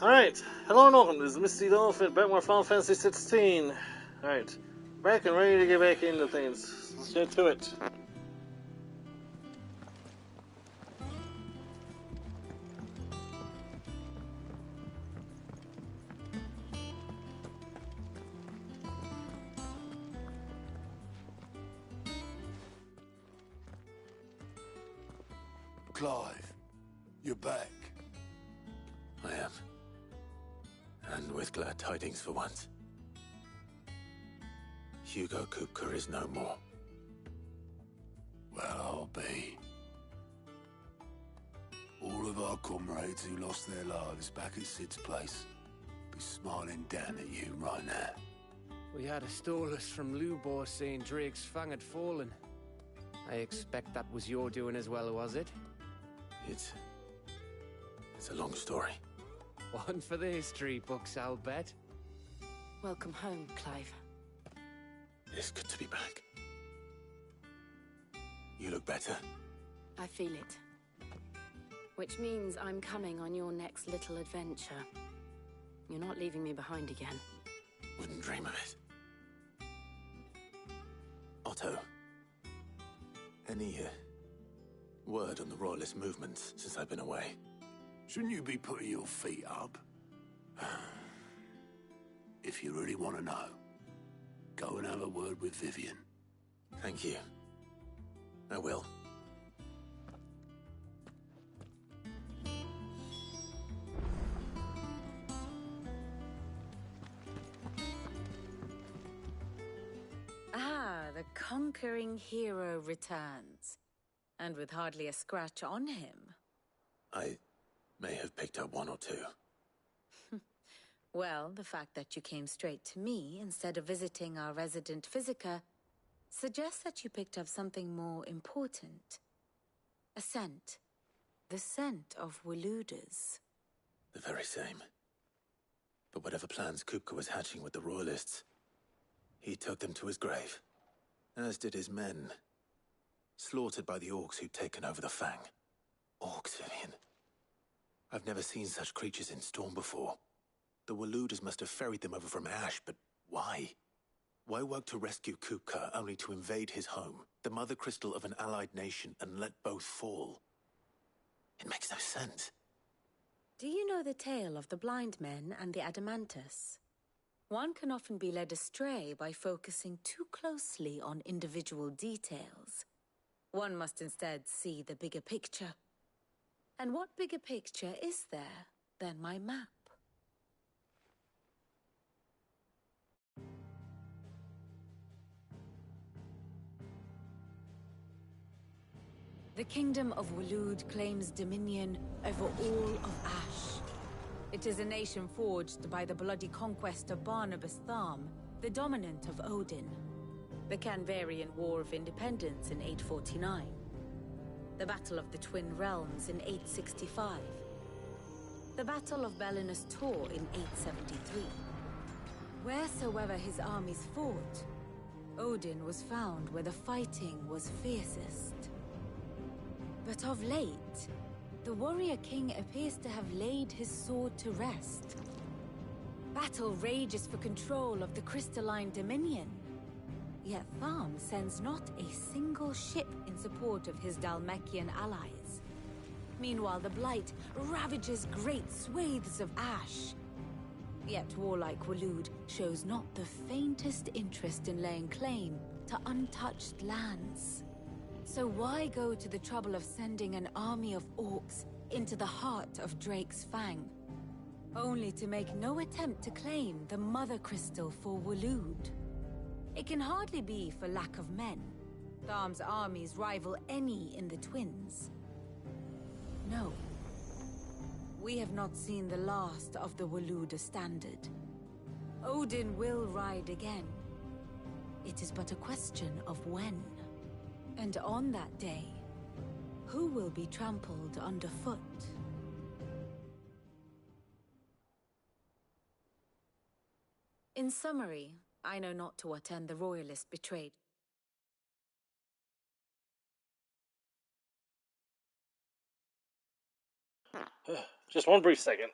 Alright, hello and welcome. This is Mistydolphin, back with Final Fantasy 16. Alright, back and ready to get back into things. Let's get to it. Clive, you're back. I am. And with glad tidings for once. Hugo Kupka is no more. Well, I'll be. All of our comrades who lost their lives back at Sid's place be smiling down at you right now. We had a stolus from Lubor saying Drake's fang had fallen. I expect that was your doing as well, was it? It's a long story. One for the history books, I'll bet. Welcome home, Clive. It's good to be back. You look better. I feel it. Which means I'm coming on your next little adventure. You're not leaving me behind again. Wouldn't dream of it. Otto, any word on the Royalist movements since I've been away? Shouldn't you be putting your feet up? If you really want to know, go and have a word with Vivian. Thank you. I will. Ah, the conquering hero returns. And with hardly a scratch on him. I may have picked up one or two. Well, the fact that you came straight to me instead of visiting our resident physiker suggests that you picked up something more important. A scent. The scent of Waludas. The very same. But whatever plans Kupka was hatching with the Royalists, he took them to his grave. As did his men. Slaughtered by the orcs who'd taken over the Fang. Orcs, Vivian. I've never seen such creatures in Storm before. The Waludas must have ferried them over from Ash, but why? Why work to rescue Kupka only to invade his home, the mother crystal of an allied nation, and let both fall? It makes no sense. Do you know the tale of the blind men and the Adamantus? One can often be led astray by focusing too closely on individual details. One must instead see the bigger picture. And what bigger picture is there than my map? The Kingdom of Waloed claims dominion over all of Ash. It is a nation forged by the bloody conquest of Barnabas Tharm, the dominant of Odin. The Canvarian War of Independence in 849. The Battle of the Twin Realms in 865. The Battle of Belinus Tor in 873. Wheresoever his armies fought, Odin was found where the fighting was fiercest. But of late, the warrior king appears to have laid his sword to rest. Battle rages for control of the crystalline dominion. Yet Tharm sends not a single ship in support of his Dhalmekian allies. Meanwhile, the Blight ravages great swathes of Ash. Yet warlike Waloed shows not the faintest interest in laying claim to untouched lands. So why go to the trouble of sending an army of orcs into the heart of Drake's Fang, only to make no attempt to claim the Mother Crystal for Waloed? It can hardly be for lack of men. Tharm's armies rival any in the Twins. No. We have not seen the last of the Waluda standard. Odin will ride again. It is but a question of when. And on that day, who will be trampled underfoot? In summary, I know not to what end the Royalists betrayed. Just one brief second.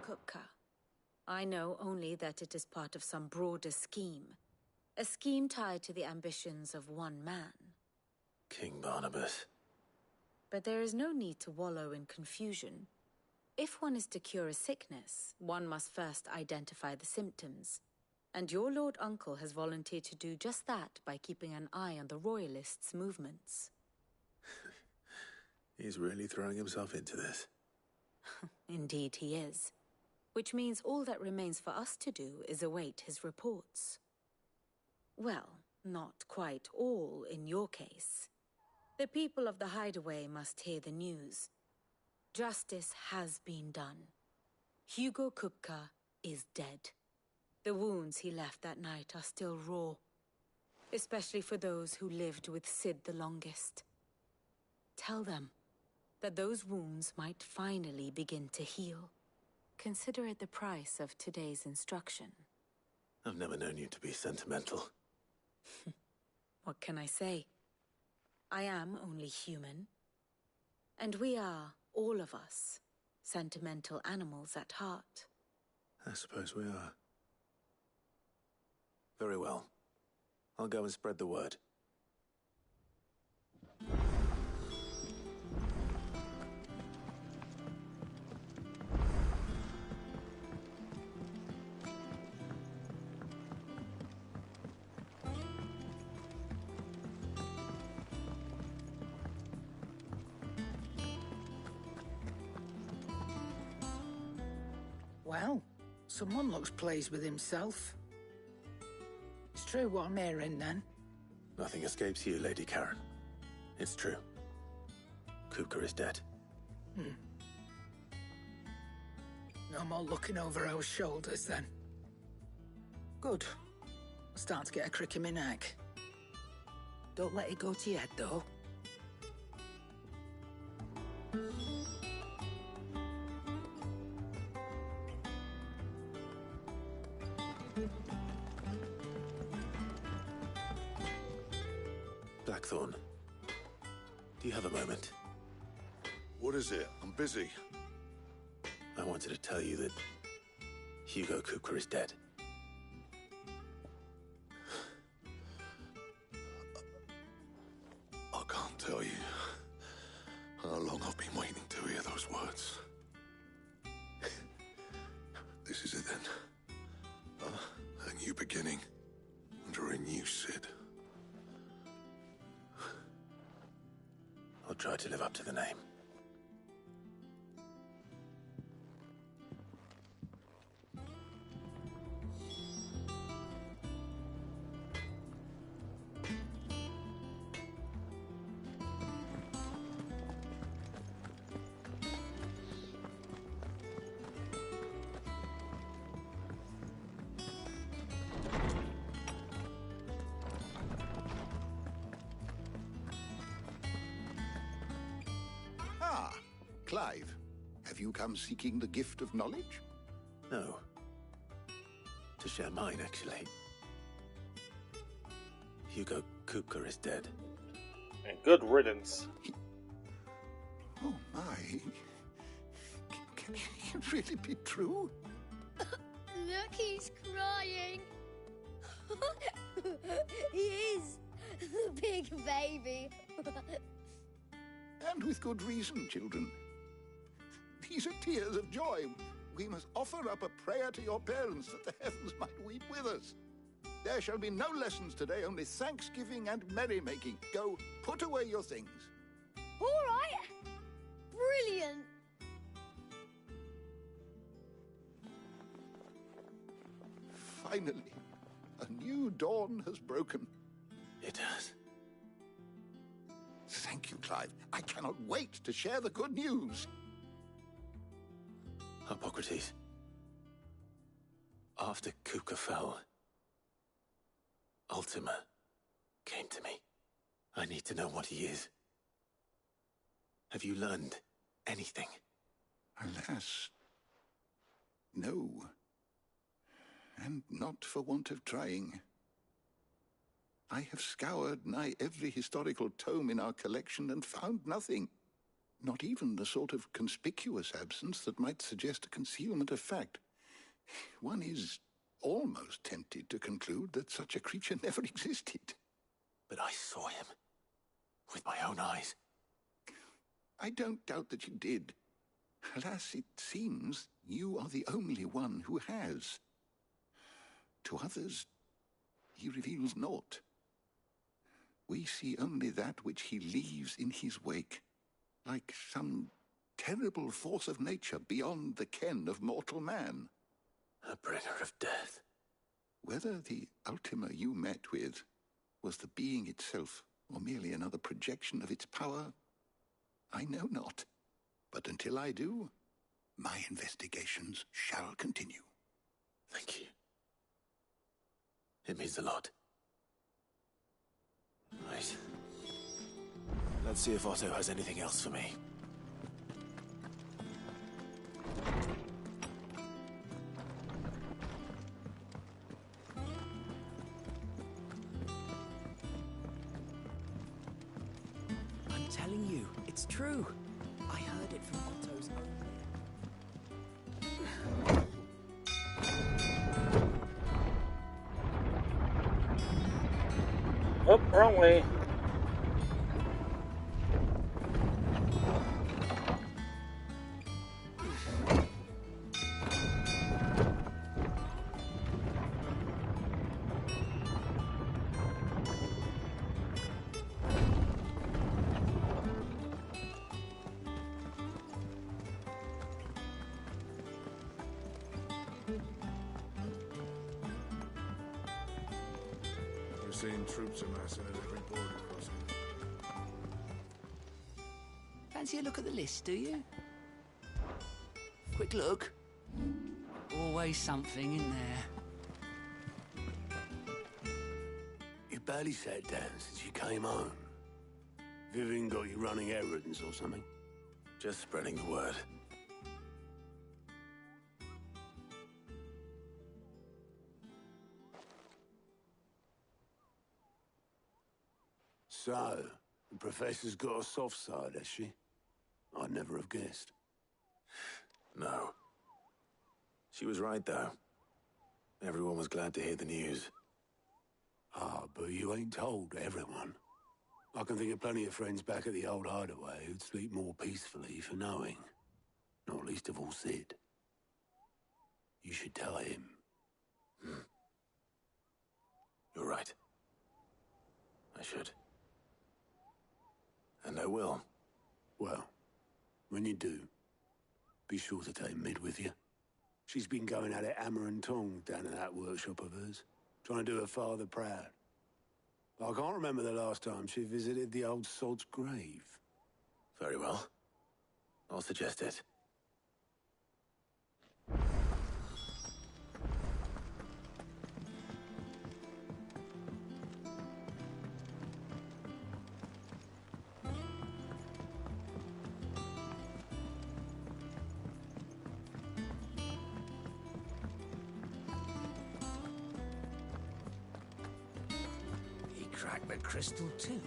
Kupka. I know only that it is part of some broader scheme. A scheme tied to the ambitions of one man. King Barnabas. But there is no need to wallow in confusion. If one is to cure a sickness, one must first identify the symptoms. And your Lord Uncle has volunteered to do just that by keeping an eye on the Royalists' movements. He's really throwing himself into this. Indeed he is. Which means all that remains for us to do is await his reports. Well, not quite all in your case. The people of the Hideaway must hear the news. Justice has been done. Hugo Kupka is dead. The wounds he left that night are still raw, especially for those who lived with Sid the longest. Tell them that those wounds might finally begin to heal. Consider it the price of today's instruction. I've never known you to be sentimental. What can I say? I am only human. And we are, all of us, sentimental animals at heart. I suppose we are. Very well. I'll go and spread the word. Well, someone looks pleased with himself. It's true what I'm hearing, then. Nothing escapes you, Lady Karen. It's true. Kupka is dead. No more looking over our shoulders, then. Good. I'm starting to get a crick in my neck. Don't let it go to your head, though. Blackthorn, do you have a moment? What is it? I'm busy. I wanted to tell you that Hugo Kupka is dead. I can't tell you how long I've been waiting to hear those words. This is it then. A new beginning under a new Sid. I'll try to live up to the name. Clive, have you come seeking the gift of knowledge? No. To share mine, actually. Hugo Kupka is dead. And good riddance. Oh my. Can it really be true? Look, he's crying. He is. The big baby. And with good reason, children. These are tears of joy. We must offer up a prayer to your parents that the heavens might weep with us. There shall be no lessons today, only thanksgiving and merrymaking. Go, put away your things. All right. Brilliant. Finally, a new dawn has broken. It has. Thank you, Clive. I cannot wait to share the good news. Hippocrates. After Kupka fell, Ultima came to me. I need to know what he is. Have you learned anything? Alas, no. And not for want of trying. I have scoured nigh every historical tome in our collection and found nothing. Not even the sort of conspicuous absence that might suggest a concealment of fact. One is almost tempted to conclude that such a creature never existed. But I saw him. With my own eyes. I don't doubt that you did. Alas, it seems you are the only one who has. To others, he reveals naught. We see only that which he leaves in his wake, like some terrible force of nature beyond the ken of mortal man. A bringer of death. Whether the Ultima you met with was the being itself, or merely another projection of its power, I know not. But until I do, my investigations shall continue. Thank you. It means a lot. Right. Let's see if Otto has anything else for me. I'm telling you, it's true. I heard it from Otto's own lips. Oh, wrong way. Seeing troops amassing at every border crossing. Fancy a look at the list, do you? Quick look. Always something in there. You barely sat down since you came home. Vivian got you running errands or something? Just spreading the word. So, the Professor's got a soft side, has she? I'd never have guessed. No. She was right, though. Everyone was glad to hear the news. Ah, but you ain't told everyone. I can think of plenty of friends back at the old hideaway who'd sleep more peacefully for knowing. Not least of all Sid. You should tell him. You're right. I should. And I will. Well, when you do, be sure to take Mid with you. She's been going at it hammer and tong down in that workshop of hers, trying to do her father proud. I can't remember the last time she visited the old sod's grave. Very well. I'll suggest it. Crack the crystal too.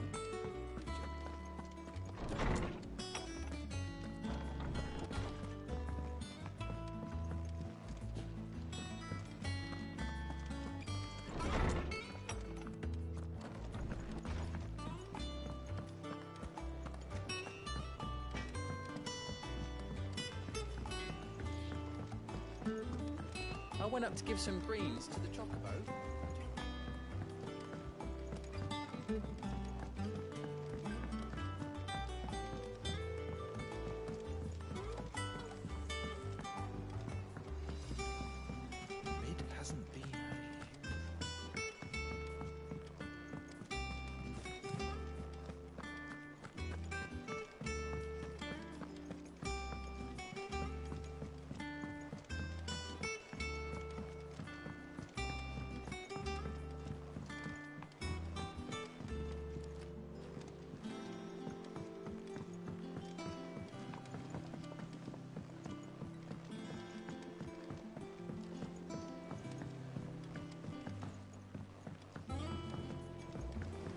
I went up to give some greens to the chocobo.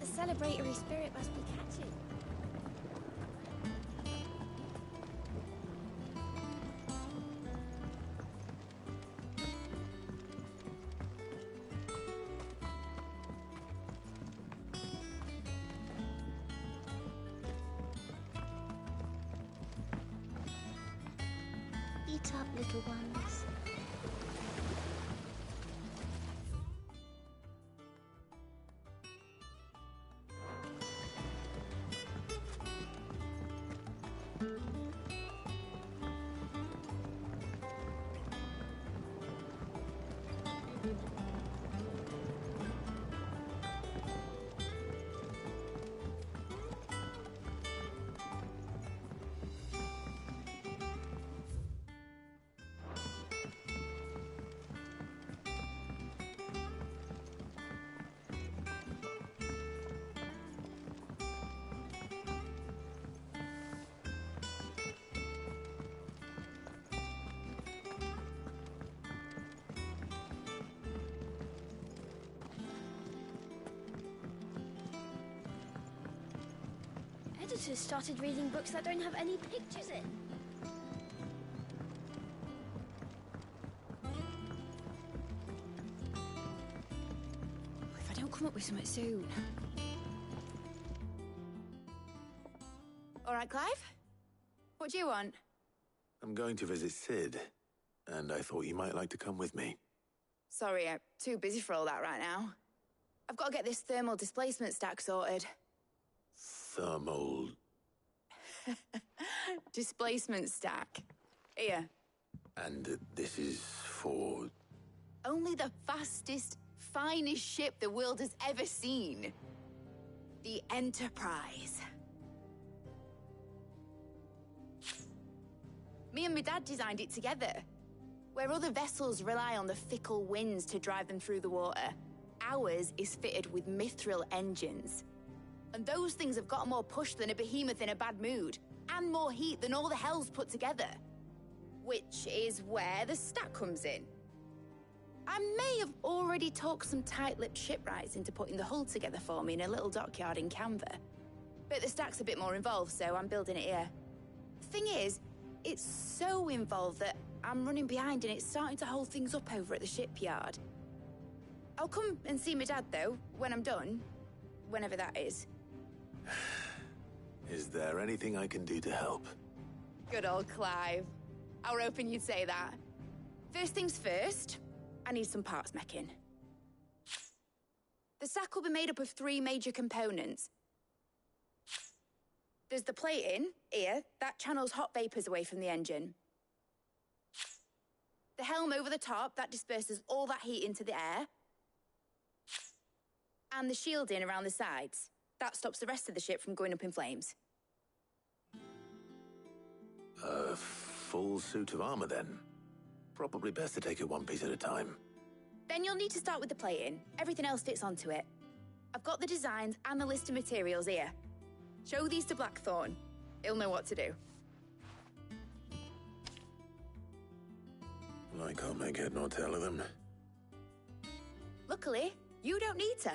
The celebratory spirit must be catching. Wait up, little ones. Editors started reading books that don't have any pictures in. If I don't come up with something soon. All right, Clive? What do you want? I'm going to visit Sid, and I thought you might like to come with me. Sorry, I'm too busy for all that right now. I've got to get this thermal displacement stack sorted. Thermal... Displacement stack. Here. And this is for... Only the fastest, finest ship the world has ever seen. The Enterprise. Me and my dad designed it together. Where other vessels rely on the fickle winds to drive them through the water, ours is fitted with mithril engines. And those things have got more push than a behemoth in a bad mood, and more heat than all the hells put together. Which is where the stack comes in. I may have already talked some tight-lipped shipwrights into putting the hull together for me in a little dockyard in Canva. But the stack's a bit more involved, so I'm building it here. Thing is, it's so involved that I'm running behind and it's starting to hold things up over at the shipyard. I'll come and see my dad, though, when I'm done. Whenever that is. Is there anything I can do to help? Good old Clive. I were hoping you'd say that. First things first, I need some parts meching. The stack will be made up of 3 major components. There's the plating, here, that channels hot vapors away from the engine. The helm over the top, that disperses all that heat into the air. And the shielding around the sides. That stops the rest of the ship from going up in flames. A full suit of armor, then? Probably best to take it one piece at a time. Then you'll need to start with the plating. Everything else fits onto it. I've got the designs and the list of materials here. Show these to Blackthorn. He'll know what to do. I can't make head nor tail of them. Luckily, you don't need to.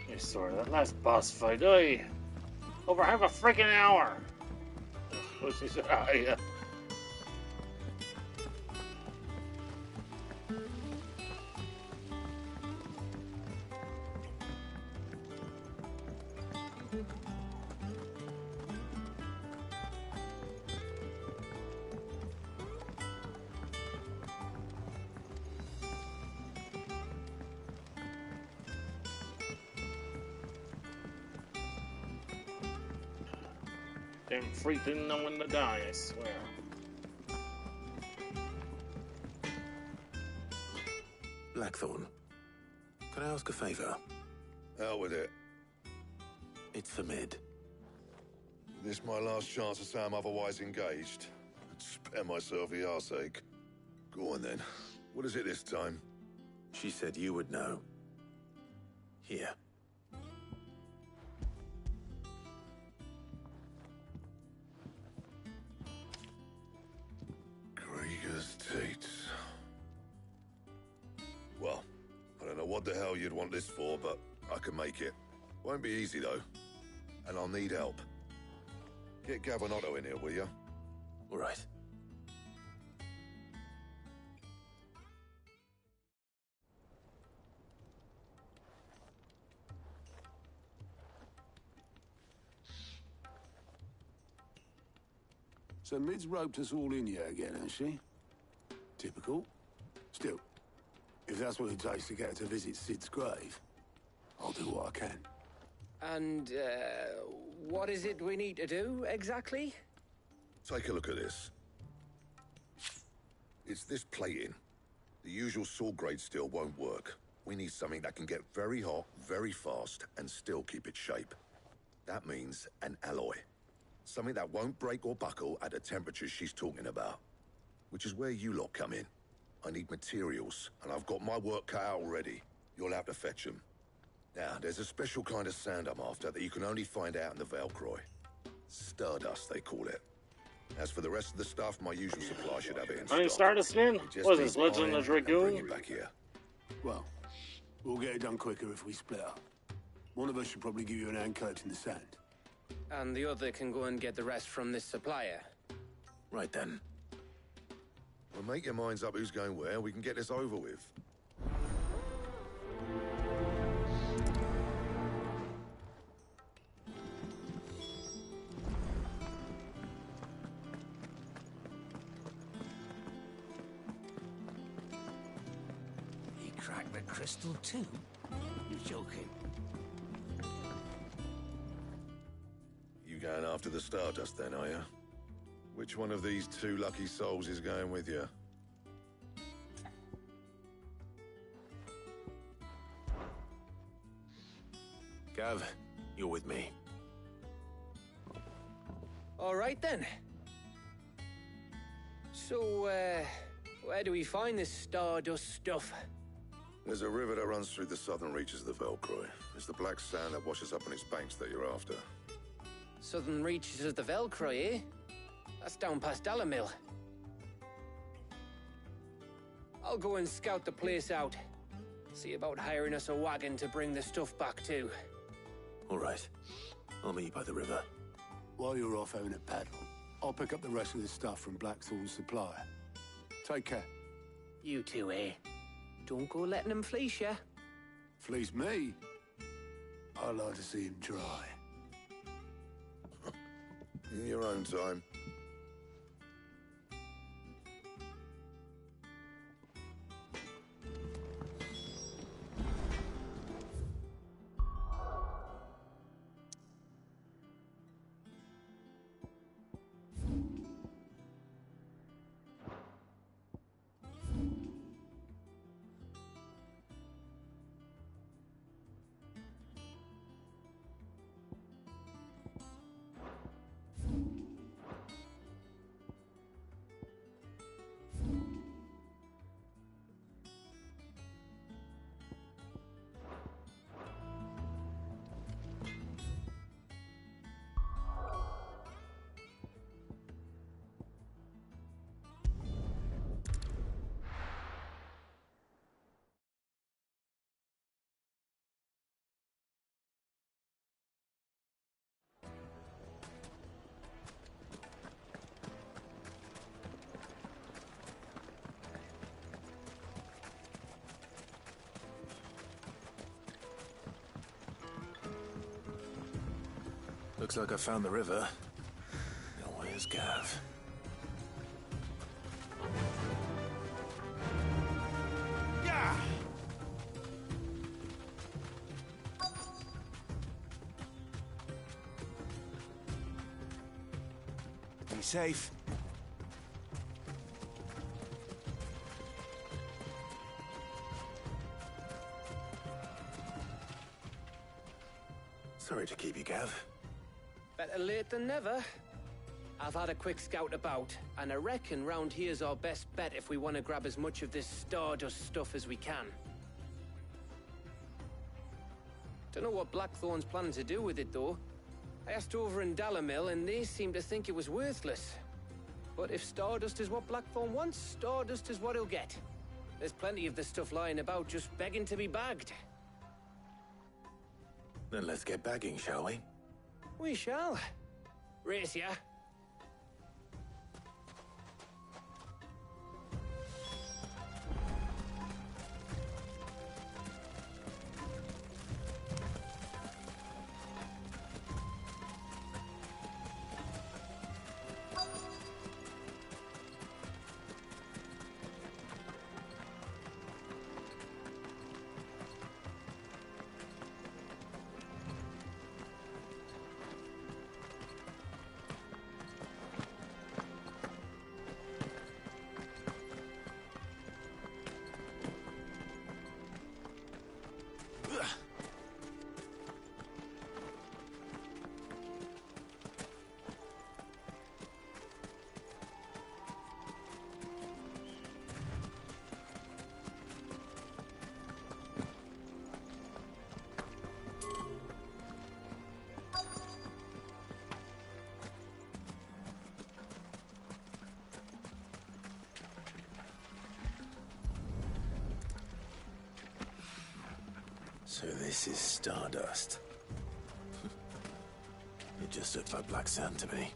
Yeah, sorry, that last boss fight, oi! Over half a freaking hour! What's he said? Ah, yeah. Damn freak didn't know when to die, I swear. Blackthorn, can I ask a favor? Out with it. It's for Mid. This my last chance to say I'm otherwise engaged. I'd spare myself the arseache. Go on then. What is it this time? She said you would know. Here. Krieger's Tates. Well, I don't know what the hell you'd want this for, but I can make it. Won't be easy, though. And I'll need help. Get Gavin-Otto in here, will you? All right. So Mid's roped us all in here again, has she? Typical. Still, if that's what it takes to get her to visit Sid's grave, I'll do what I can. And, what is it we need to do, exactly? Take a look at this. It's this plating. The usual sword grade steel won't work. We need something that can get very hot, very fast, and still keep its shape. That means an alloy. Something that won't break or buckle at the temperatures she's talking about. Which is where you lot come in. I need materials, and I've got my work cut out already. You'll have to fetch them. Now, there's a special kind of sand I'm after that you can only find out in the Velcroy. Stardust, they call it. As for the rest of the stuff, my usual supply should have it in stock. I mean, Stardust man? What is this, Legend of the Bring Dragoon? it back here. Well, we'll get it done quicker if we split up. One of us should probably give you an hand coat in the sand. And the other can go and get the rest from this supplier. Right then. Well, make your minds up who's going where. We can get this over with. He cracked the crystal too? You're joking. You going after the Stardust then, are you? Which one of these two lucky souls is going with you? Gav, you're with me. All right, then. So, where do we find this Stardust stuff? There's a river that runs through the southern reaches of the Velcroy. It's the black sand that washes up on its banks that you're after. Southern reaches of the Velcroy, eh? That's down past Dalamil. I'll go and scout the place out. See about hiring us a wagon to bring the stuff back to. All right. I'll meet you by the river. While you're off having a paddle, I'll pick up the rest of the stuff from Blackthorn's supplier. Take care. You two, eh? Don't go letting them fleece ya. Fleece me? I'd like to see him try. In your own time. Looks like I found the river. Now where's Gav? Yeah! Be safe. Sorry to keep you, Gav. Better late than never. I've had a quick scout about, and I reckon round here's our best bet if we want to grab as much of this Stardust stuff as we can. Don't know what Blackthorn's planning to do with it, though. I asked over in Dalamil, and they seem to think it was worthless. But if Stardust is what Blackthorn wants, Stardust is what he'll get. There's plenty of this stuff lying about, just begging to be bagged. Then let's get bagging, shall we? We shall. Race ya. So this is Stardust. It just looks like black sand to me.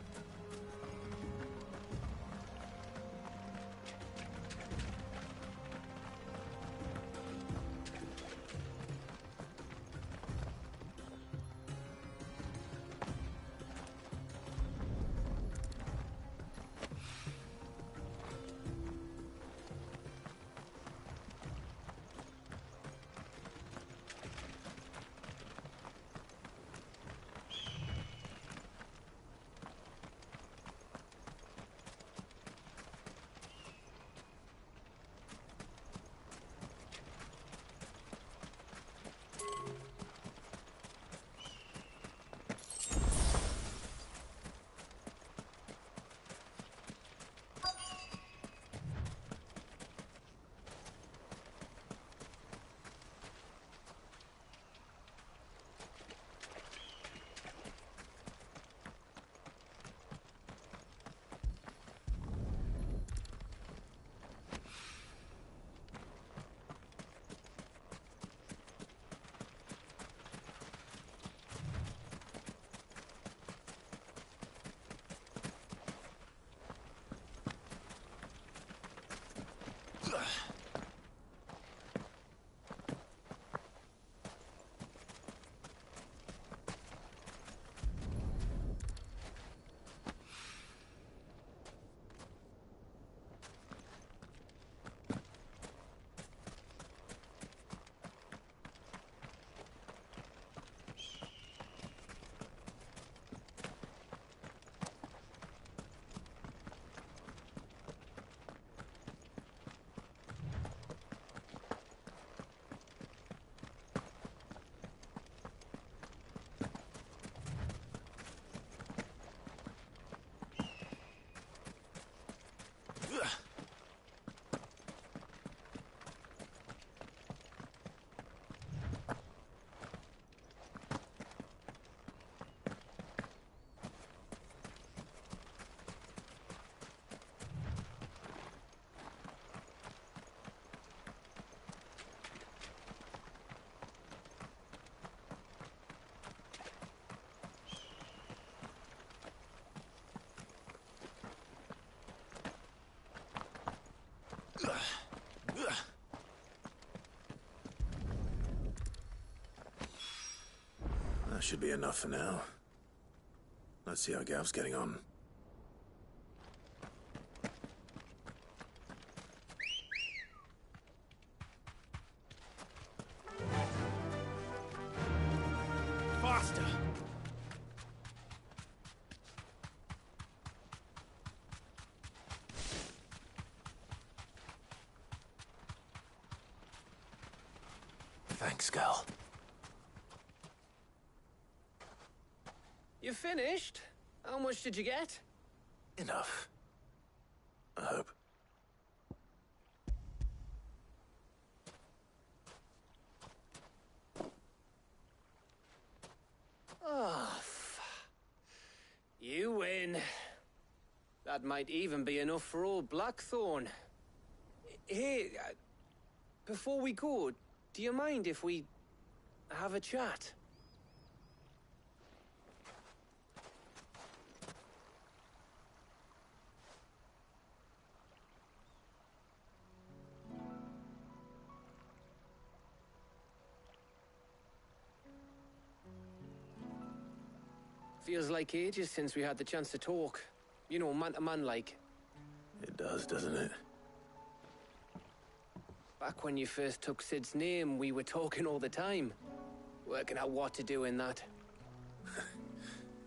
That should be enough for now. Let's see how Gav's getting on. Faster! Thanks, Gal. You finished? How much did you get? Enough. I hope. Oh, you win. That might even be enough for old Blackthorn. Hey, before we go, do you mind if we have a chat? Feels like ages since we had the chance to talk. You know, man to man like. It does, doesn't it? Back when you first took Sid's name, we were talking all the time. Working out what to do in that.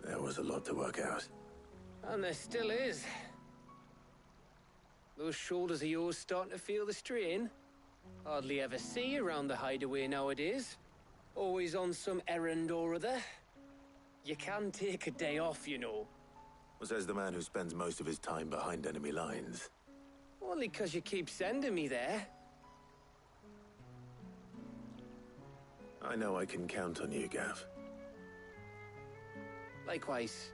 There was a lot to work out. And there still is. Those shoulders of yours starting to feel the strain. Hardly ever see you around the hideaway nowadays. Always on some errand or other. You can take a day off, you know. Says the man who spends most of his time behind enemy lines. Only 'cause you keep sending me there. I know I can count on you, Gav. Likewise.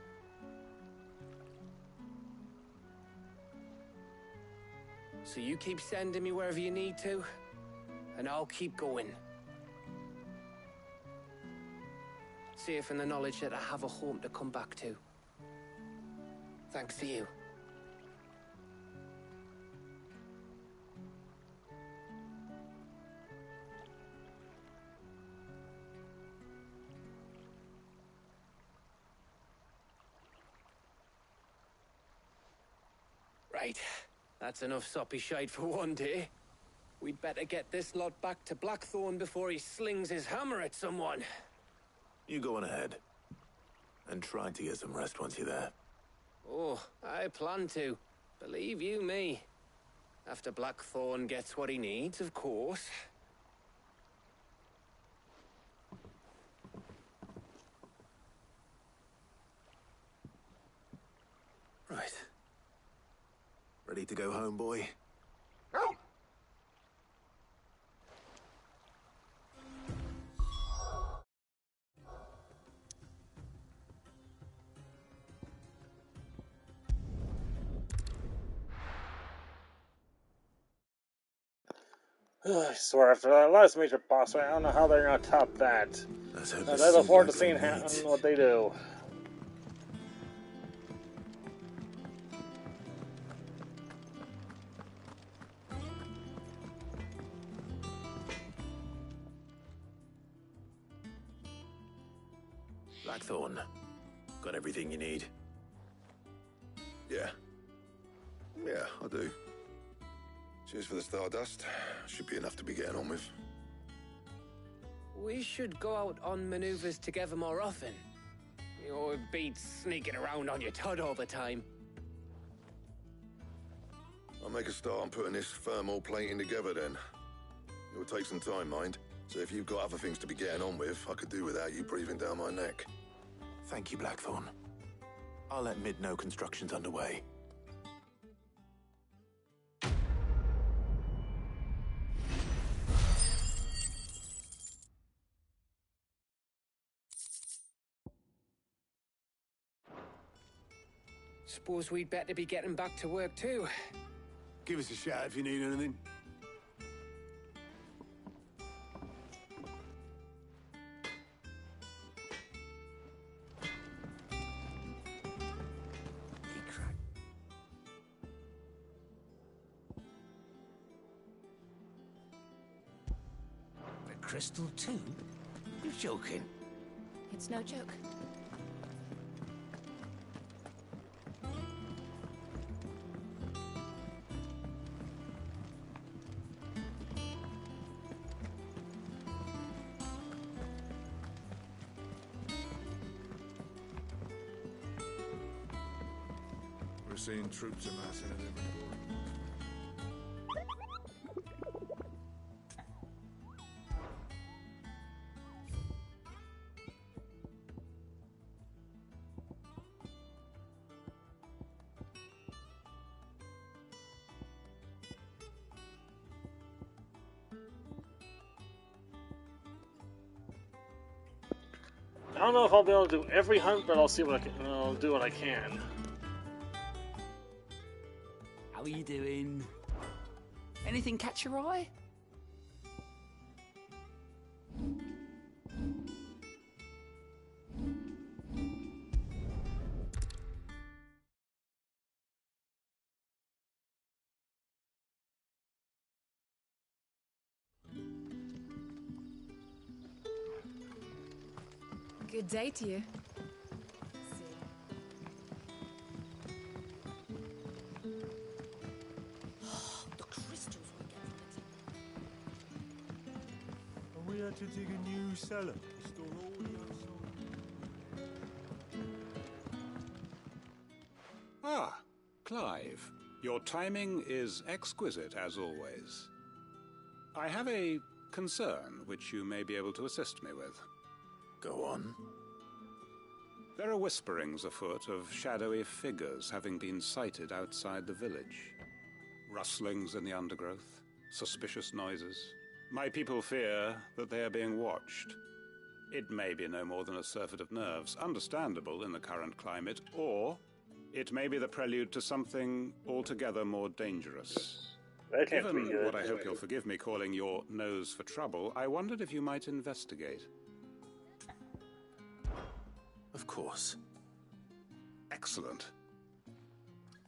So you keep sending me wherever you need to, and I'll keep going. safe in the knowledge that I have a home to come back to. Thanks to you. Right. That's enough soppy shite for one day. We'd better get this lot back to Blackthorn before he slings his hammer at someone. You go on ahead. And try to get some rest once you're there. Oh, I plan to. Believe you me. After Blackthorn gets what he needs, of course. Right. Ready to go home, boy? I swear, after that last major boss fight, I don't know how they're gonna top that. I look forward to seeing what they do. Blackthorn, got everything you need? Yeah. Yeah, I do. Cheers for the Stardust. Should be enough to be getting on with. We should go out on maneuvers together more often. You'll beat sneaking around on your Todd all the time. I'll make a start on putting this thermal plating together then. It will take some time, mind. So if you've got other things to be getting on with, I could do without you breathing down my neck. Thank you, Blackthorn. I'll let Mid know construction's underway. Suppose we'd better be getting back to work too. Give us a shout if you need anything. The crystal too? You're joking. It's no joke. We're seeing troops amassing at every corner. I don't know if I'll be able to do every hunt, but I'll see what I can. I'll do what I can. How are you doing? Anything catch your eye? Good day to you. The crystals we're getting at. And we had to dig a new cellar to store all the unsold. Ah, Clive. Your timing is exquisite, as always. I have a concern which you may be able to assist me with. Go on. There are whisperings afoot of shadowy figures having been sighted outside the village. Rustlings in the undergrowth, suspicious noises. My people fear that they are being watched. It may be no more than a surfeit of nerves, understandable in the current climate, or it may be the prelude to something altogether more dangerous. That can't be Given good. what I hope you'll forgive me calling your nose for trouble, I wondered if you might investigate. Of course. Excellent.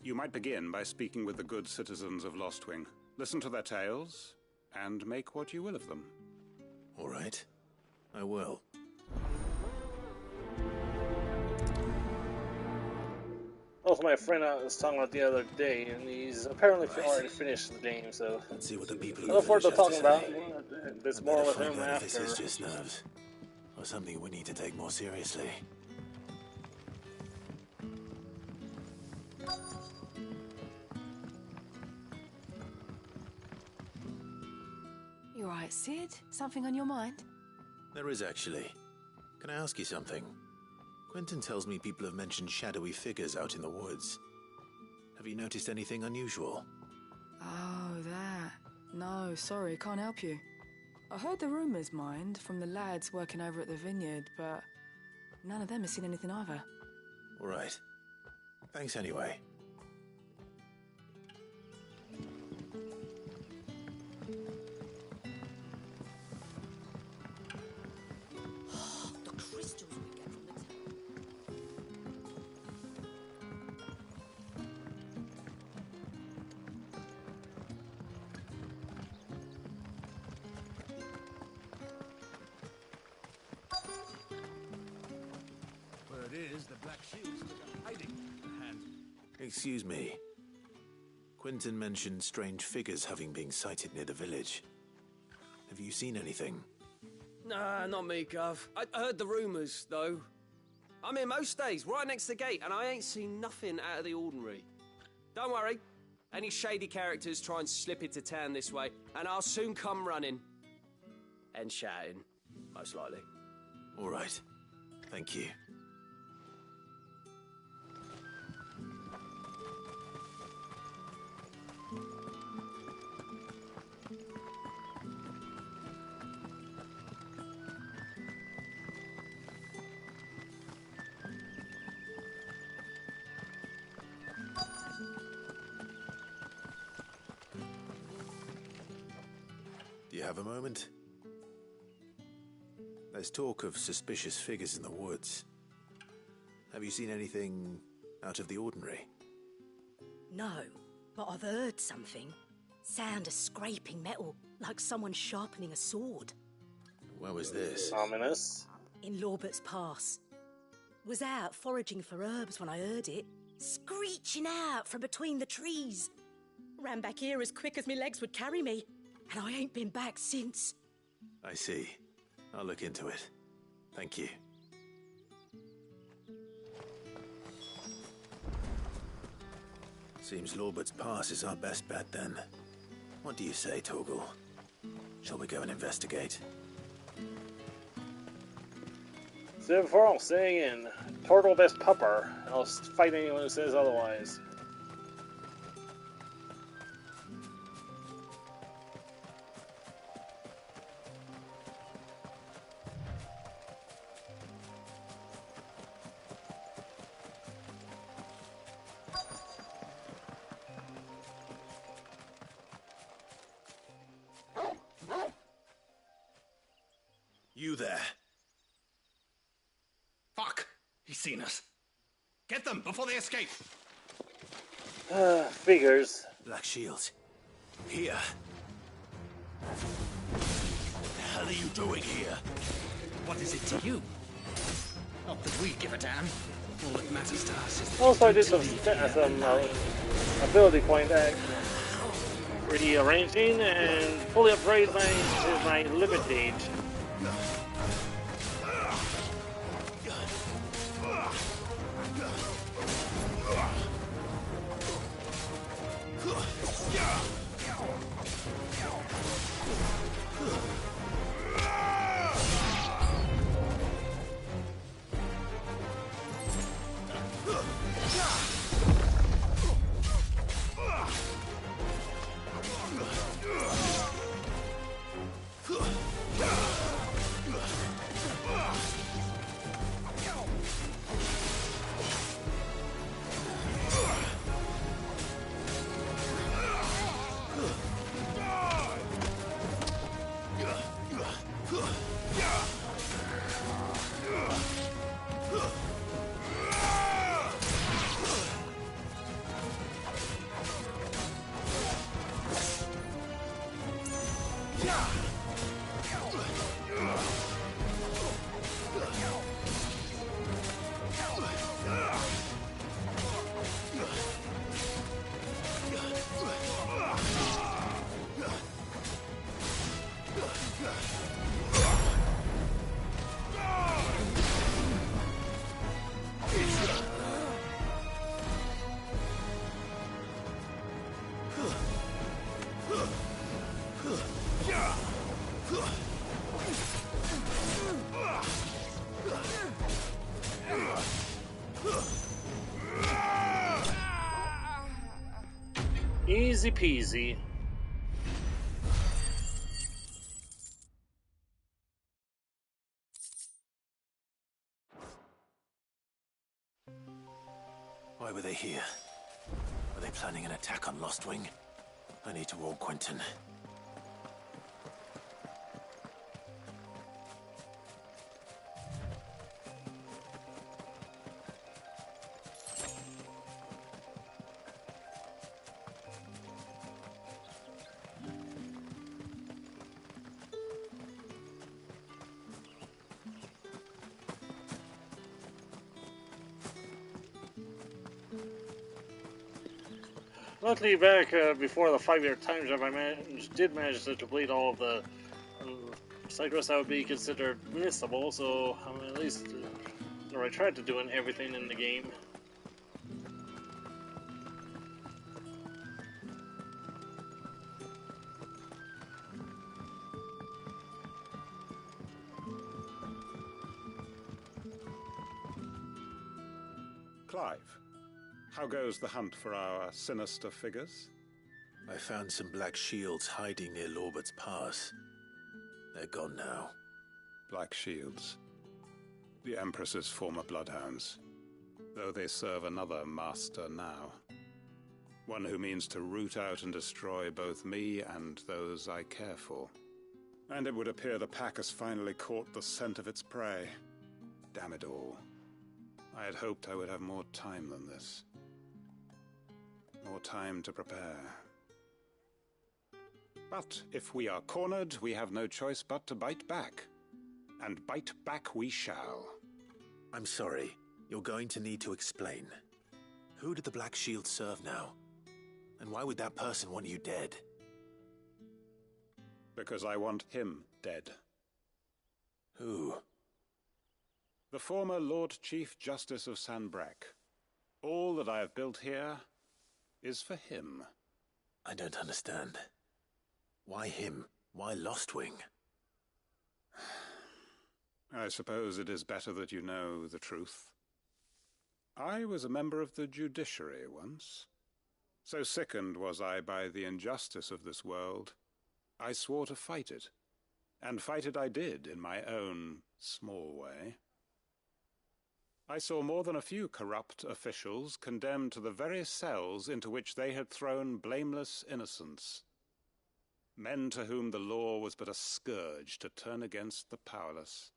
You might begin by speaking with the good citizens of Lostwing. Listen to their tales, and make what you will of them. All right. I will. Also, my friend I was talking about the other day, and he's apparently already finished the game, so... Let's see what the people I look forward to talking about say. this more with him If this after. is just nerves, or something we need to take more seriously. You all right, Sid? Something on your mind? There is actually. Can I ask you something? Quentin tells me people have mentioned shadowy figures out in the woods. Have you noticed anything unusual? Oh, that. No, sorry, can't help you. I heard the rumours, mind, from the lads working over at the vineyard, but none of them has seen anything either. All right. Thanks anyway. The crystals we get from the Word is the Black Shield's hiding the hand. Excuse me. Quentin mentioned strange figures having been sighted near the village. Have you seen anything? Nah, not me, Gov. I heard the rumours, though. I'm here most days, right next to the gate, and I ain't seen nothing out of the ordinary. Don't worry. Any shady characters try and slip into town this way, and I'll soon come running. And shouting, most likely. All right. Thank you. Do you have a moment? There's talk of suspicious figures in the woods. Have you seen anything out of the ordinary? No, but I've heard something. Sound of scraping metal, like someone sharpening a sword. Where was this? Ominous. In Lorbert's Pass. Was out foraging for herbs when I heard it, screeching out from between the trees. Ran back here as quick as my legs would carry me, and I ain't been back since. I see. I'll look into it. Thank you. Seems Lorbert's Pass is our best bet then. What do you say, Torgal? Shall we go and investigate? So before I'm staying in, Torgal best pupper. I'll fight anyone who says otherwise. You there. Fuck! He's seen us. Get them before they escape. Figures. Black Shield. Here. What the hell are you doing here? What is it to you? Not that we give a damn. All that matters to us is that Also, I you did some continue. ability point rearranging and fully upgrade my limit gauge. Easy peasy. Why were they here? Were they planning an attack on Lostwing? I need to warn Quentin. Luckily, back before the 5-year time jump, I did manage to complete all of the side quests that would be considered missable, so I'm at least I tried to do everything in the game. Clive, how goes the hunt for our sinister figures? I found some black shields hiding near Lorbert's Pass. They're gone now. Black shields. The Empress's former bloodhounds. Though they serve another master now. One who means to root out and destroy both me and those I care for. And it would appear the pack has finally caught the scent of its prey. Damn it all. I had hoped I would have more time than this. More time to prepare. But if we are cornered, we have no choice but to bite back. And bite back we shall. I'm sorry. You're going to need to explain. Who did the Black Shield serve now? And why would that person want you dead? Because I want him dead. Who? The former Lord Chief Justice of Sanbreque. All that I have built here is for him. I don't understand. Why him? Why Lostwing? I suppose it is better that you know the truth. I was a member of the judiciary once. So sickened was I by the injustice of this world, I swore to fight it. And fight it I did in my own small way. I saw more than a few corrupt officials condemned to the very cells into which they had thrown blameless innocents. Men to whom the law was but a scourge to turn against the powerless.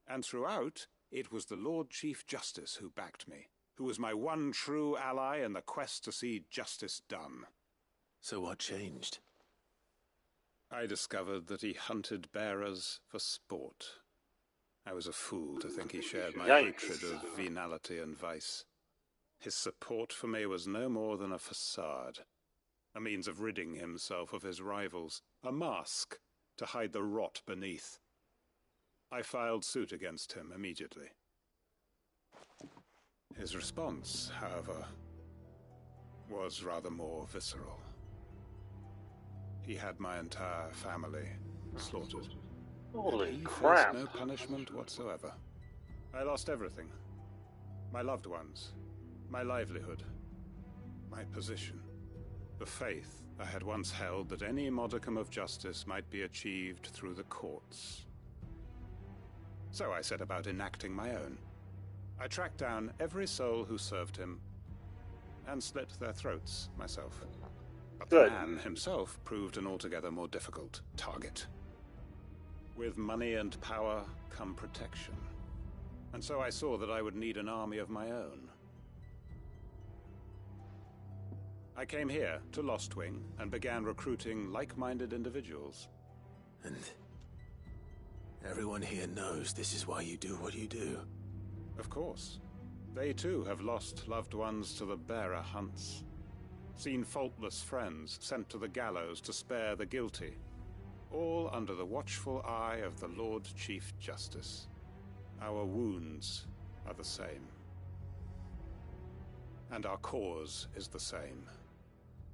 And throughout, it was the Lord Chief Justice who backed me, who was my one true ally in the quest to see justice done. So what changed? I discovered that he hunted bearers for sport. I was a fool to think he shared my hatred of venality and vice. His support for me was no more than a facade, a means of ridding himself of his rivals, a mask to hide the rot beneath. I filed suit against him immediately. His response, however, was rather more visceral. He had my entire family slaughtered. Holy he crap. faced no punishment whatsoever. I lost everything. My loved ones, my livelihood, my position, the faith I had once held that any modicum of justice might be achieved through the courts. So I set about enacting my own. I tracked down every soul who served him, and slit their throats myself. But the man himself proved an altogether more difficult target. With money and power come protection. And so I saw that I would need an army of my own. I came here to Lostwing and began recruiting like-minded individuals. And everyone here knows this is why you do what you do. Of course. They too have lost loved ones to the bearer hunts. Seen faultless friends sent to the gallows to spare the guilty. All under the watchful eye of the Lord Chief Justice. Our wounds are the same. And our cause is the same.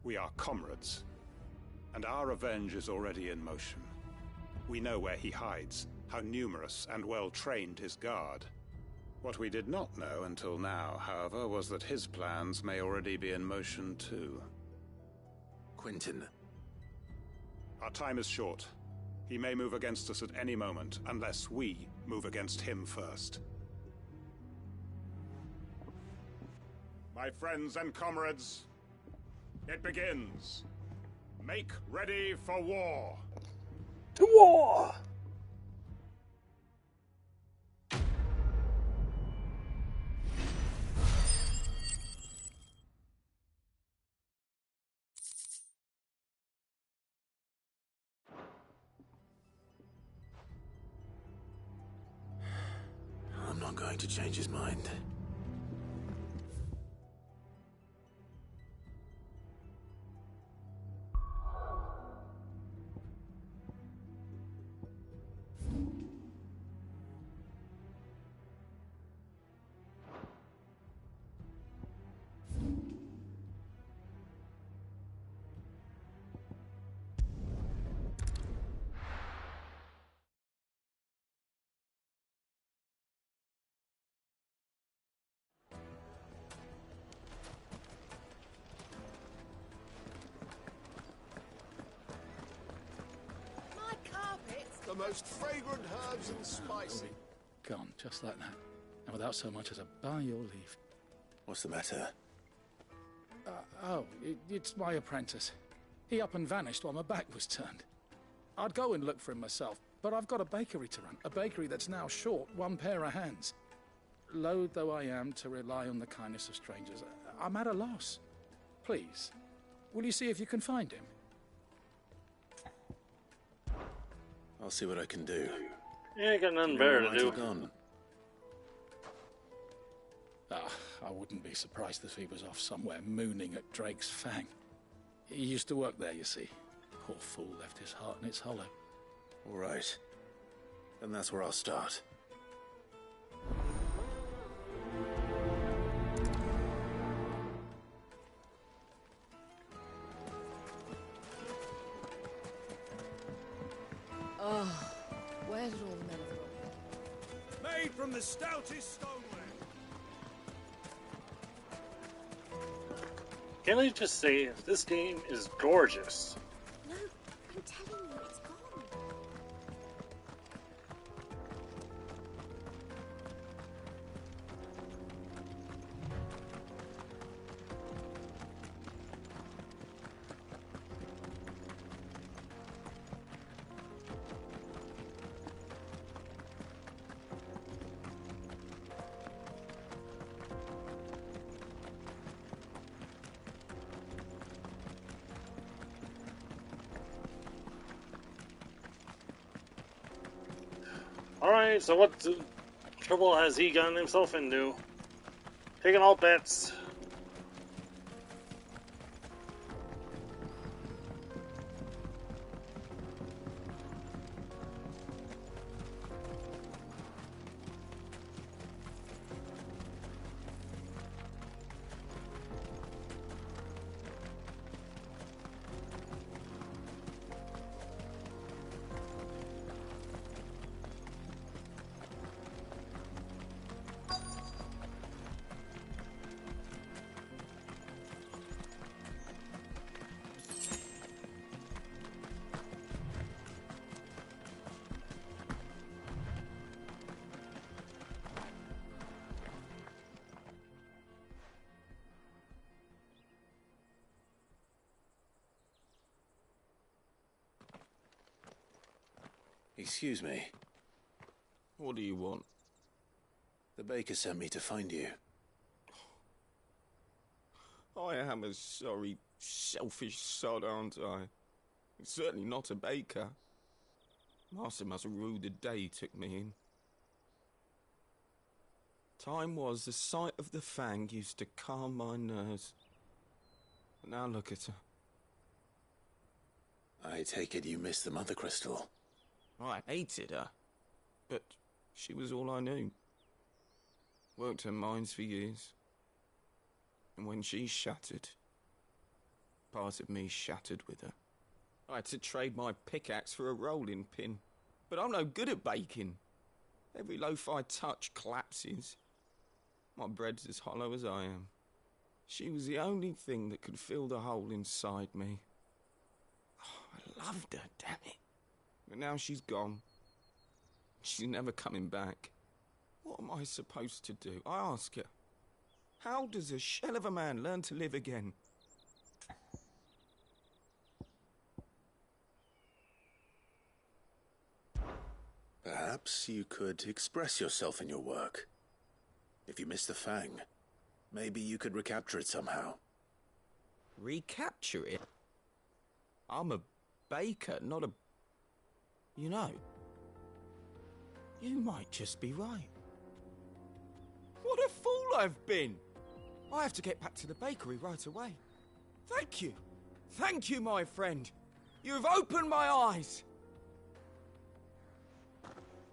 We are comrades. And our revenge is already in motion. We know where he hides, how numerous and well-trained his guard. What we did not know until now, however, was that his plans may already be in motion too. Quentin. Our time is short. He may move against us at any moment, unless we move against him first. My friends and comrades, it begins. Make ready for war. To war! I'm not going to change his mind. The most fragrant herbs and spices. Gone, just like that. And without so much as a by your leave. What's the matter? It's my apprentice. He up and vanished while my back was turned. I'd go and look for him myself, but I've got a bakery to run. A bakery that's now short one pair of hands. Loath though I am to rely on the kindness of strangers, I'm at a loss. Please, will you see if you can find him? I'll see what I can do. Yeah, got nothing better to do. Gone? I wouldn't be surprised if he was off somewhere mooning at Drake's Fang. He used to work there, you see. Poor fool left his heart in its hollow. All right. Then that's where I'll start. Oh, where did all the men go? Made from the stoutest stoneware. Can I just say, this game is gorgeous. No, I'm telling you, it's gone. Alright, so what trouble has he gotten himself into? Taking all bets. Excuse me. What do you want? The baker sent me to find you. I am a sorry, selfish sod, aren't I? Certainly not a baker. Master must have ruled the day he took me in. Time was the sight of the Fang used to calm my nerves. But now look at her. I take it you missed the Mother Crystal. I hated her, but she was all I knew. Worked her mines for years. And when she shattered, part of me shattered with her. I had to trade my pickaxe for a rolling pin, but I'm no good at baking. Every loaf I touch collapses. My bread's as hollow as I am. She was the only thing that could fill the hole inside me. I loved her, damn it. But now she's gone. She's never coming back. What am I supposed to do? I ask her. How does a shell of a man learn to live again? Perhaps you could express yourself in your work. If you miss the Fang, maybe you could recapture it somehow. Recapture it? I'm a baker, not a... You know, you might just be right. What a fool I've been! I have to get back to the bakery right away. Thank you. Thank you, my friend. You've opened my eyes.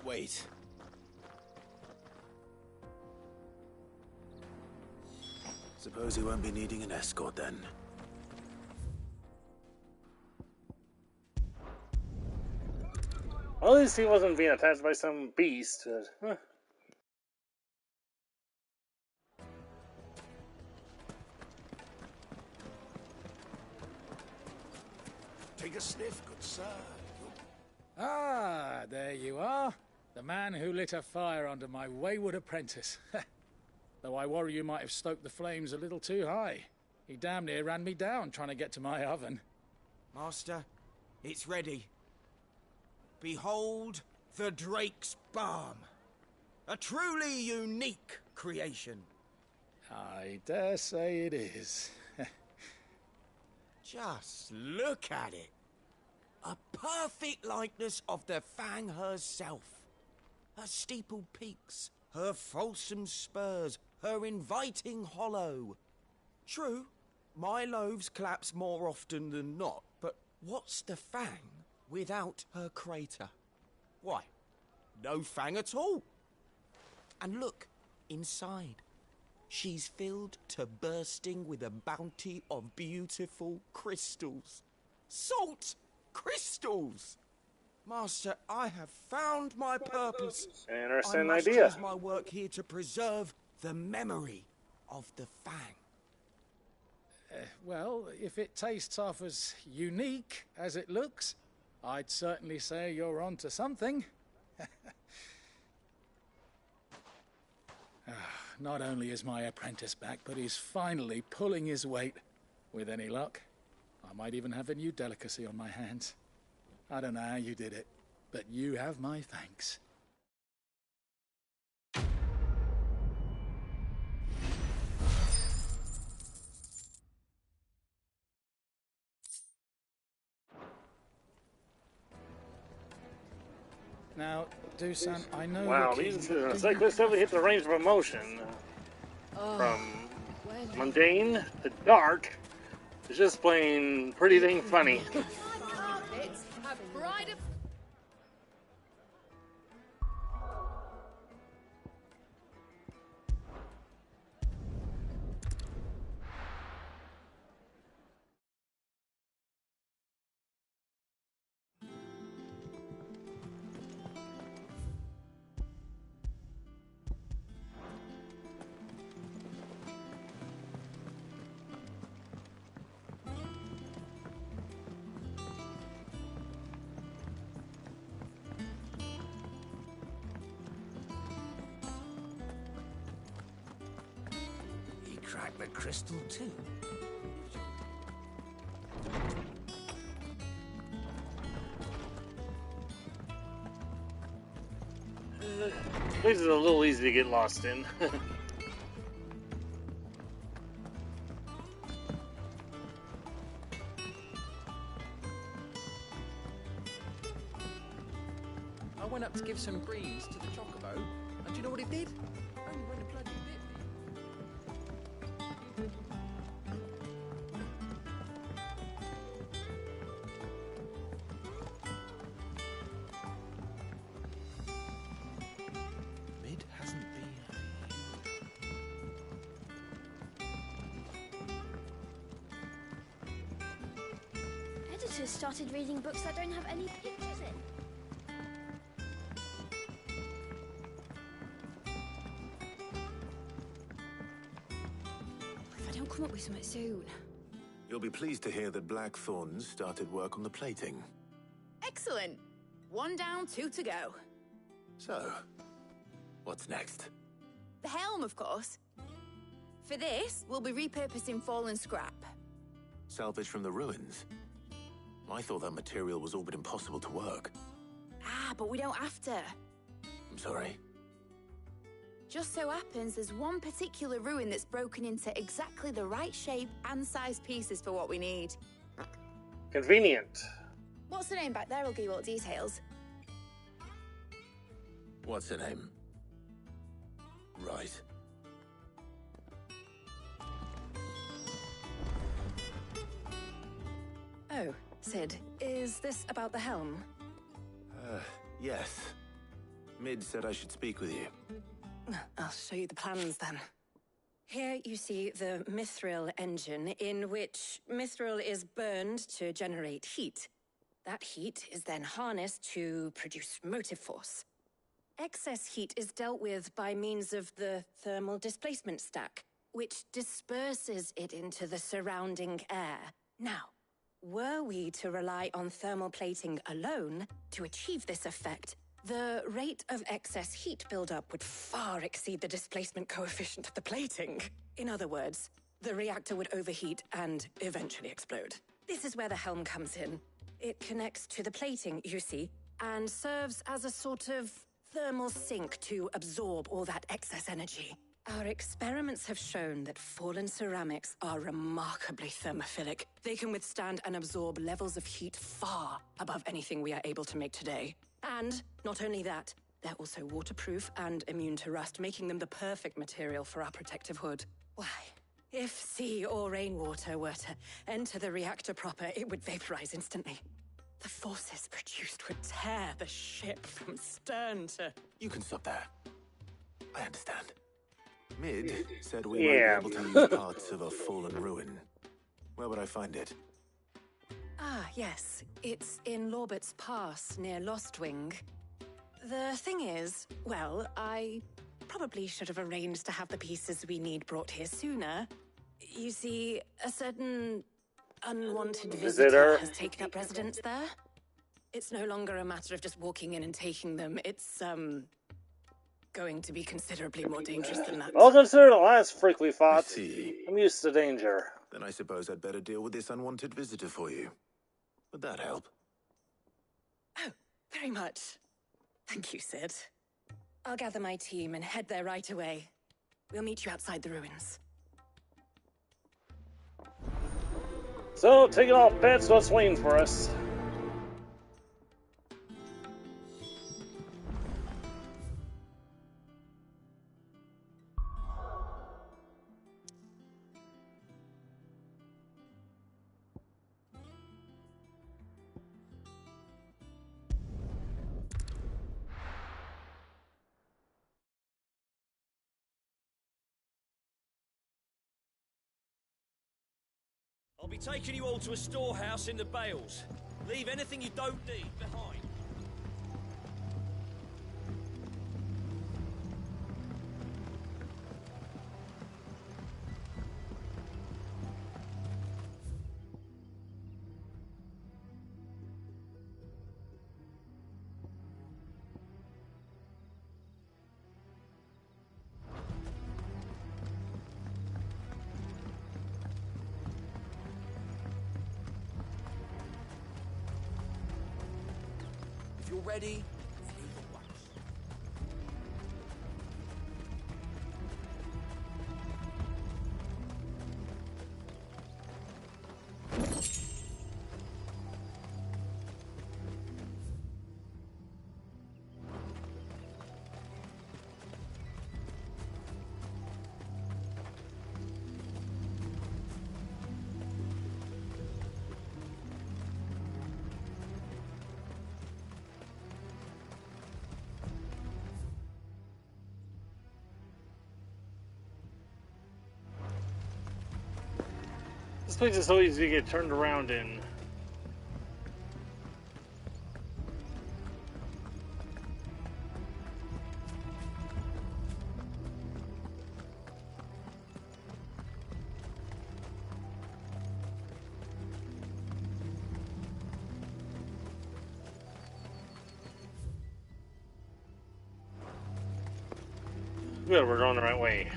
Wait. Suppose you won't be needing an escort then. Well, at least he wasn't being attacked by some beast. Huh. Take a sniff, good sir. Ah, there you are. The man who lit a fire under my wayward apprentice. Though I worry you might have stoked the flames a little too high. He damn near ran me down trying to get to my oven. Master, it's ready. Behold the Drake's Balm. A truly unique creation. I dare say it is. Just look at it. A perfect likeness of the Fang herself. Her steepled peaks, her fulsome spurs, her inviting hollow. True, my loaves collapse more often than not, but what's the Fang without her crater? Why, no Fang at all. And look, inside. She's filled to bursting with a bounty of beautiful crystals. Salt crystals! Master, I have found my purpose. Interesting I must idea. use my work here to preserve the memory of the Fang. Well, if it tastes half as unique as it looks, I'd certainly say you're onto something. Not only is my apprentice back, but he's finally pulling his weight. With any luck, I might even have a new delicacy on my hands. I don't know how you did it, but you have my thanks. Now, Dusan, I know. Wow, these cyclists definitely hit the range of emotion. From mundane to dark, it's just plain pretty dang funny. Crack the crystal too. This is a little easy to get lost in. I went up to give some greens to the chocobo, and do you know what it did? Only went a bloody bit. Mid hasn't been. Editors started reading books that don't have any pictures in. If I don't come up with something soon. You'll be pleased to hear that Blackthorn's started work on the plating. Excellent. 1 down, 2 to go. So, what's next? The helm, of course. For this, we'll be repurposing fallen scrap. Salvage from the ruins? I thought that material was all but impossible to work. Ah, but we don't have to. I'm sorry. Just so happens there's one particular ruin that's broken into exactly the right shape and size pieces for what we need. Convenient. What's the name back there? I'll give you all the details. What's her name? Right. Oh, Sid, is this about the helm? Yes. Mid said I should speak with you. I'll show you the plans then. Here you see the mithril engine, in which mithril is burned to generate heat. That heat is then harnessed to produce motive force. Excess heat is dealt with by means of the thermal displacement stack, which disperses it into the surrounding air. Now, were we to rely on thermal plating alone to achieve this effect, the rate of excess heat buildup would far exceed the displacement coefficient of the plating. In other words, the reactor would overheat and eventually explode. This is where the helm comes in. It connects to the plating, you see, and serves as a sort of thermal sink to absorb all that excess energy. Our experiments have shown that fallen ceramics are remarkably thermophilic. They can withstand and absorb levels of heat far above anything we are able to make today. And not only that, they're also waterproof and immune to rust, making them the perfect material for our protective hood. Why, if sea or rainwater were to enter the reactor proper, it would vaporize instantly. The forces produced would tear the ship from stern to... You can stop there. I understand. Mid said we Yeah. might be able to use parts of a fallen ruin. Where would I find it? Ah, yes. It's in Lorbert's Pass, near Lostwing. The thing is, well, I probably should have arranged to have the pieces we need brought here sooner. You see, a certain unwanted visitor has taken up residence there. It's no longer a matter of just walking in and taking them. It's, going to be considerably more dangerous than that. Well, consider the last freak we fought. I see. I'm used to danger. Then I suppose I'd better deal with this unwanted visitor for you. Would that help? Oh, very much. Thank you, Sid. I'll gather my team and head there right away. We'll meet you outside the ruins. So, taking off pets, what's waiting for us? I'll be taking you all to a storehouse in the Bales. Leave anything you don't need behind. If you're ready, through the wax. This place is so easy to get turned around in. Good, we're going the right way.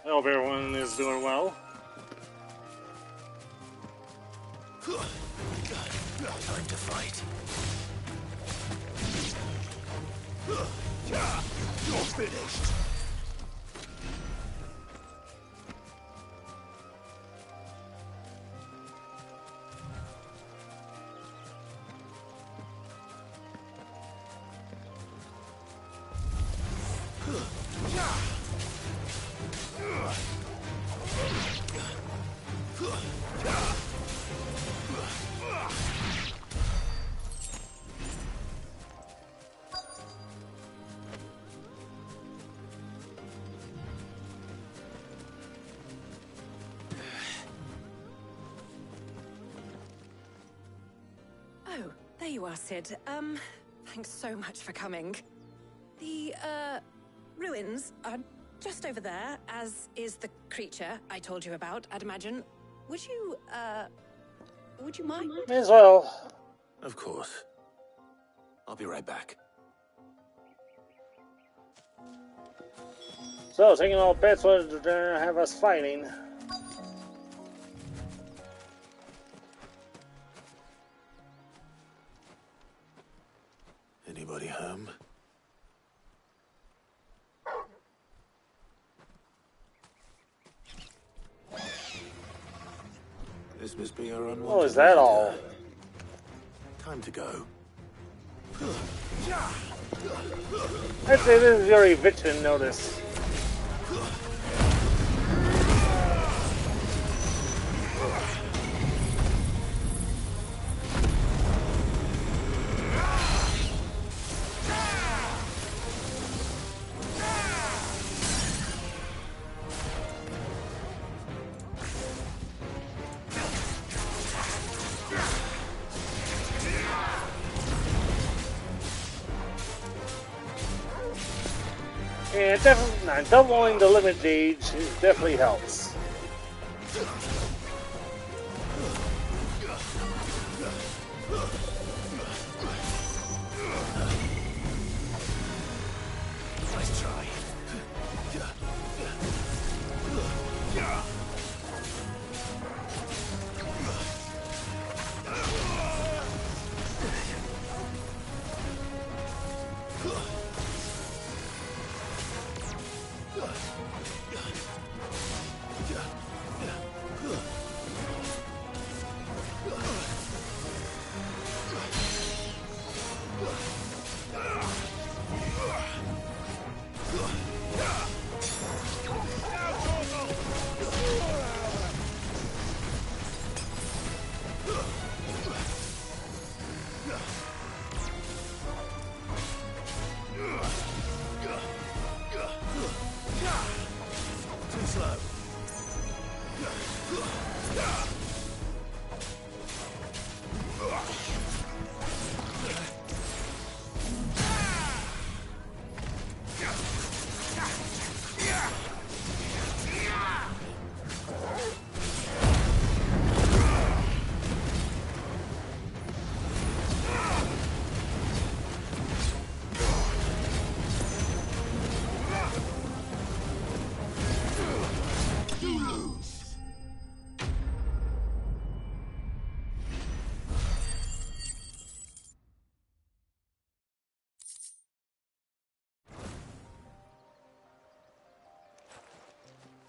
I hope everyone is doing well. Time to fight. You're finished. Oh, there you are, Sid. Thanks so much for coming. The, ruins are just over there, as is the creature I told you about, I'd imagine. Would you mind? May as well. Of course. I'll be right back. So, taking all bets would have us fighting. Anybody home? This must be our unwanted. Oh, is that all? Time to go. I'd say this is your eviction notice. Yeah, definitely, doubling the limit gauge definitely helps. Nice try.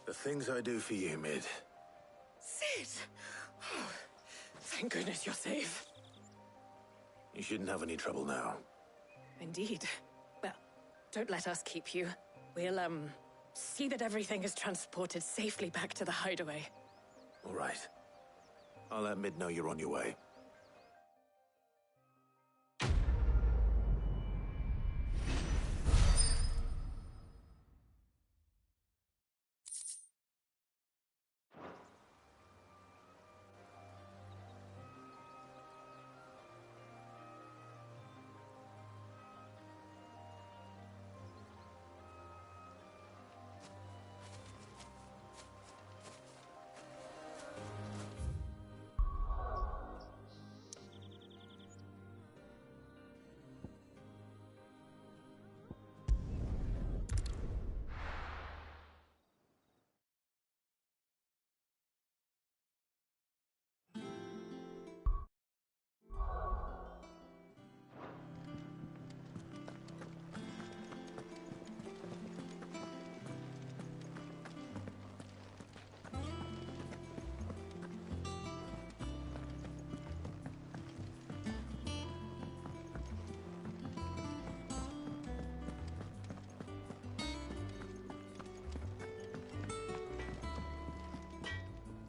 The things I do for you, Mid. Sid! Oh, thank goodness you're safe. You shouldn't have any trouble now. Indeed. Well, don't let us keep you. We'll, see that everything is transported safely back to the hideaway. All right. I'll let Mid know you're on your way.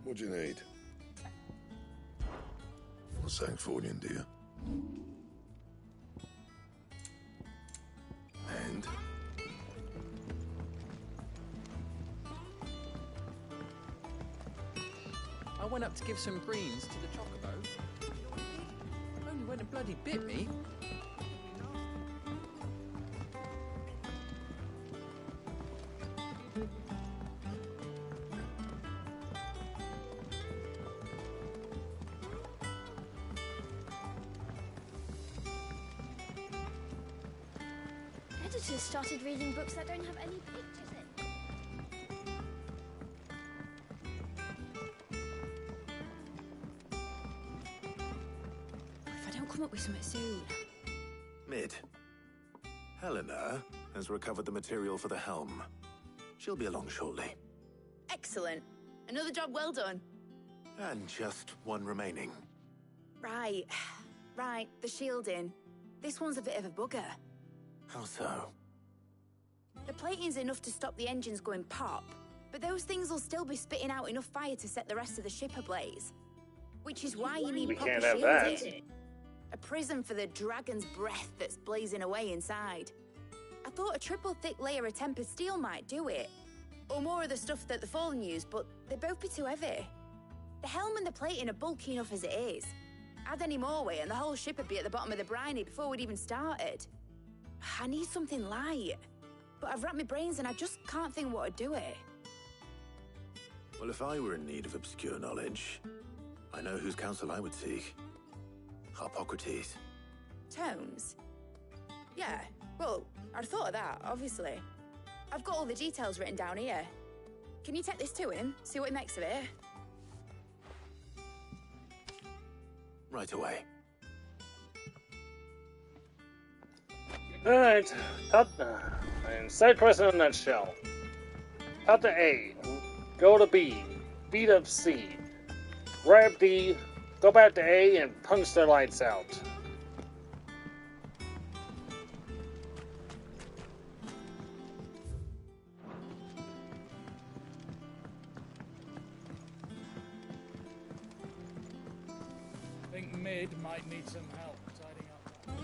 What do you need? A Sancfordian, do you? And? I went up to give some greens to the chocobo. You know what he did? Only went and bloody bit me. Editors started reading books that don't have any pictures in. If I don't come up with something soon. Mid. Helena has recovered the material for the helm. She'll be along shortly. Excellent. Another job well done. And just one remaining. Right. Right, the shielding. This one's a bit of a bugger. How so? The plating's enough to stop the engines going pop, but those things will still be spitting out enough fire to set the rest of the ship ablaze. Which is why you need We proper can't have that. shielding. A prism for the dragon's breath that's blazing away inside. I thought a triple thick layer of tempered steel might do it. Or more of the stuff that the Fallen use, but they'd both be too heavy. The helm and the plating are bulky enough as it is. Add any more weight and the whole ship would be at the bottom of the briny before we'd even started. I need something light. But I've racked my brains and I just can't think what would do it. Well, if I were in need of obscure knowledge, I know whose counsel I would seek. Harpocrates. Tomes? Yeah, well, I'd thought of that, obviously. I've got all the details written down here. Can you take this to him, see what he makes of it? Right away. Alright, and side quest in a nutshell. Cut to A, go to B, beat up C, grab D, go back to A, and punch their lights out. I think Mid might need some help tidying up that.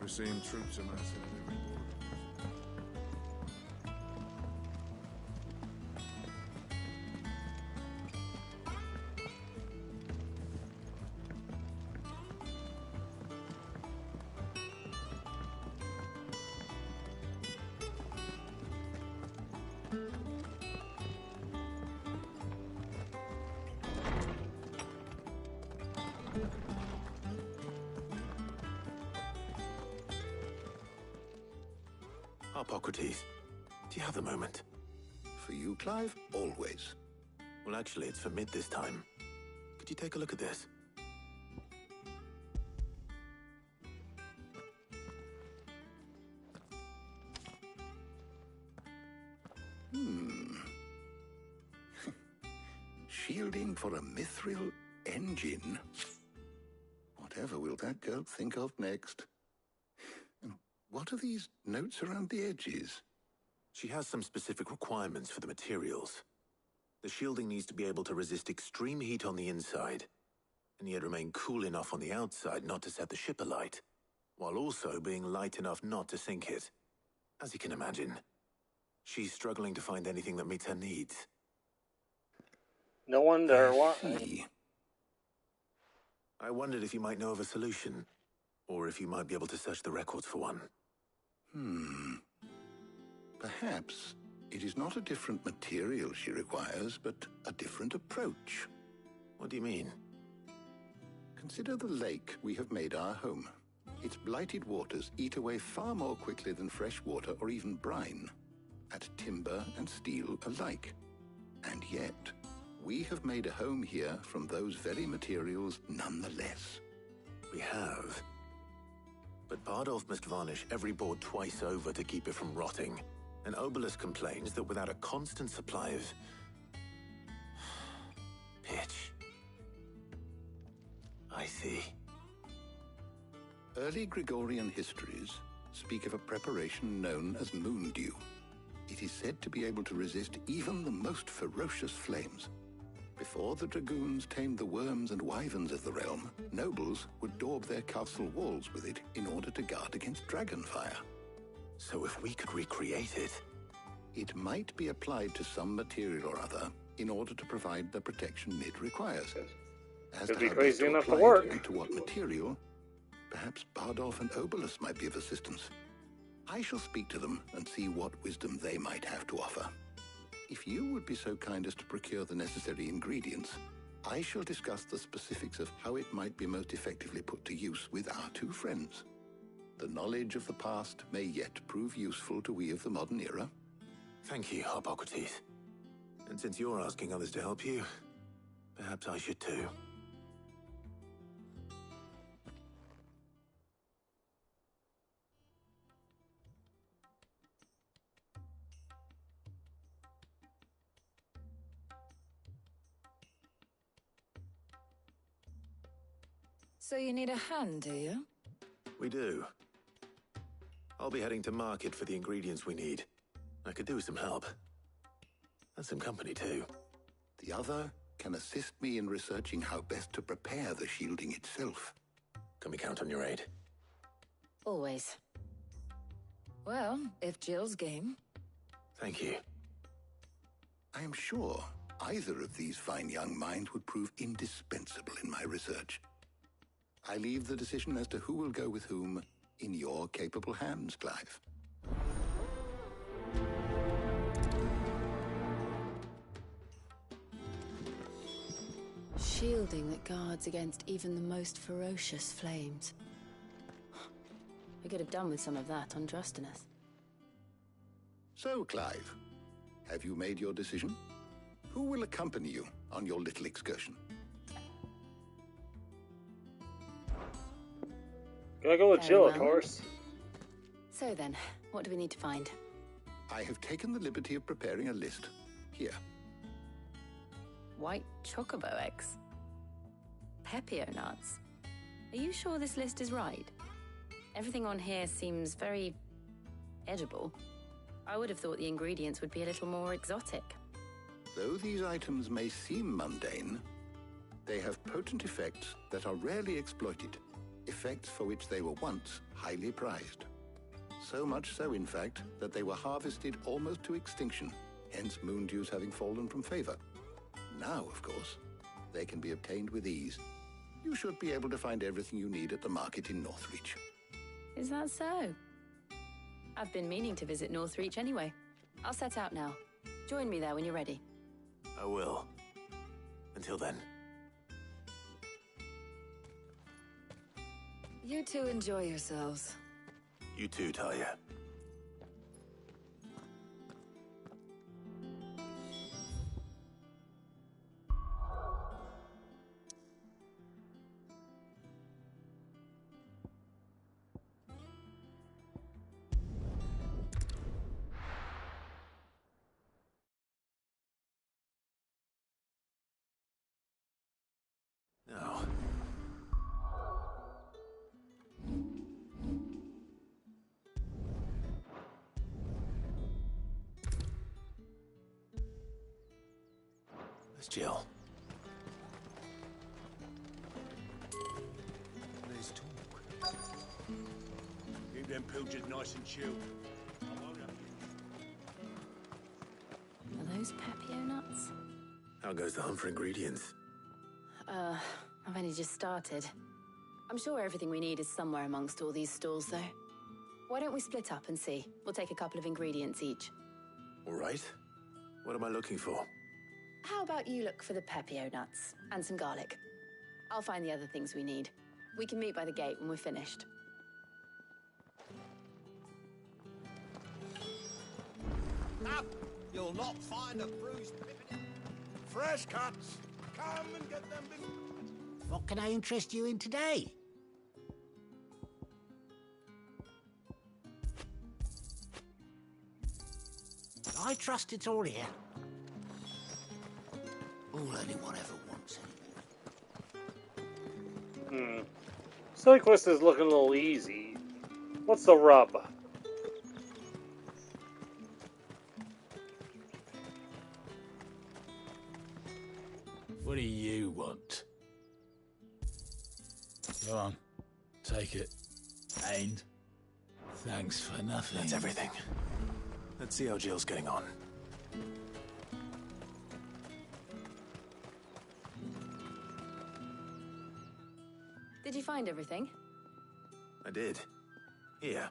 We're seeing troops amassing at every border. Harpocrates, do you have the moment? For you, Clive, always. Well, actually, it's for Mid this time. Could you take a look at this? Shielding for a mithril engine. Whatever will that girl think of next? And what are these notes around the edges? She has some specific requirements for the materials. The shielding needs to be able to resist extreme heat on the inside, and yet remain cool enough on the outside not to set the ship alight, while also being light enough not to sink it. As you can imagine, she's struggling to find anything that meets her needs. No wonder I wondered if you might know of a solution, or if you might be able to search the records for one. Perhaps it is not a different material she requires, but a different approach. What do you mean? Consider the lake we have made our home. Its blighted waters eat away far more quickly than fresh water or even brine, at timber and steel alike. And yet, we have made a home here from those very materials nonetheless. We have. But Bardolph must varnish every board twice over to keep it from rotting. And Obelus complains that without a constant supply of pitch. I see. Early Gregorian histories speak of a preparation known as moon dew. It is said to be able to resist even the most ferocious flames. Before the dragoons tamed the worms and wyverns of the realm, nobles would daub their castle walls with it in order to guard against dragon fire. So if we could recreate it... It might be applied to some material or other in order to provide the protection Mid requires. As Could to be how best crazy to enough to apply it work. and to what material, perhaps Bardolph and Obolus might be of assistance. I shall speak to them and see what wisdom they might have to offer. If you would be so kind as to procure the necessary ingredients, I shall discuss the specifics of how it might be most effectively put to use with our two friends. The knowledge of the past may yet prove useful to we of the modern era. Thank you, Hippocrates. And since you're asking others to help you, perhaps I should too. So you need a hand, do you? We do. I'll be heading to market for the ingredients we need. I could do with some help. And some company too. The other can assist me in researching how best to prepare the shielding itself. Can we count on your aid? Always. Well, if Jill's game. Thank you. I am sure either of these fine young minds would prove indispensable in my research. I leave the decision as to who will go with whom in your capable hands, Clive. Shielding that guards against even the most ferocious flames. We could have done with some of that on Drustinus. So, Clive, have you made your decision? Who will accompany you on your little excursion? Gotta go with Very Jill, well. of course. So then, what do we need to find? I have taken the liberty of preparing a list. Here. White chocobo eggs. Pepio nuts. Are you sure this list is right? Everything on here seems very edible. I would have thought the ingredients would be a little more exotic. Though these items may seem mundane, they have potent effects that are rarely exploited. Effects for which they were once highly prized. So much so, in fact, that they were harvested almost to extinction, hence moon dews having fallen from favor. Now, of course, they can be obtained with ease. You should be able to find everything you need at the market in Northreach. Is that so? I've been meaning to visit Northreach anyway. I'll set out now. Join me there when you're ready. I will. Until then. You two enjoy yourselves. You too, Talia. Now. There's Jill. There's talk. Keep them pilgers nice and chilled. I won't have you. Are those Pepio nuts? How goes the hunt for ingredients? I've only just started. I'm sure everything we need is somewhere amongst all these stalls, though. Why don't we split up and see? We'll take a couple of ingredients each. All right. What am I looking for? How about you look for the Pepio nuts and some garlic? I'll find the other things we need. We can meet by the gate when we're finished. Up! You'll not find a bruised pippin. Fresh cuts. Come and get them big... What can I interest you in today? I trust it's all here. All anyone ever wanted. want. Side quest is looking a little easy. What's the rub? What do you want? Go on, take it. And thanks for nothing. That's everything. Let's see how Jill's getting on. Did you find everything? I did. Here.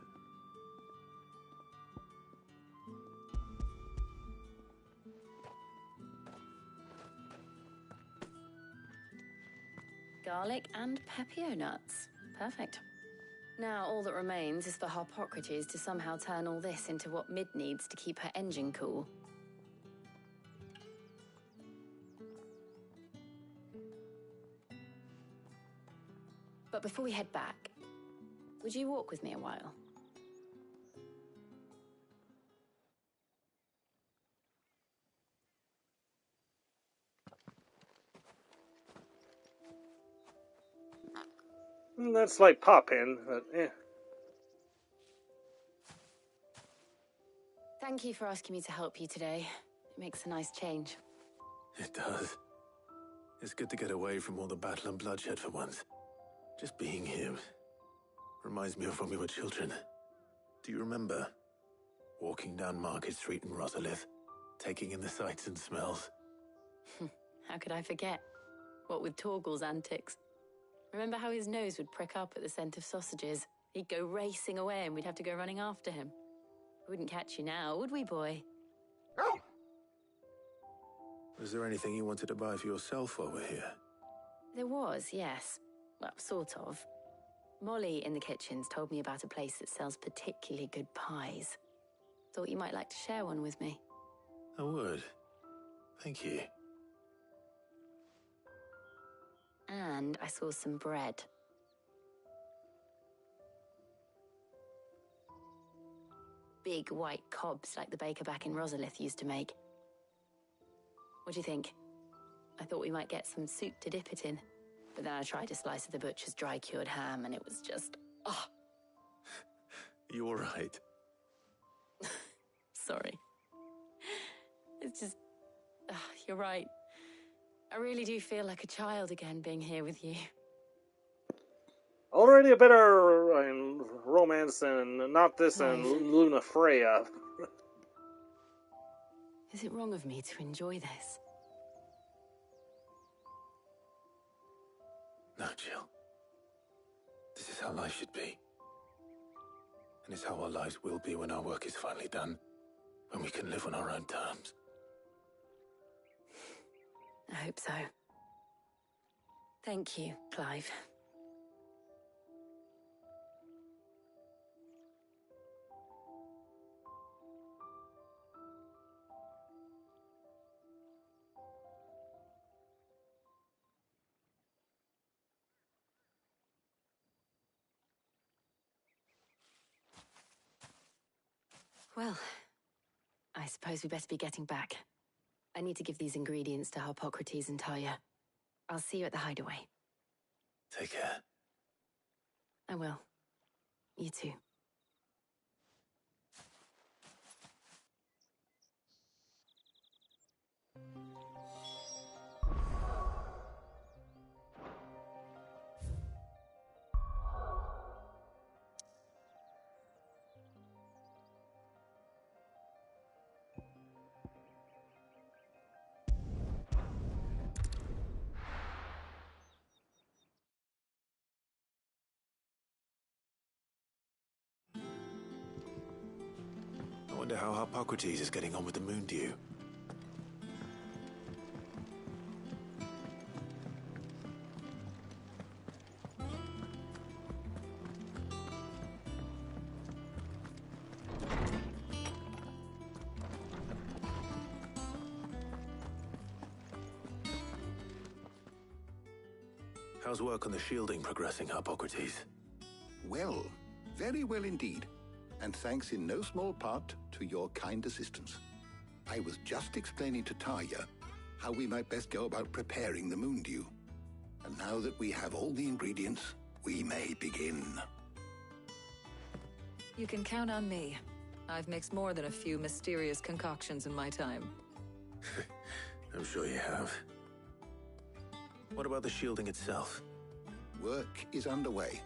Garlic and pepio nuts. Perfect. Now all that remains is for Harpocrates to somehow turn all this into what Mid needs to keep her engine cool. But before we head back, would you walk with me a while? That's like Poppin, but eh. Thank you for asking me to help you today. It makes a nice change. It does. It's good to get away from all the battle and bloodshed for once. Just being here reminds me of when we were children. Do you remember? Walking down Market Street in Rosalith, taking in the sights and smells. How could I forget? What with Torgal's antics. Remember how his nose would prick up at the scent of sausages? He'd go racing away and we'd have to go running after him. We wouldn't catch you now, would we, boy? Was there anything you wanted to buy for yourself while we're here? There was, yes. Well, sort of. Molly in the kitchens told me about a place that sells particularly good pies. Thought you might like to share one with me. I would. Thank you. And I saw some bread. Big white cobs like the baker back in Rosalith used to make. What do you think? I thought we might get some soup to dip it in. But then I tried a slice of the butcher's dry-cured ham and it was just... oh. You all right? Sorry. It's just... you're right. I really do feel like a child again being here with you. Already a better romance than Not This and Right. Luna Freya. Is it wrong of me to enjoy this? No, Jill. This is how life should be. And it's how our lives will be when our work is finally done. When we can live on our own terms. I hope so. Thank you, Clive. Well, I suppose we best be getting back. I need to give these ingredients to Harpocrates and Talia. I'll see you at the hideaway. Take care. I will. You too. I wonder how Harpocrates is getting on with the moon dew. How's work on the shielding progressing, Harpocrates? Well, very well indeed. And thanks in no small part to your kind assistance. I was just explaining to Talia how we might best go about preparing the moon dew. And now that we have all the ingredients, we may begin. You can count on me. I've mixed more than a few mysterious concoctions in my time. I'm sure you have. What about the shielding itself? Work is underway,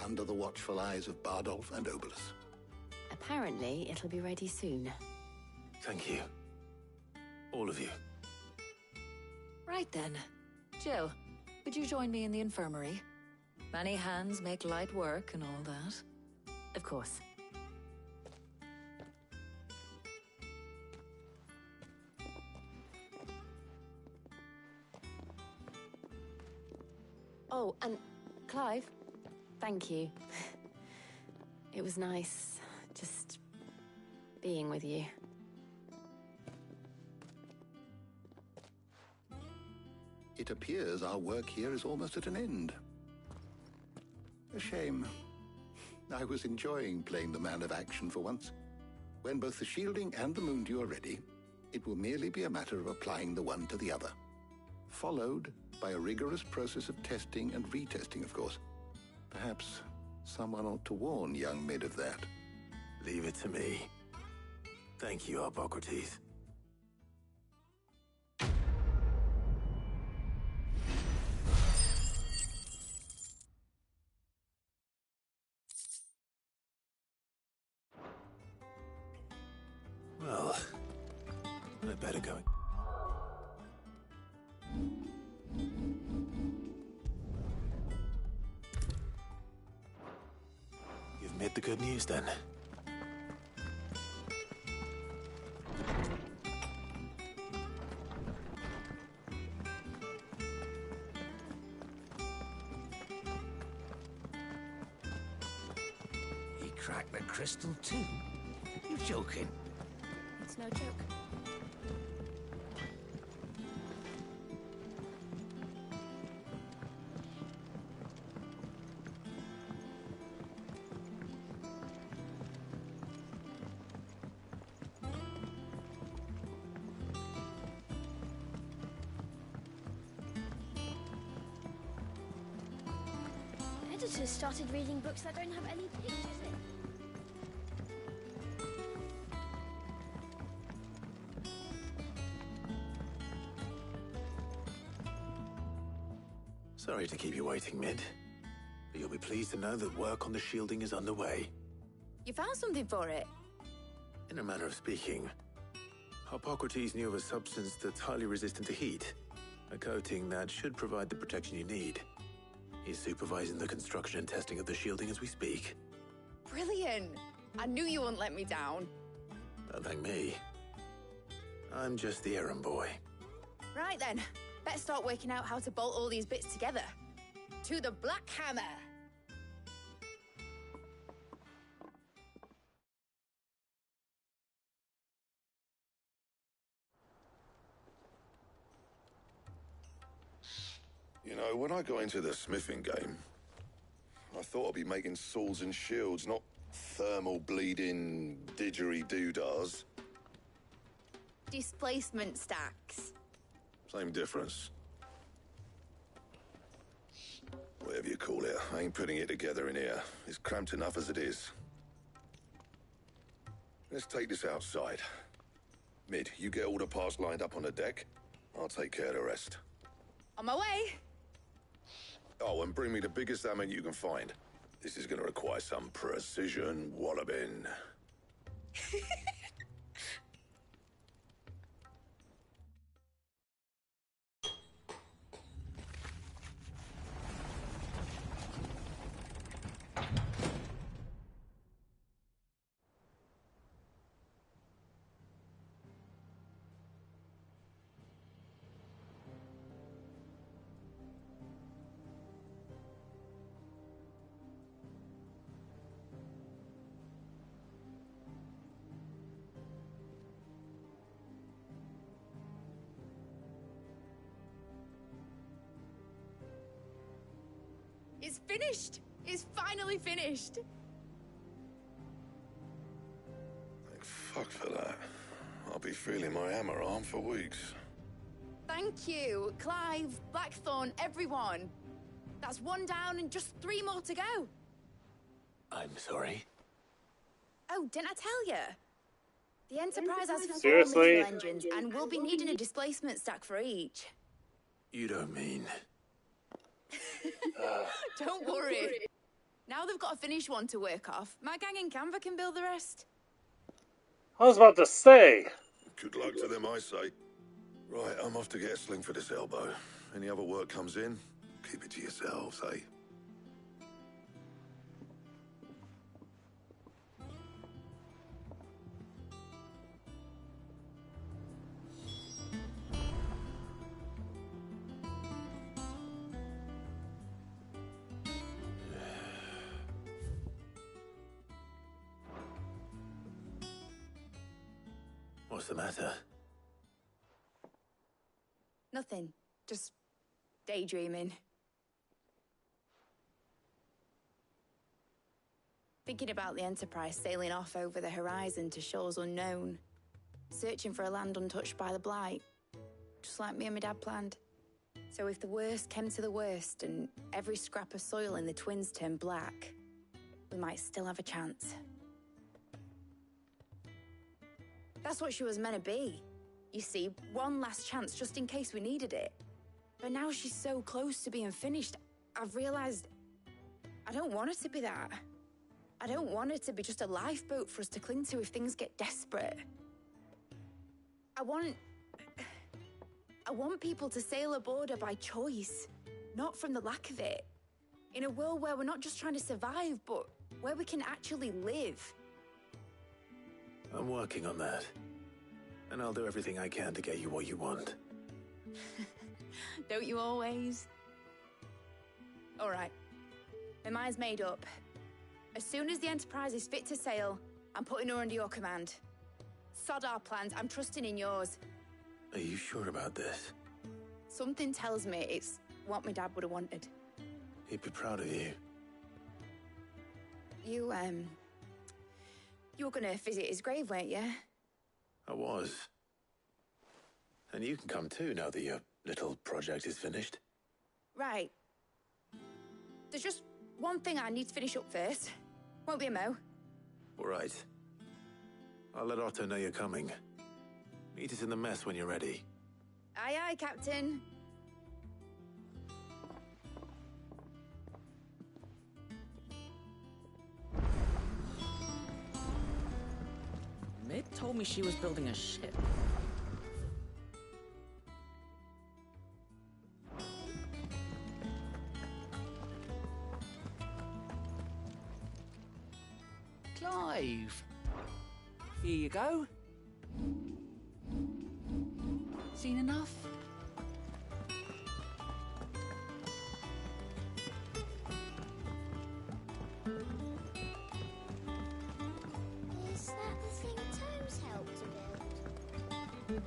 under the watchful eyes of Bardolph and Obolus. Apparently, it'll be ready soon. Thank you. All of you. Right then. Jill, would you join me in the infirmary? Many hands make light work and all that. Of course. Oh, and Clive, thank you. It was nice just being with you. It appears our work here is almost at an end. A shame. I was enjoying playing the man of action for once. When both the shielding and the moon dew are ready, it will merely be a matter of applying the one to the other. Followed by a rigorous process of testing and retesting, of course. Perhaps someone ought to warn young Mid of that. Leave it to me. Thank you, Hippocrates. Well, I better go. Give Mid the good news, then. He cracked the crystal too? You joking? It's no joke. Editors started reading books that don't have any pictures in. Sorry to keep you waiting, Mid. But you'll be pleased to know that work on the shielding is underway. You found something for it? In a manner of speaking, Hippocrates knew of a substance that's highly resistant to heat. A coating that should provide the protection you need. He's supervising the construction and testing of the shielding as we speak. Brilliant! I knew you wouldn't let me down. Don't thank me. I'm just the errand boy. Right then, better start working out how to bolt all these bits together. To the Black Hammer! You know, when I got into the smithing game, I thought I'd be making swords and shields, not thermal bleeding didgeridoo-dahs. Displacement stacks. Same difference. Whatever you call it, I ain't putting it together in here. It's cramped enough as it is. Let's take this outside. Mid, you get all the parts lined up on the deck. I'll take care of the rest. On my way! Oh, and bring me the biggest hammer you can find. This is gonna require some precision walloping. It's finished! It's finally finished! Thank fuck for that. I'll be feeling my hammer arm for weeks. Thank you. Clive, Blackthorn, everyone. That's 1 down and just 3 more to go. I'm sorry. Oh, didn't I tell you? The Enterprise has 4 Seriously? missile engines, and we'll be needing a displacement stack for each. You don't mean... Don't worry. Now they've got a finished one to work off. My gang in Canva can build the rest. I was about to say. Good luck to them, I say. Right, I'm off to get a sling for this elbow. Any other work comes in, keep it to yourselves, eh? What's the matter? Nothing. Just daydreaming. Thinking about the Enterprise sailing off over the horizon to shores unknown. Searching for a land untouched by the Blight. Just like me and my dad planned. So if the worst came to the worst and every scrap of soil in the Twins turned black, we might still have a chance. That's what she was meant to be. You see, one last chance just in case we needed it. But now she's so close to being finished, I've realized I don't want her to be that. I don't want her to be just a lifeboat for us to cling to if things get desperate. I want people to sail aboard her by choice, not from the lack of it. In a world where we're not just trying to survive, but where we can actually live. I'm working on that. And I'll do everything I can to get you what you want. Don't you always? All right. My mind's made up. As soon as the Enterprise is fit to sail, I'm putting her under your command. Sod our plans, I'm trusting in yours. Are you sure about this? Something tells me it's what my dad would have wanted. He'd be proud of you. You were gonna visit his grave, weren't you? I was. And you can come too now that your little project is finished. Right. There's just one thing I need to finish up first. Won't be a mo. All right. I'll let Otto know you're coming. Meet us in the mess when you're ready. Aye, aye, Captain. Mid told me she was building a ship. Clive. Here you go. Seen enough? Is that the thing Tomes helped to build?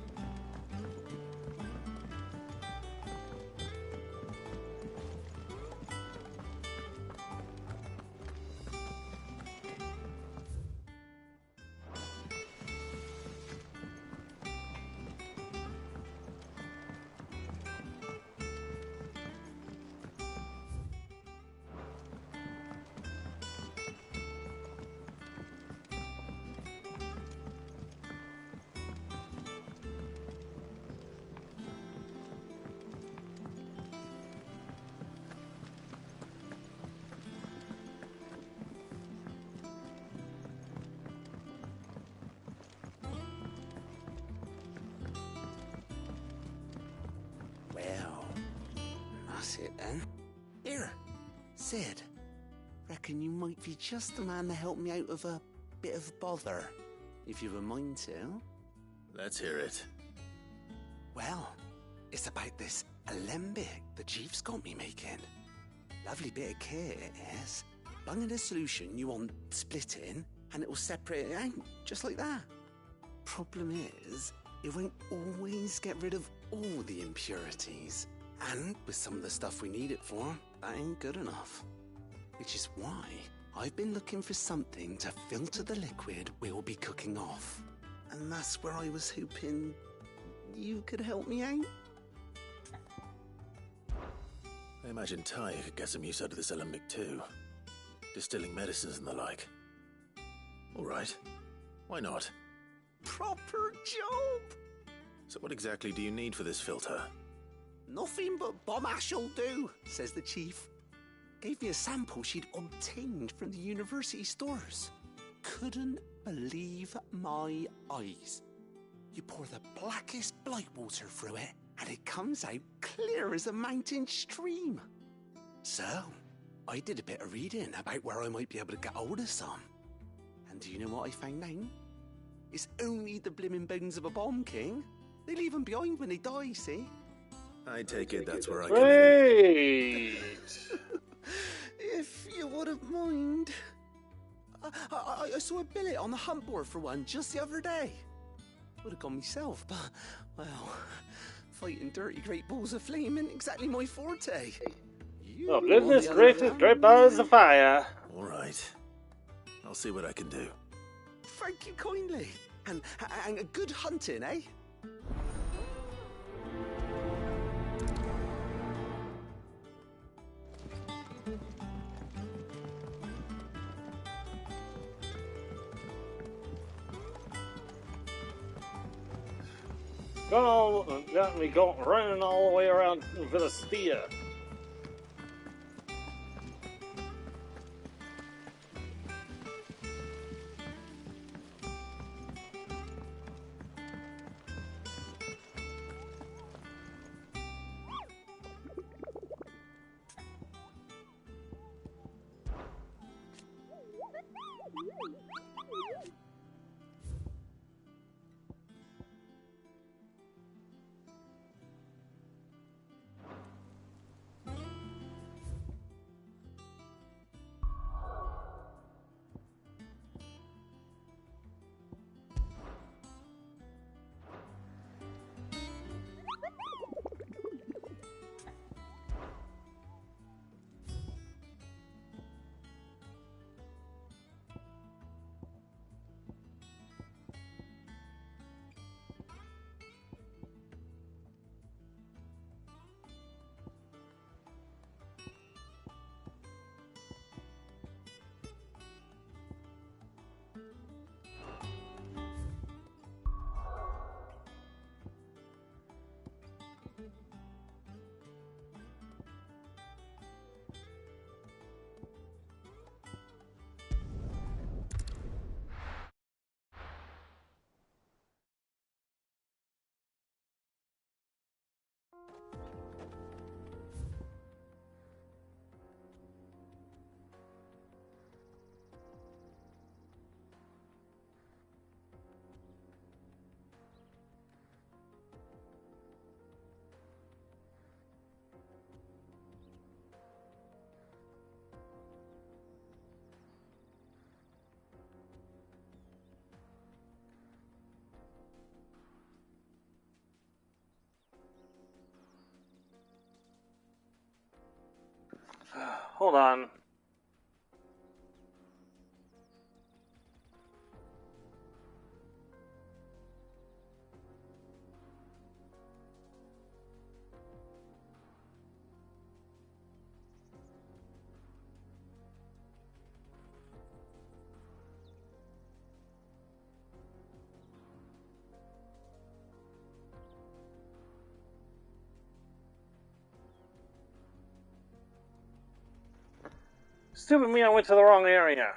Well, that's it then. Here, Sid. Reckon you might be just the man to help me out of a bit of bother, if you've a mind to. Let's hear it. Well, it's about this alembic the Chief's got me making. Lovely bit of kit it is. Bung in a solution you want splitting, and it'll separate it out, just like that. Problem is, it won't always get rid of all the impurities. And with some of the stuff we need it for, that ain't good enough. Which is why I've been looking for something to filter the liquid we'll be cooking off. And that's where I was hoping you could help me out. I imagine Ty could get some use out of this alembic too. Distilling medicines and the like. Alright. Why not? Proper job! So what exactly do you need for this filter? Nothing but bomb ash'll do, says the chief. Gave me a sample she'd obtained from the university stores. Couldn't believe my eyes. You pour the blackest blight water through it, and it comes out clear as a mountain stream. So, I did a bit of reading about where I might be able to get hold of some. And do you know what I found out? It's only the blimmin' bones of a bomb king. They leave them behind when they die, see? I take it that's where I Wait! If you wouldn't mind. I saw a billet on the hunt board for one just the other day. Would have gone myself, but, well, fighting dirty great balls of flame ain't exactly my forte. Oh, goodness gracious, great balls of fire. Alright. I'll see what I can do. Thank you kindly. And a good hunting, eh? Got me going running all the way around Villastia. Hold on. Stupid me, I went to the wrong area.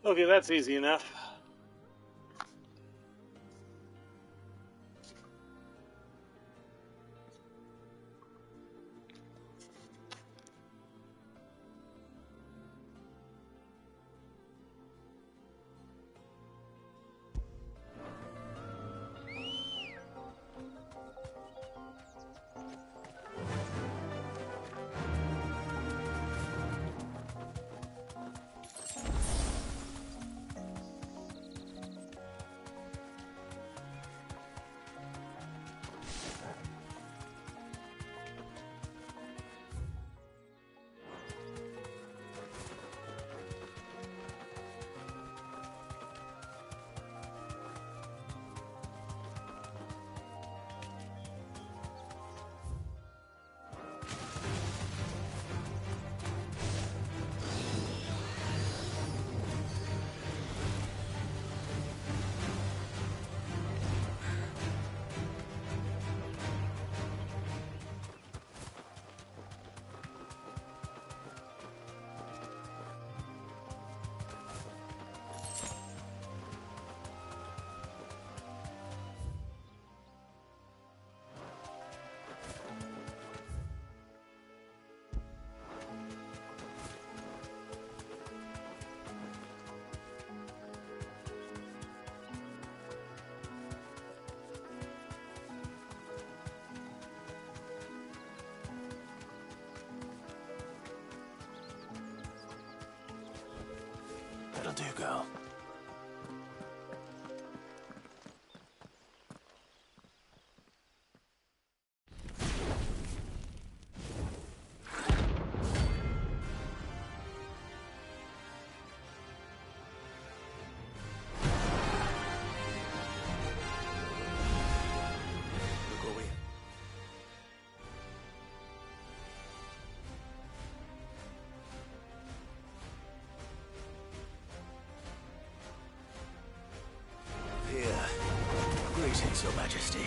Okay, that's easy enough. That'll do, girl. Greetings, Your Majesty.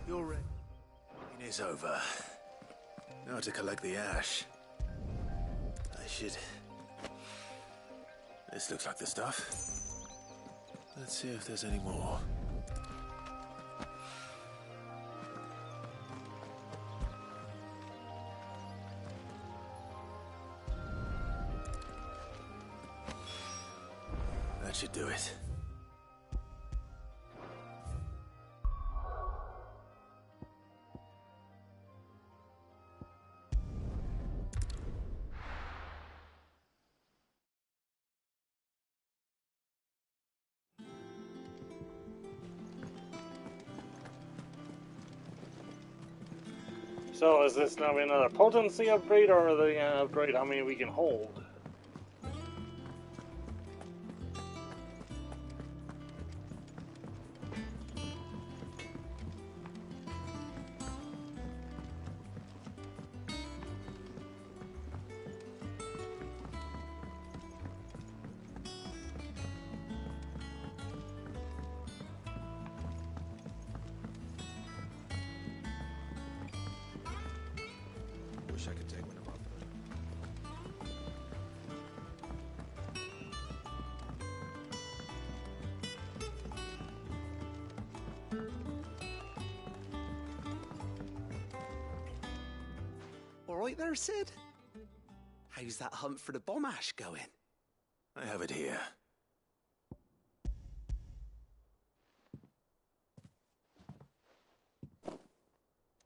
You're ready. It is over. Now to collect the ash. I should... This looks like the stuff. Let's see if there's any more. That should do it. So is this now another potency upgrade, or the upgrade how many we can hold? Wish I could take one of our... All right there, Sid? How's that hunt for the bomb ash going? I have it here.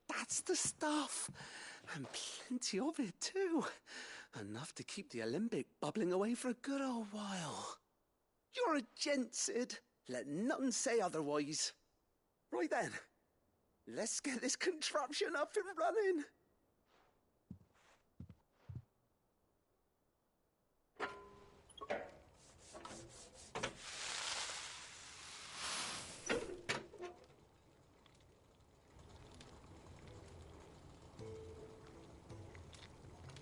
That's the stuff. And plenty of it, too. Enough to keep the alembic bubbling away for a good old while. You're a gent, Sid. Let nothing say otherwise. Right then. Let's get this contraption up and running.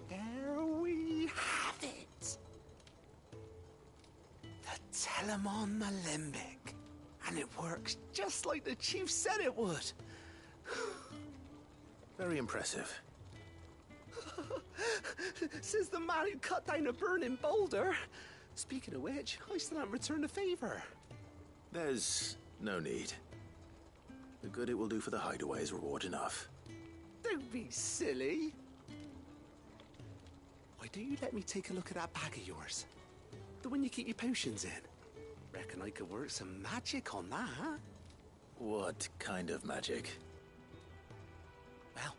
There we have it. The Telemon Alembic. And it works just like the chief said it would. Very impressive. Says the man who cut down a burning boulder. Speaking of which, I still haven't returned the favor. There's no need. The good it will do for the hideaway is reward enough. Don't be silly. Why don't you let me take a look at that bag of yours? The one you keep your potions in. Reckon I could work some magic on that. What kind of magic? Well,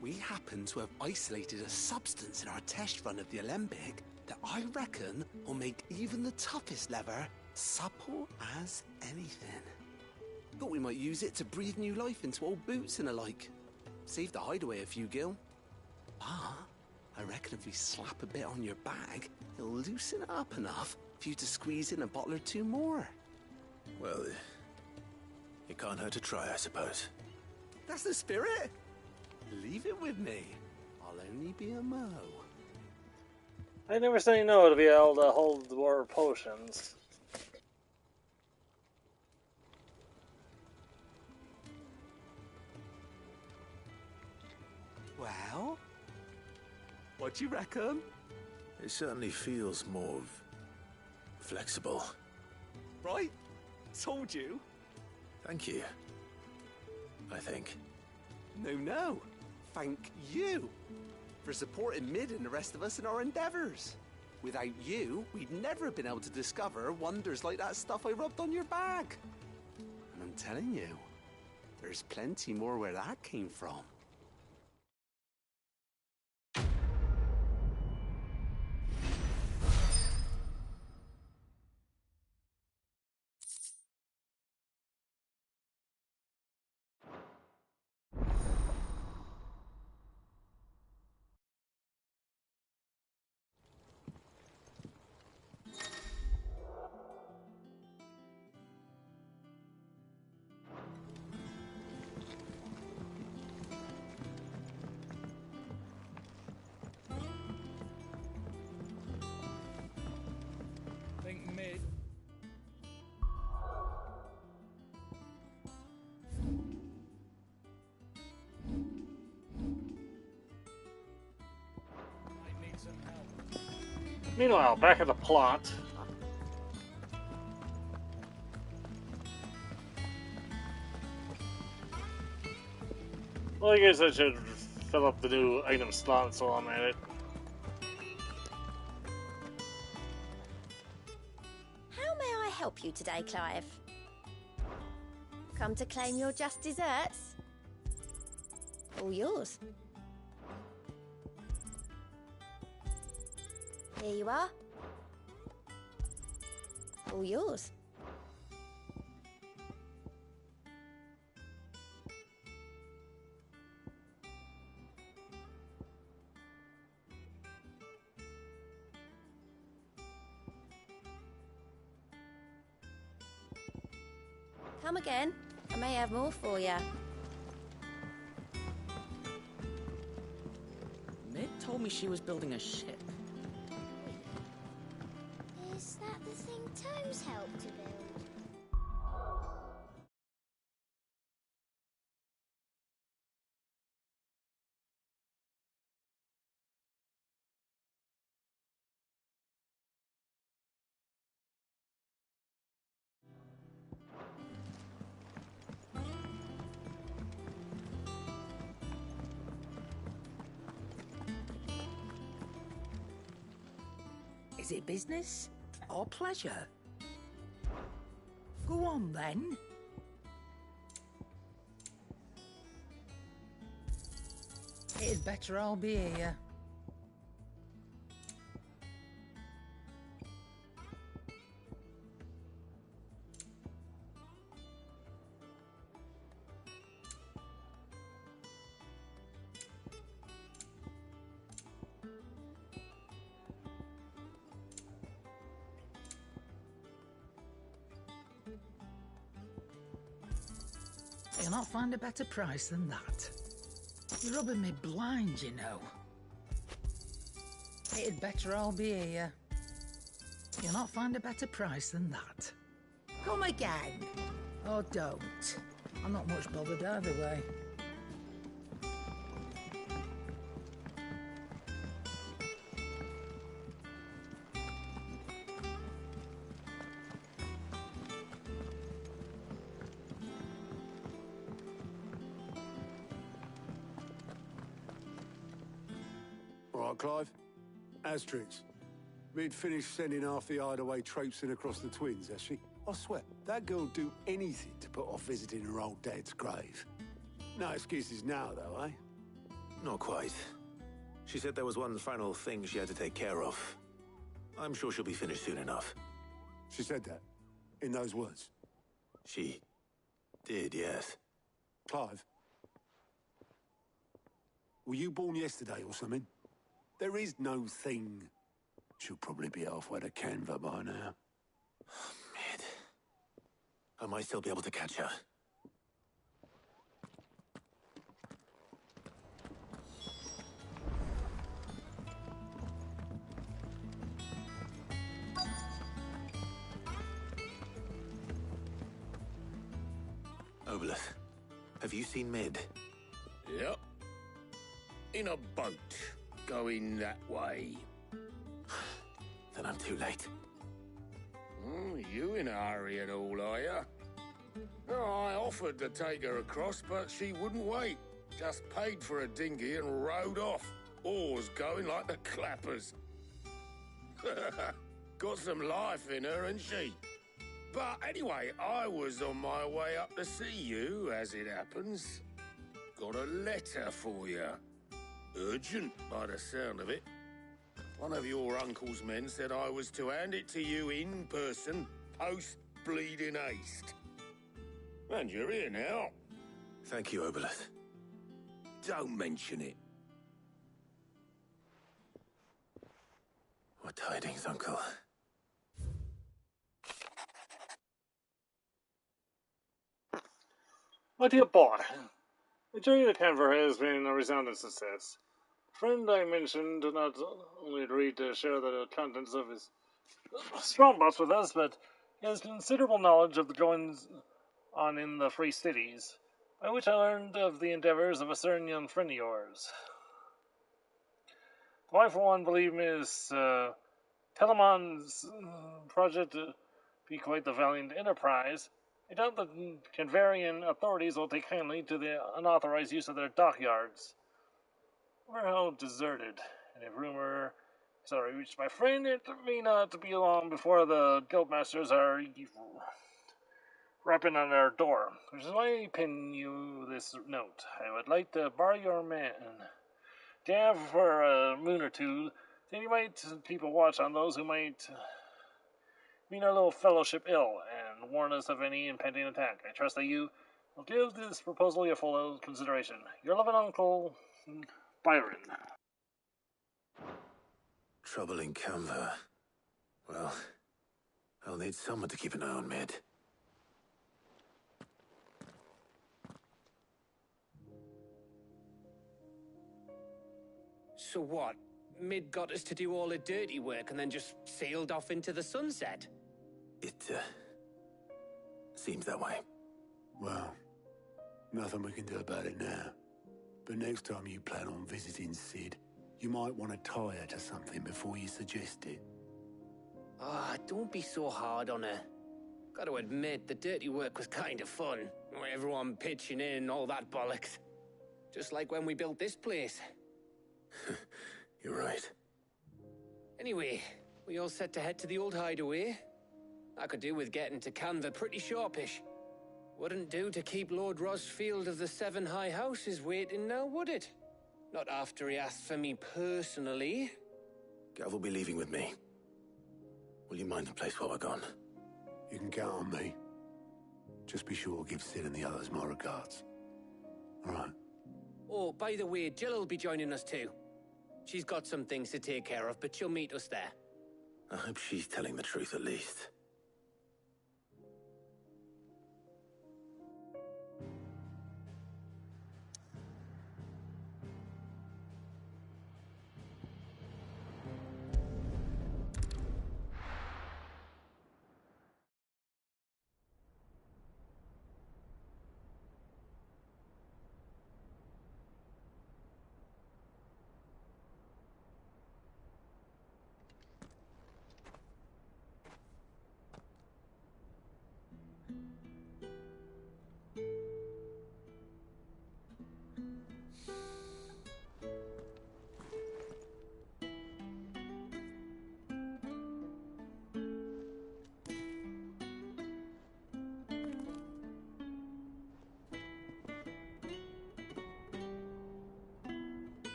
we happen to have isolated a substance in our test run of the alembic that I reckon will make even the toughest leather supple as anything. Thought we might use it to breathe new life into old boots and the like. Save the hideaway a few gil. Ah, I reckon if we slap a bit on your bag, it'll loosen it up enough for you to squeeze in a bottle or two more. Well, it can't hurt to try, I suppose. That's the spirit. Leave it with me. I'll only be a mo. I never say no to be able to hold more potions. Well, what do you reckon? It certainly feels more flexible. Right? Told you. Thank you. I think. No. Thank you. for supporting Mid and the rest of us in our endeavors. Without you, we'd never have been able to discover wonders like that stuff I rubbed on your bag. And I'm telling you, there's plenty more where that came from. Think mid. Might need some help. Meanwhile, back at the plot. Well, I guess I should fill up the new item slot so I'm at it. How may I help you today, Clive? Come to claim your just desserts? All yours. Here you are. All yours. Come again. I may have more for you. Mid told me she was building a ship. Is that the thing Tomes helped to build? Is it business or pleasure? Go on then. It'd better all be here. You'll not find a better price than that. You're rubbing me blind, you know. It'd better all be here. You'll not find a better price than that. Come again. Or don't. I'm not much bothered either way. All right, Clive. Asterix. We'd finished sending half the hideaway traipsing across the twins, has she? I swear, that girl'd do anything to put off visiting her old dad's grave. No excuses now, though, eh? Not quite. She said there was one final thing she had to take care of. I'm sure she'll be finished soon enough. She said that? In those words? She did, yes. Clive? Were you born yesterday or something? There is no thing. She'll probably be halfway to Canva by now. Mid. I might still be able to catch her. Obelith, have you seen Mid? Yep. In a boat, going that way. Then I'm too late. You in a hurry and all, are you? Oh, I offered to take her across, but she wouldn't wait. Just paid for a dinghy and rowed off. Oars going like the clappers. Got some life in her, ain't she? But anyway, I was on my way up to see you, as it happens. Got a letter for you. Urgent, by the sound of it. One of your uncle's men said I was to hand it to you in person, post-bleeding haste. And you're here now. Thank you, Obelith. Don't mention it. What tidings, Uncle? My dear boy, the journey to Canberra has been a resounding success. A friend I mentioned not only agreed to share the contents of his strongbox with us, but he has considerable knowledge of the goings on in the Free Cities, by which I learned of the endeavors of a certain young friend of yours. Though I, for one, believe Miss Telemon's project to be quite the valiant enterprise, I doubt the Canvarian authorities will take kindly to the unauthorized use of their dockyards. We're how deserted, and if rumor has already reached my friend, it may not be long before the guildmasters are rapping on our door, which is why I pen you this note. I would like to borrow your man, Gav, for a moon or two, that you might keep a watch on those who might mean our little fellowship ill, and warn us of any impending attack. I trust that you will give this proposal your full consideration. Your loving uncle, Byron. Trouble in Canva. Well, I'll need someone to keep an eye on Mid. So what? Mid got us to do all the dirty work and then just sailed off into the sunset? It, seems that way. Well, nothing we can do about it now. But next time you plan on visiting Sid, you might want to tie her to something before you suggest it. Ah, don't be so hard on her. Gotta admit, the dirty work was kind of fun. Everyone pitching in and all that bollocks. Just like when we built this place. You're right. Anyway, we all set to head to the old hideaway. I could do with getting to Canva pretty sharpish. Wouldn't do to keep Lord Rosfield of the Seven High Houses waiting now, would it? Not after he asked for me personally. Gav will be leaving with me. Will you mind the place while we're gone? You can count on me. Just be sure to give Sid and the others my regards. All right. Oh, by the way, Jill will be joining us too. She's got some things to take care of, but she'll meet us there. I hope she's telling the truth at least.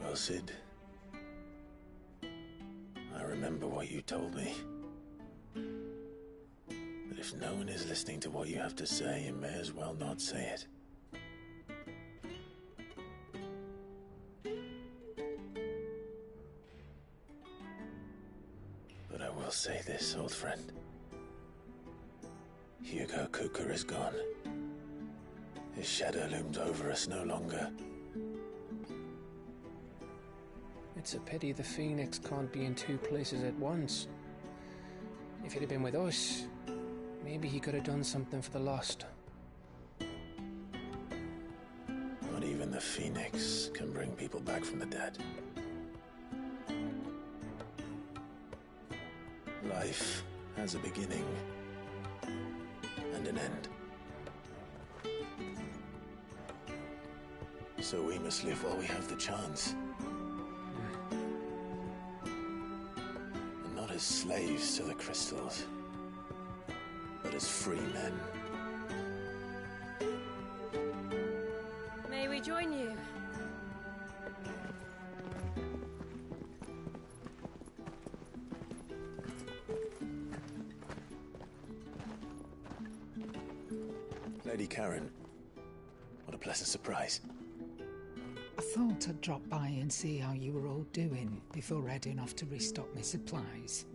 Well, Sid, I remember what you told me. That if no one is listening to what you have to say, you may as well not say it. But I will say this, old friend. Hugo Cooker is gone. His shadow looms over us no longer. It's a pity the Phoenix can't be in two places at once. If he'd have been with us, maybe he could have done something for the Lost. Not even the Phoenix can bring people back from the dead. Life has a beginning and an end. So we must live while we have the chance. And not as slaves to the crystals, but as free men. May we join you? Lady Karen, what a pleasant surprise. I thought I'd drop by and see how you were all doing before heading off to restock my supplies.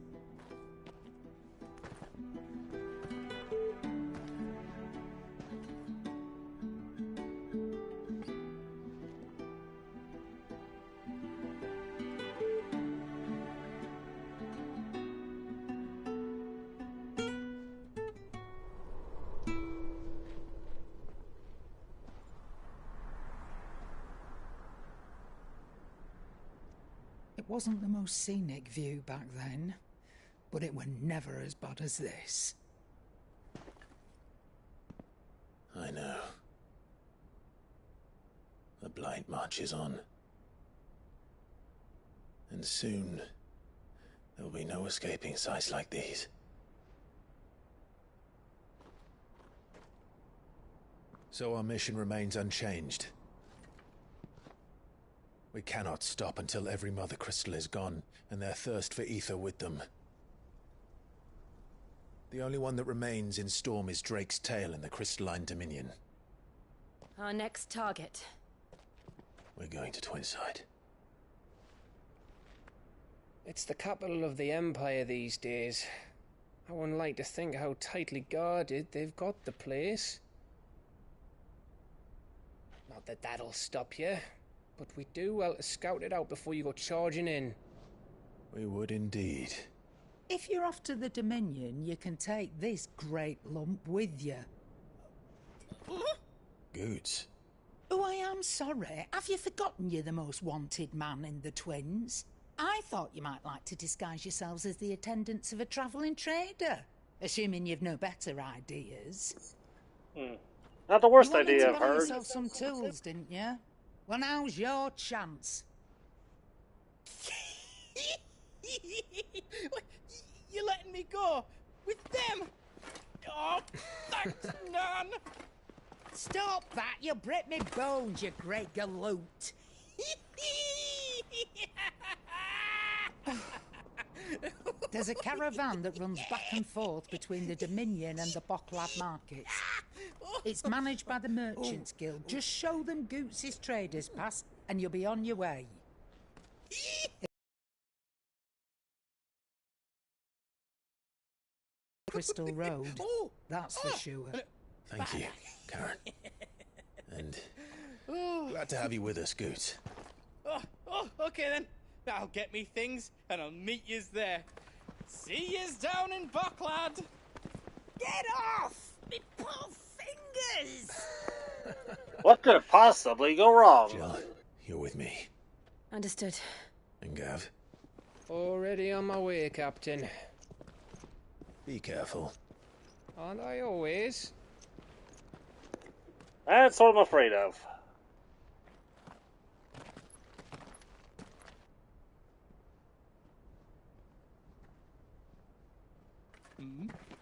It wasn't the most scenic view back then, but it were never as bad as this. I know. The blight marches on. And soon, there'll be no escaping sights like these. So our mission remains unchanged. We cannot stop until every Mother Crystal is gone, and their thirst for ether with them. The only one that remains in Storm is Drake's Tail in the Crystalline Dominion. Our next target. We're going to Twinside. It's the capital of the Empire these days. I wouldn't like to think how tightly guarded they've got the place. Not that that'll stop you, but we do well to scout it out before you go charging in. We would indeed. If you're off to the Dominion, you can take this great lump with you. Goods. Oh, I am sorry. Have you forgotten you're the most wanted man in the Twins? I thought you might like to disguise yourselves as the attendants of a travelling trader, assuming you've no better ideas. Not the worst you idea I've wanted to buy heard. yourself some tools, didn't you? Well, now's your chance. You're letting me go with them? Oh, thanks, Nan. Stop that! You'll break me bones, you great galoot. There's a caravan that runs back and forth between the Dominion and the Bocklad markets. It's managed by the Merchants Guild. Just show them Goots' traders pass and you'll be on your way. Crystal Road, that's for sure. Thank you, Karen. And glad to have you with us, Goots. Okay then. I'll get me things and I'll meet yous there. See yous down in Bocklad. Get off! Me poor fingers! What could possibly go wrong? Jill, you're with me. Understood. And Gav? Already on my way, Captain. Be careful. Aren't I always? That's what I'm afraid of.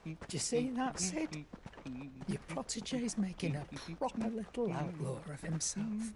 Do you see that, Sid? Your protege's making a proper little outlaw of himself.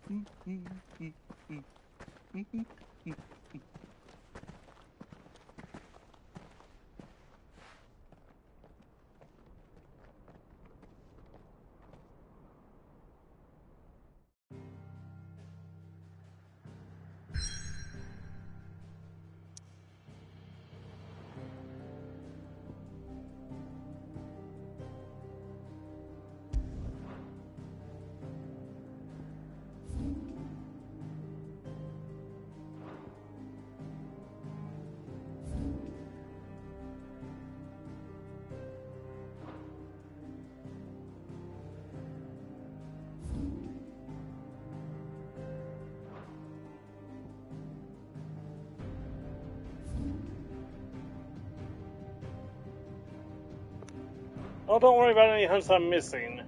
Oh, don't worry about any hunts I'm missing.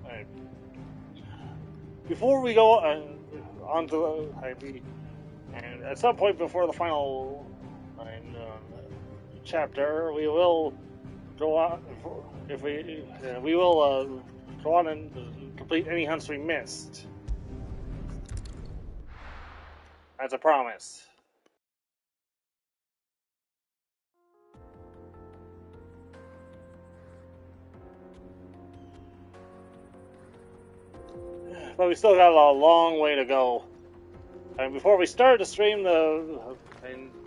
Right. Before we go, onto and at some point before the final chapter, we will go on. If we will go on and complete any hunts we missed. That's a promise. But we still got a long way to go. And before we started to stream, the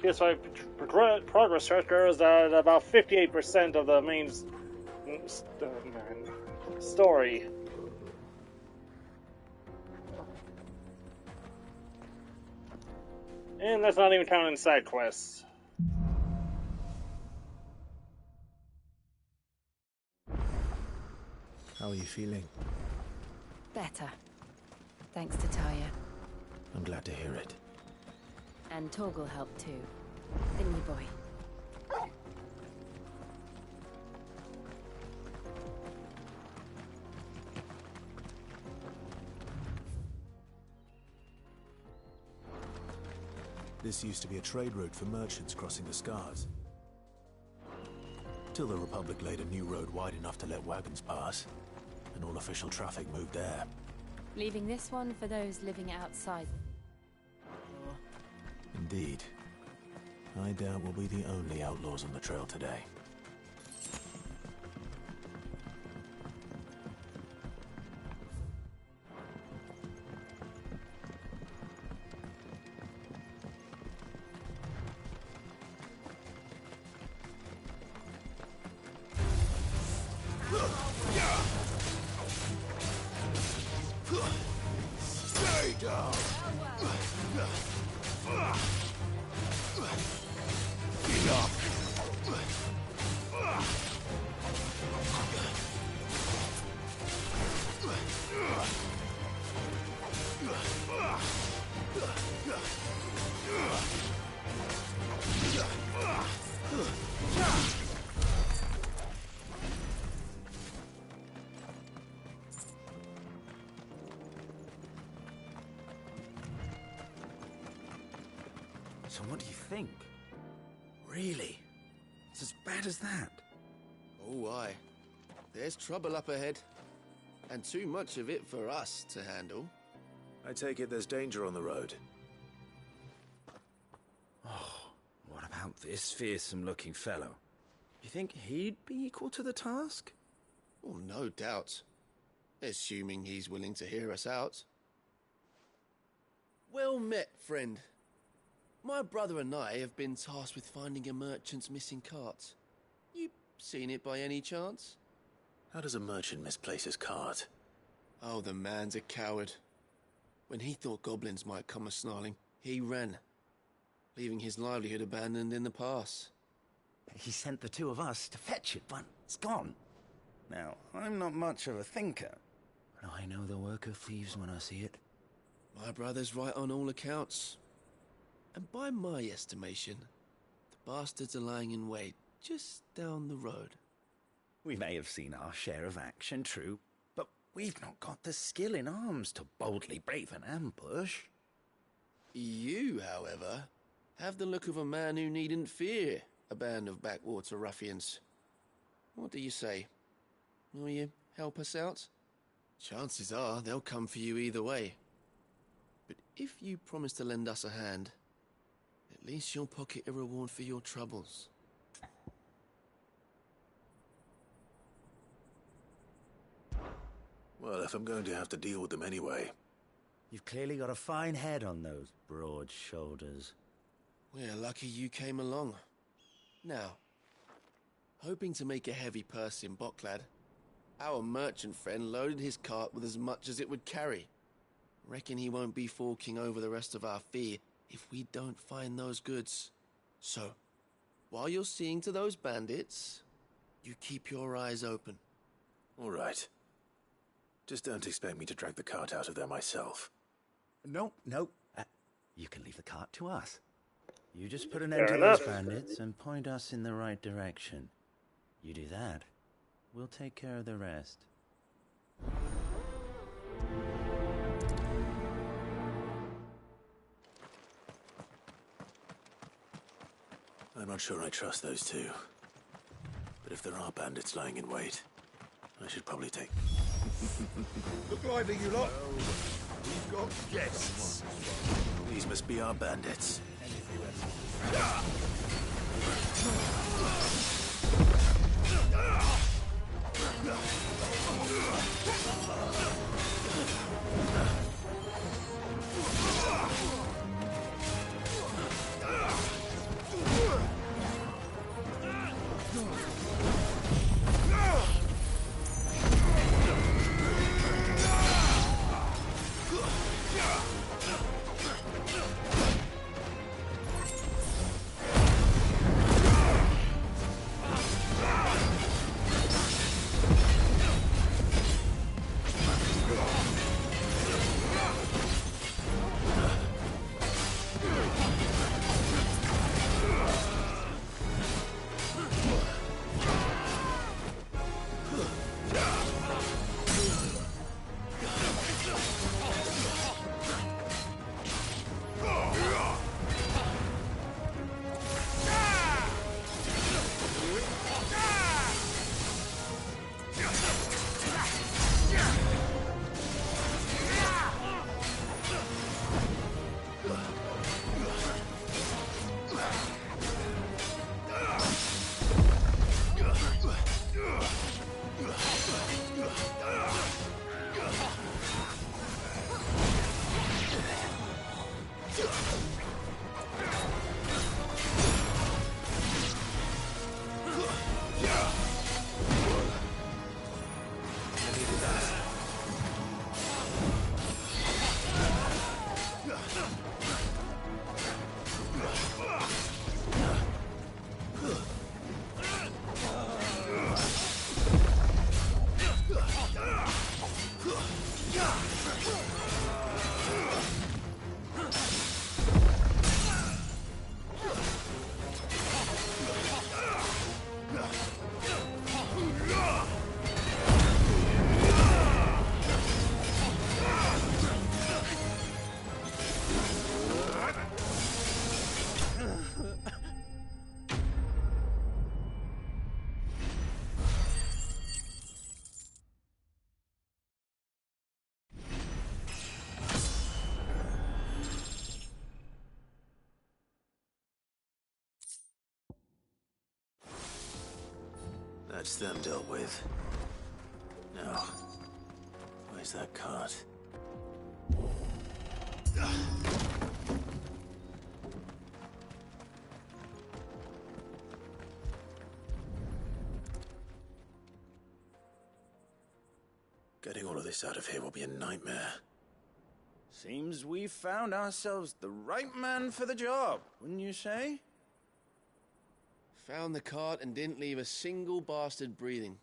PS5 progress tracker is at about 58% of the main story. And that's not even counting side quests. How are you feeling? Better. Thanks to Talia. I'm glad to hear it. And Torgal helped too. Didn't you, boy? This used to be a trade route for merchants crossing the Scars. Till the Republic laid a new road wide enough to let wagons pass, and all official traffic moved there. Leaving this one for those living outside. Indeed. I doubt we'll be the only outlaws on the trail today. Stay down! So what do you think? Really? It's as bad as that? Oh, aye. There's trouble up ahead. And too much of it for us to handle. I take it there's danger on the road. Oh, what about this fearsome-looking fellow? You think he'd be equal to the task? Oh, no doubt. Assuming he's willing to hear us out. Well met, friend. My brother and I have been tasked with finding a merchant's missing cart. You seen it by any chance? How does a merchant misplace his cart? Oh, the man's a coward. When he thought goblins might come a-snarling, he ran, leaving his livelihood abandoned in the pass. He sent the two of us to fetch it, but it's gone. Now, I'm not much of a thinker, but I know the work of thieves when I see it. My brother's right on all accounts. And by my estimation, the bastards are lying in wait just down the road. We may have seen our share of action, true, but we've not got the skill in arms to boldly brave an ambush. You, however, have the look of a man who needn't fear a band of backwater ruffians. What do you say? Will you help us out? Chances are they'll come for you either way. But if you promise to lend us a hand, at least you'll pocket a reward for your troubles. Well, if I'm going to have to deal with them anyway. You've clearly got a fine head on those broad shoulders. We're lucky you came along. Now, hoping to make a heavy purse in Bocklad, our merchant friend loaded his cart with as much as it would carry. Reckon he won't be forking over the rest of our fee if we don't find those goods. So, while you're seeing to those bandits, you keep your eyes open. All right. Just don't expect me to drag the cart out of there myself. No. You can leave the cart to us. You just put an end to those bandits and point us in the right direction. You do that, we'll take care of the rest. I'm not sure I trust those two. But if there are bandits lying in wait, I should probably take... Look lively, you lot. We've got guests. These must be our bandits. That's them dealt with. Now, where's that cart? Getting all of this out of here will be a nightmare. Seems we've found ourselves the right man for the job, wouldn't you say? Found the cart and didn't leave a single bastard breathing.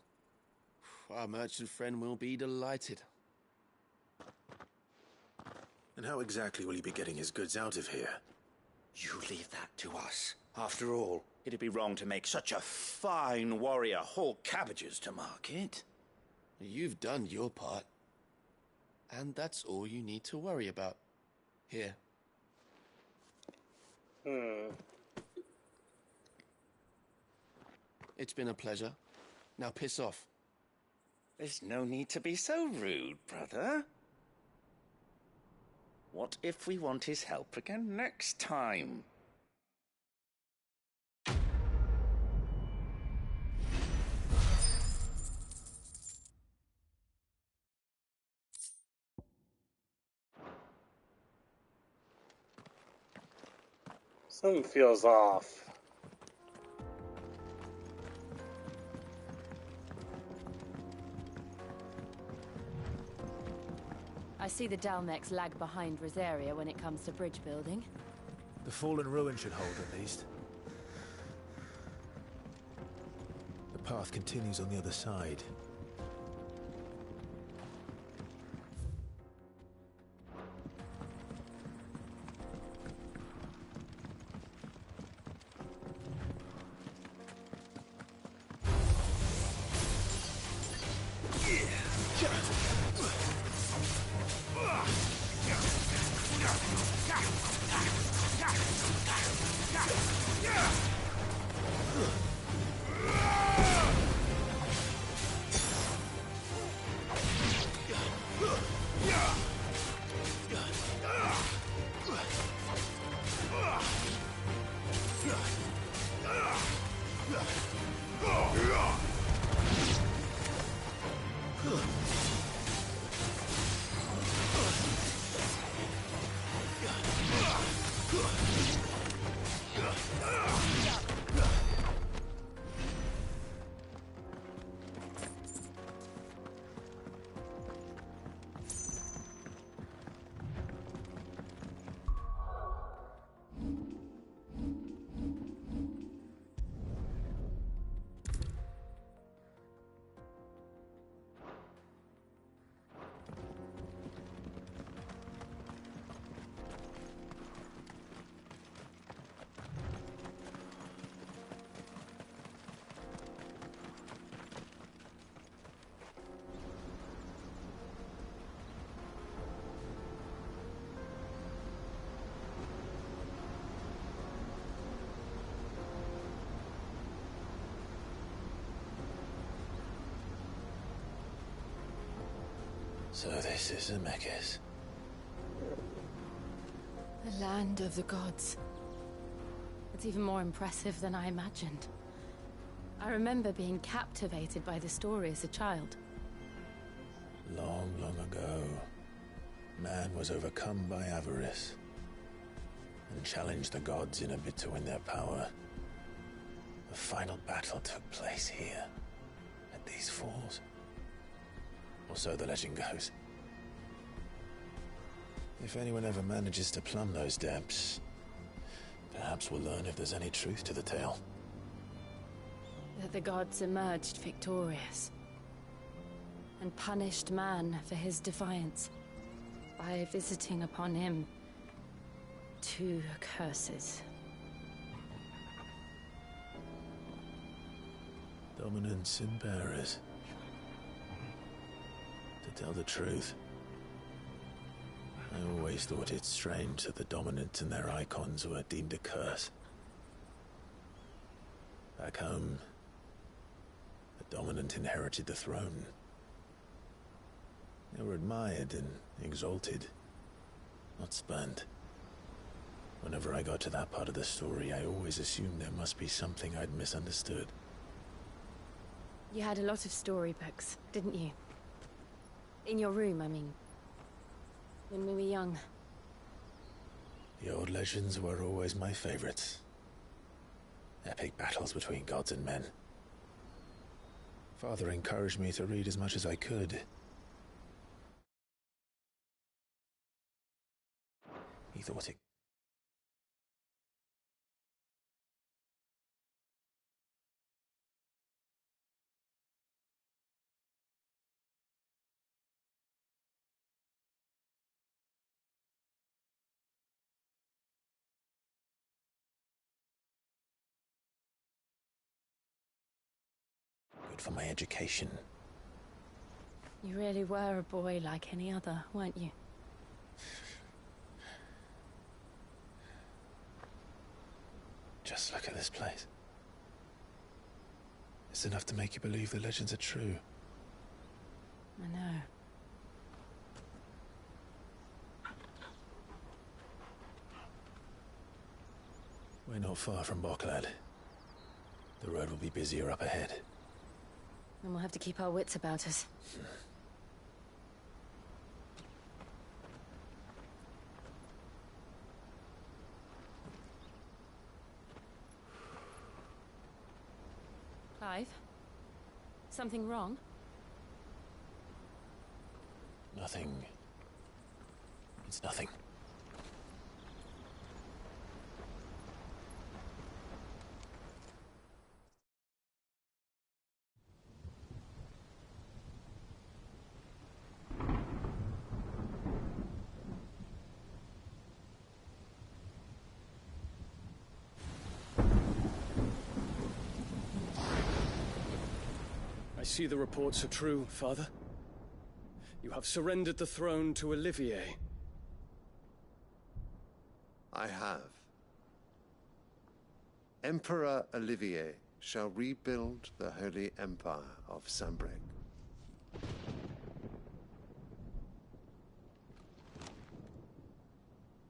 Our merchant friend will be delighted. And how exactly will he be getting his goods out of here? You leave that to us. After all, it'd be wrong to make such a fine warrior haul cabbages to market. You've done your part. And that's all you need to worry about. Here. It's been a pleasure. Now piss off. There's no need to be so rude, brother. What if we want his help again next time? Something feels off. I see the Dalmex lag behind Rosaria when it comes to bridge building. The fallen ruin should hold, at least. The path continues on the other side. So this is Zemeckis. The land of the gods. It's even more impressive than I imagined. I remember being captivated by the story as a child. Long, long ago, man was overcome by avarice and challenged the gods in a bid to win their power. The final battle took place here, at these falls. Or so the legend goes. If anyone ever manages to plumb those depths, perhaps we'll learn if there's any truth to the tale. That the gods emerged victorious and punished man for his defiance by visiting upon him 2 curses. Dominance in bearers. To tell the truth, I always thought it strange that the dominant and their icons were deemed a curse. Back home, the dominant inherited the throne. They were admired and exalted, not spurned. Whenever I got to that part of the story, I always assumed there must be something I'd misunderstood. You had a lot of storybooks, didn't you? In your room, I mean. When we were young. The old legends were always my favorites. Epic battles between gods and men. Father encouraged me to read as much as I could. He thought it... good for my education. You really were a boy like any other, weren't you? Just look at this place. It's enough to make you believe the legends are true. I know. We're not far from Boklad. The road will be busier up ahead. And we'll have to keep our wits about us. Clive? Something wrong? Nothing. It's nothing. I see the reports are true, Father. You have surrendered the throne to Olivier. I have. Emperor Olivier shall rebuild the Holy Empire of Sanbreque.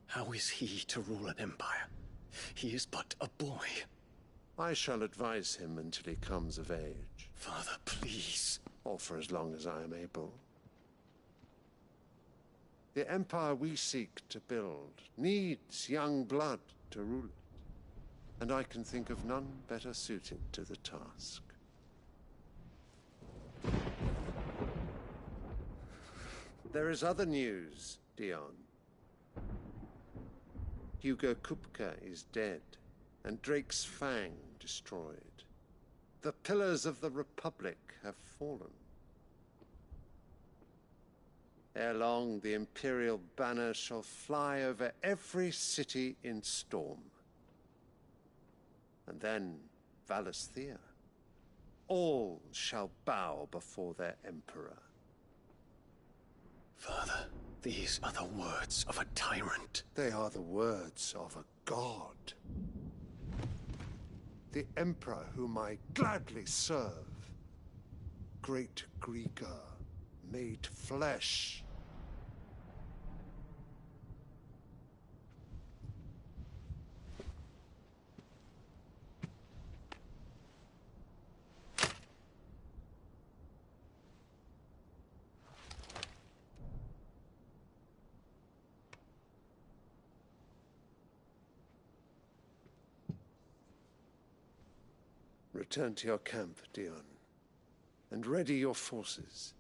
How is he to rule an empire He is but a boy. I shall advise him until he comes of age. Father, please. Or for as long as I am able. The empire we seek to build needs young blood to rule it, and I can think of none better suited to the task. There is other news, Dion. Hugo Kupka is dead, and Drake's Fang destroyed. The pillars of the Republic have fallen. Ere long, the Imperial banner shall fly over every city in Storm. And then, Valisthea. All shall bow before their Emperor. Father, these are the words of a tyrant. They are the words of a god. The Emperor whom I gladly serve. Great Grieger, made flesh. Return to your camp, Dion, and ready your forces.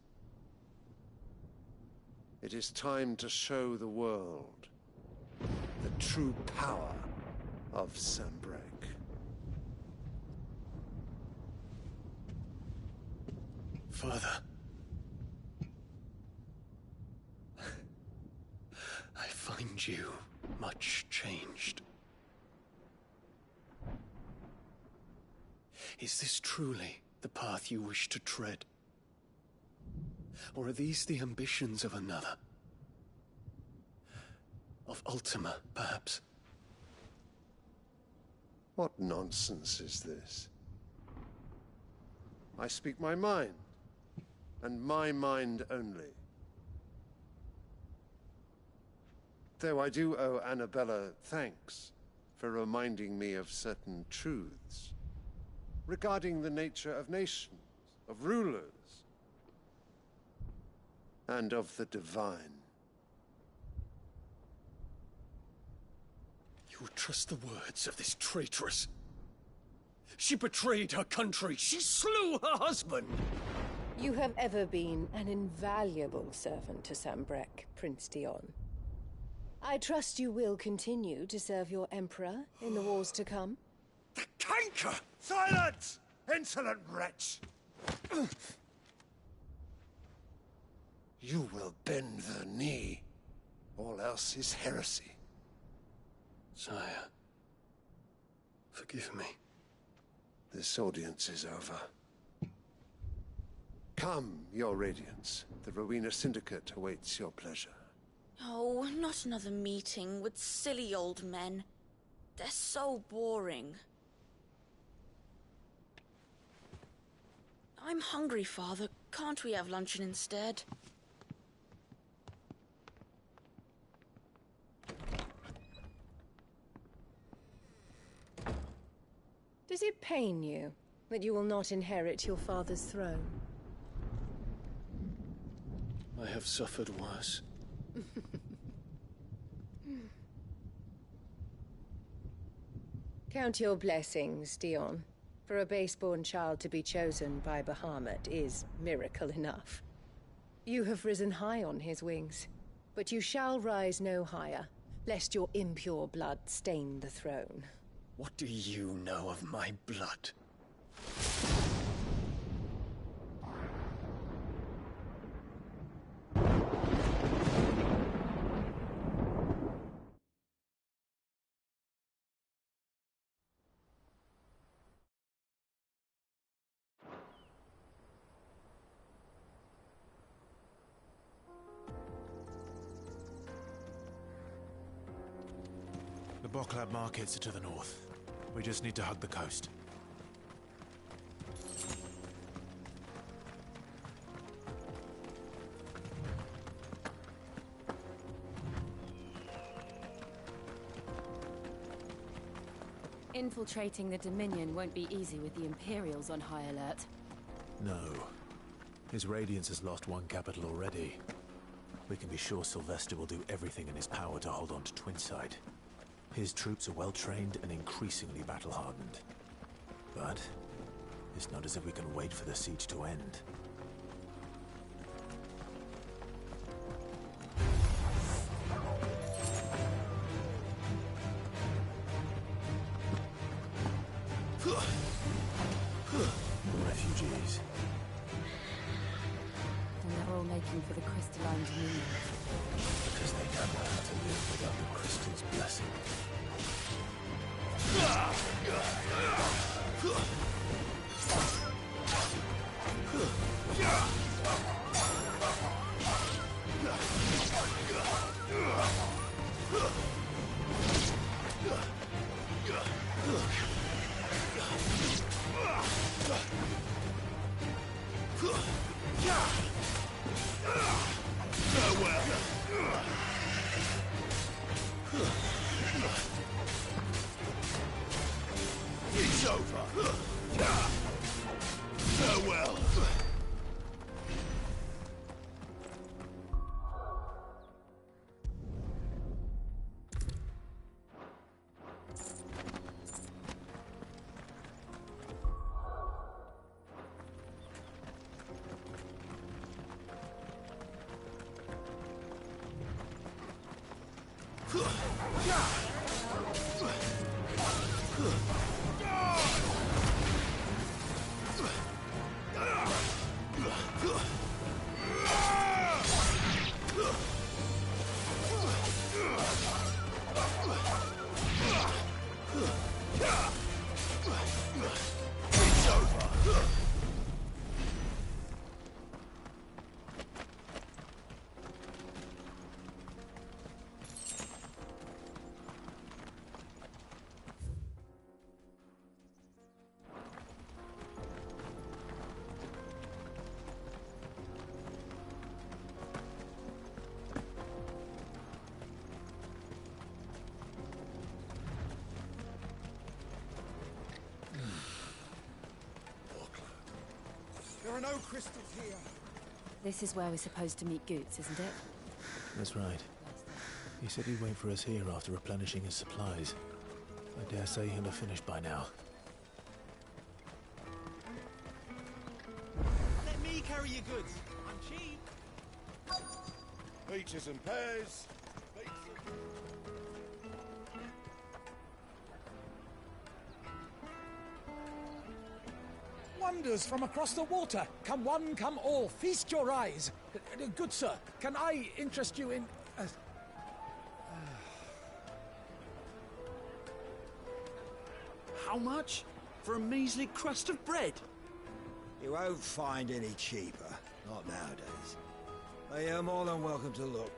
It is time to show the world the true power of Sanbreque. Father. I find you much changed. Is this truly the path you wish to tread? Or are these the ambitions of another? Of Ultima, perhaps? What nonsense is this? I speak my mind, and my mind only. Though I do owe Annabella thanks for reminding me of certain truths regarding the nature of nations, of rulers, and of the divine. You would trust the words of this traitress? She betrayed her country. She slew her husband. You have ever been an invaluable servant to Sanbreque, Prince Dion. I trust you will continue to serve your Emperor in the wars to come. The canker! Silence! Insolent wretch! You will bend the knee. All else is heresy. Sire, forgive me. This audience is over. Come, your Radiance. The Rowena Syndicate awaits your pleasure. Oh, not another meeting with silly old men. They're so boring. I'm hungry, Father. Can't we have luncheon instead? Does it pain you that you will not inherit your father's throne? I have suffered worse. Count your blessings, Dion. For a base-born child to be chosen by Bahamut is miracle enough. You have risen high on his wings, but you shall rise no higher, lest your impure blood stain the throne. What do you know of my blood? The Boklab markets are to the north. We just need to hug the coast. Infiltrating the Dominion won't be easy with the Imperials on high alert. No. His Radiance has lost one capital already. We can be sure Sylvester will do everything in his power to hold on to Twinside. His troops are well trained and increasingly battle-hardened. But it's not as if we can wait for the siege to end. Refugees. And they're all making for the crystalline Dominion. Because they don't know how to live without the crystal's blessing. It's over. Farewell. There are no crystals here. This is where we're supposed to meet Goots, isn't it? That's right. He said he'd wait for us here after replenishing his supplies. I dare say he'll have finished by now. Let me carry your goods. I'm cheap. Peaches and pears. Wonders from across the water. Come one, come all. Feast your eyes. Good sir, can I interest you in... How much? For a measly crust of bread? You won't find any cheaper. Not nowadays. But you're more than welcome to look.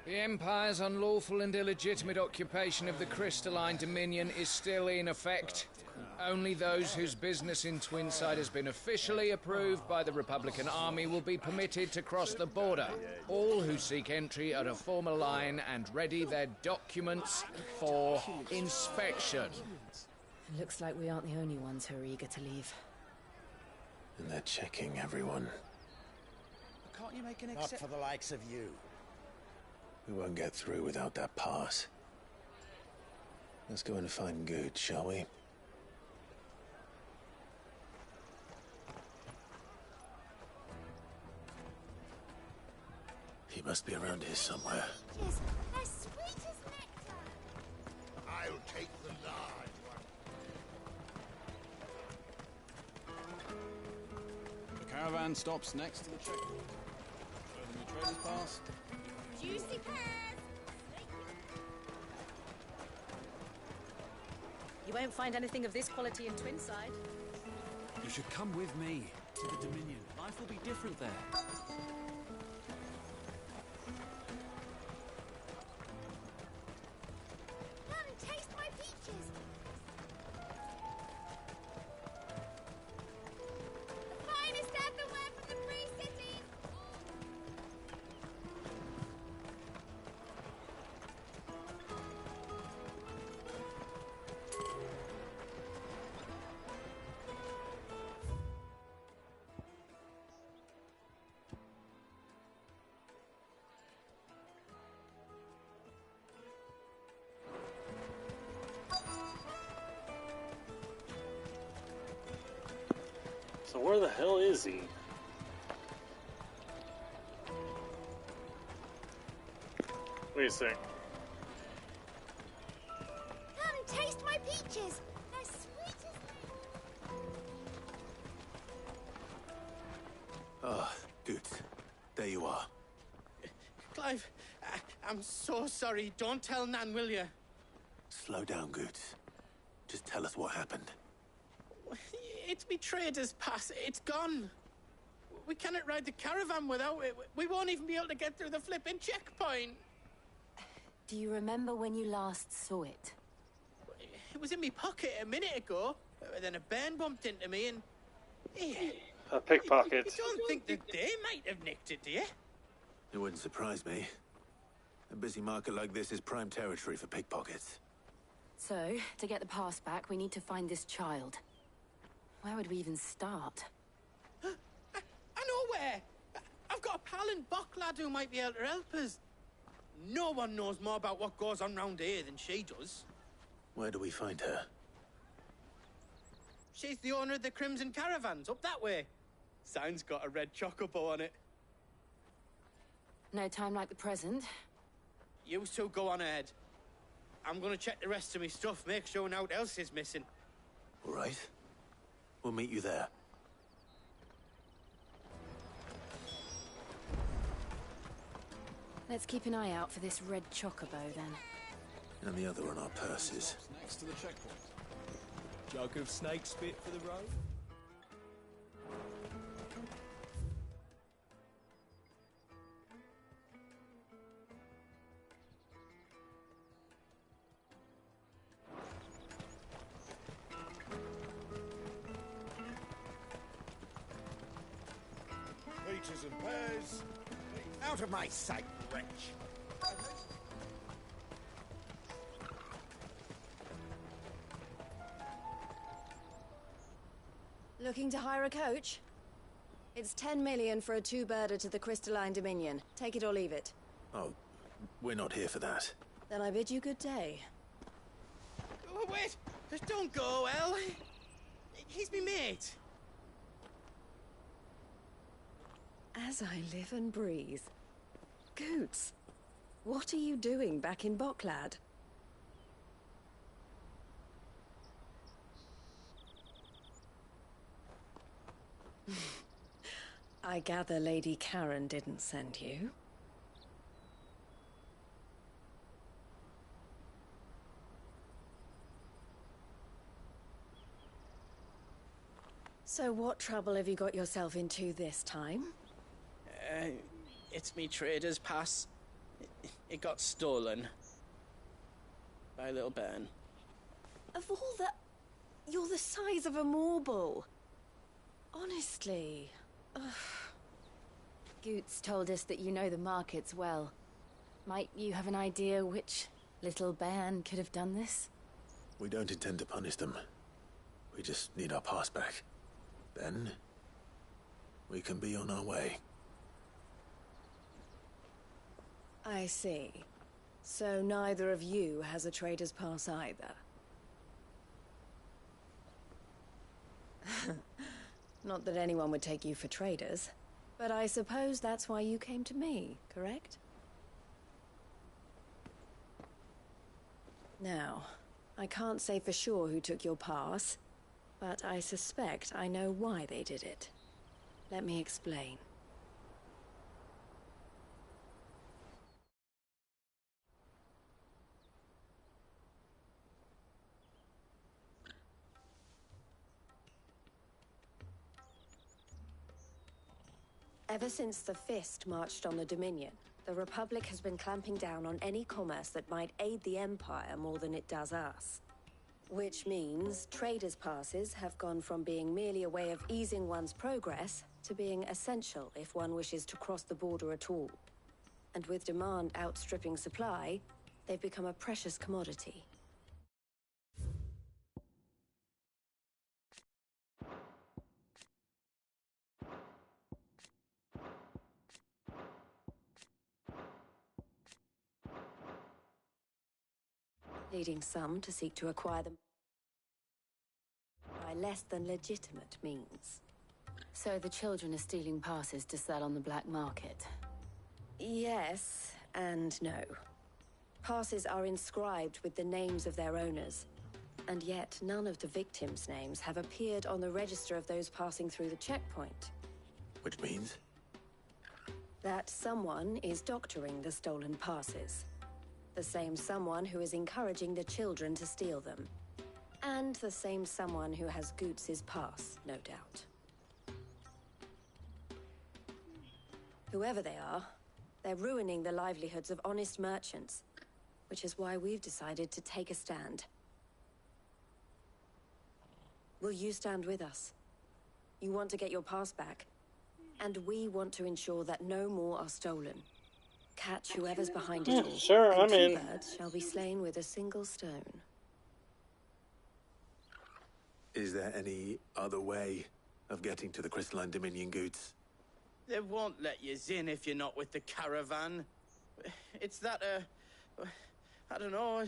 The Empire's unlawful and illegitimate occupation of the crystalline Dominion is still in effect. Only those whose business in Twinside has been officially approved by the Republican Army will be permitted to cross the border. All who seek entry are to form a line and ready their documents for inspection. Looks like we aren't the only ones who are eager to leave. And they're checking everyone. Can't you make an Not for the likes of you. We won't get through without that pass. Let's go and find Good, shall we? He must be around here somewhere. Yes, as sweet as nectar. I'll take the large one. The caravan stops next to the checkpoint. Show them your trader's pass. Juicy pears. You won't find anything of this quality in Twinside. You should come with me to the Dominion. Life will be different there. Come taste my So where the hell is he? Wait a sec. Come, taste my peaches. They're sweet as... Ah, good. There you are. Clive, I'm so sorry. Don't tell Nan, will you? Slow down, Goots. Just tell us what happened. It's me trader's pass. It's gone. We cannot ride the caravan without it. We won't even be able to get through the flipping checkpoint. Do you remember when you last saw it? It was in my pocket a minute ago. Then a bairn bumped into me and... A pickpocket. You don't think that they might have nicked it, do you? It wouldn't surprise me. A busy market like this is prime territory for pickpockets. So, to get the pass back, we need to find this child. Where would we even start? I know where! I've got a pal in Bocklad who might be able to help us. No one knows more about what goes on round here than she does. Where do we find her? She's the owner of the Crimson Caravans, up that way. Sign's got a red chocobo on it. No time like the present. You two go on ahead. I'm gonna check the rest of my stuff, make sure naught else is missing. All right. We'll meet you there. Let's keep an eye out for this red chocobo, then. And the other on our purses. Next to the checkpoint. Jug of snake spit for the road. Peaches and pears. Out of my sight, wretch. Looking to hire a coach? It's 10 million for a two-birder to the Crystalline Dominion. Take it or leave it. Oh, we're not here for that. Then I bid you good day. Oh, wait! Don't go, El. He's me mate. As I live and breathe. Goots, what are you doing back in Bocklad? I gather Lady Karen didn't send you. So what trouble have you got yourself into this time? It's me trader's pass. It got stolen. By a little bairn. Of all the... You're the size of a marble. Honestly. Ugh. Goots told us that you know the markets well. Might you have an idea which little bairn could have done this? We don't intend to punish them. We just need our pass back. Then, we can be on our way. I see. So neither of you has a trader's pass either. Not that anyone would take you for traders, but I suppose that's why you came to me, correct? Now, I can't say for sure who took your pass, but I suspect I know why they did it. Let me explain. Ever since the Fist marched on the Dominion, the Republic has been clamping down on any commerce that might aid the Empire more than it does us. Which means traders' passes have gone from being merely a way of easing one's progress to being essential if one wishes to cross the border at all. And with demand outstripping supply, they've become a precious commodity. Leading some to seek to acquire them by less than legitimate means. So the children are stealing passes to sell on the black market? Yes, and no. Passes are inscribed with the names of their owners, and yet none of the victims' names have appeared on the register of those passing through the checkpoint. Which means? That someone is doctoring the stolen passes. The same someone who is encouraging the children to steal them. And the same someone who has Goots's pass, no doubt. Whoever they are, they're ruining the livelihoods of honest merchants, which is why we've decided to take a stand. Will you stand with us? You want to get your pass back, and we want to ensure that no more are stolen. Catch whoever's behind it all. Sure, and I'm in. 2 birds shall be slain with a single stone. Is there any other way of getting to the Crystalline Dominion Goods? They won't let you in if you're not with the caravan. It's that, I don't know,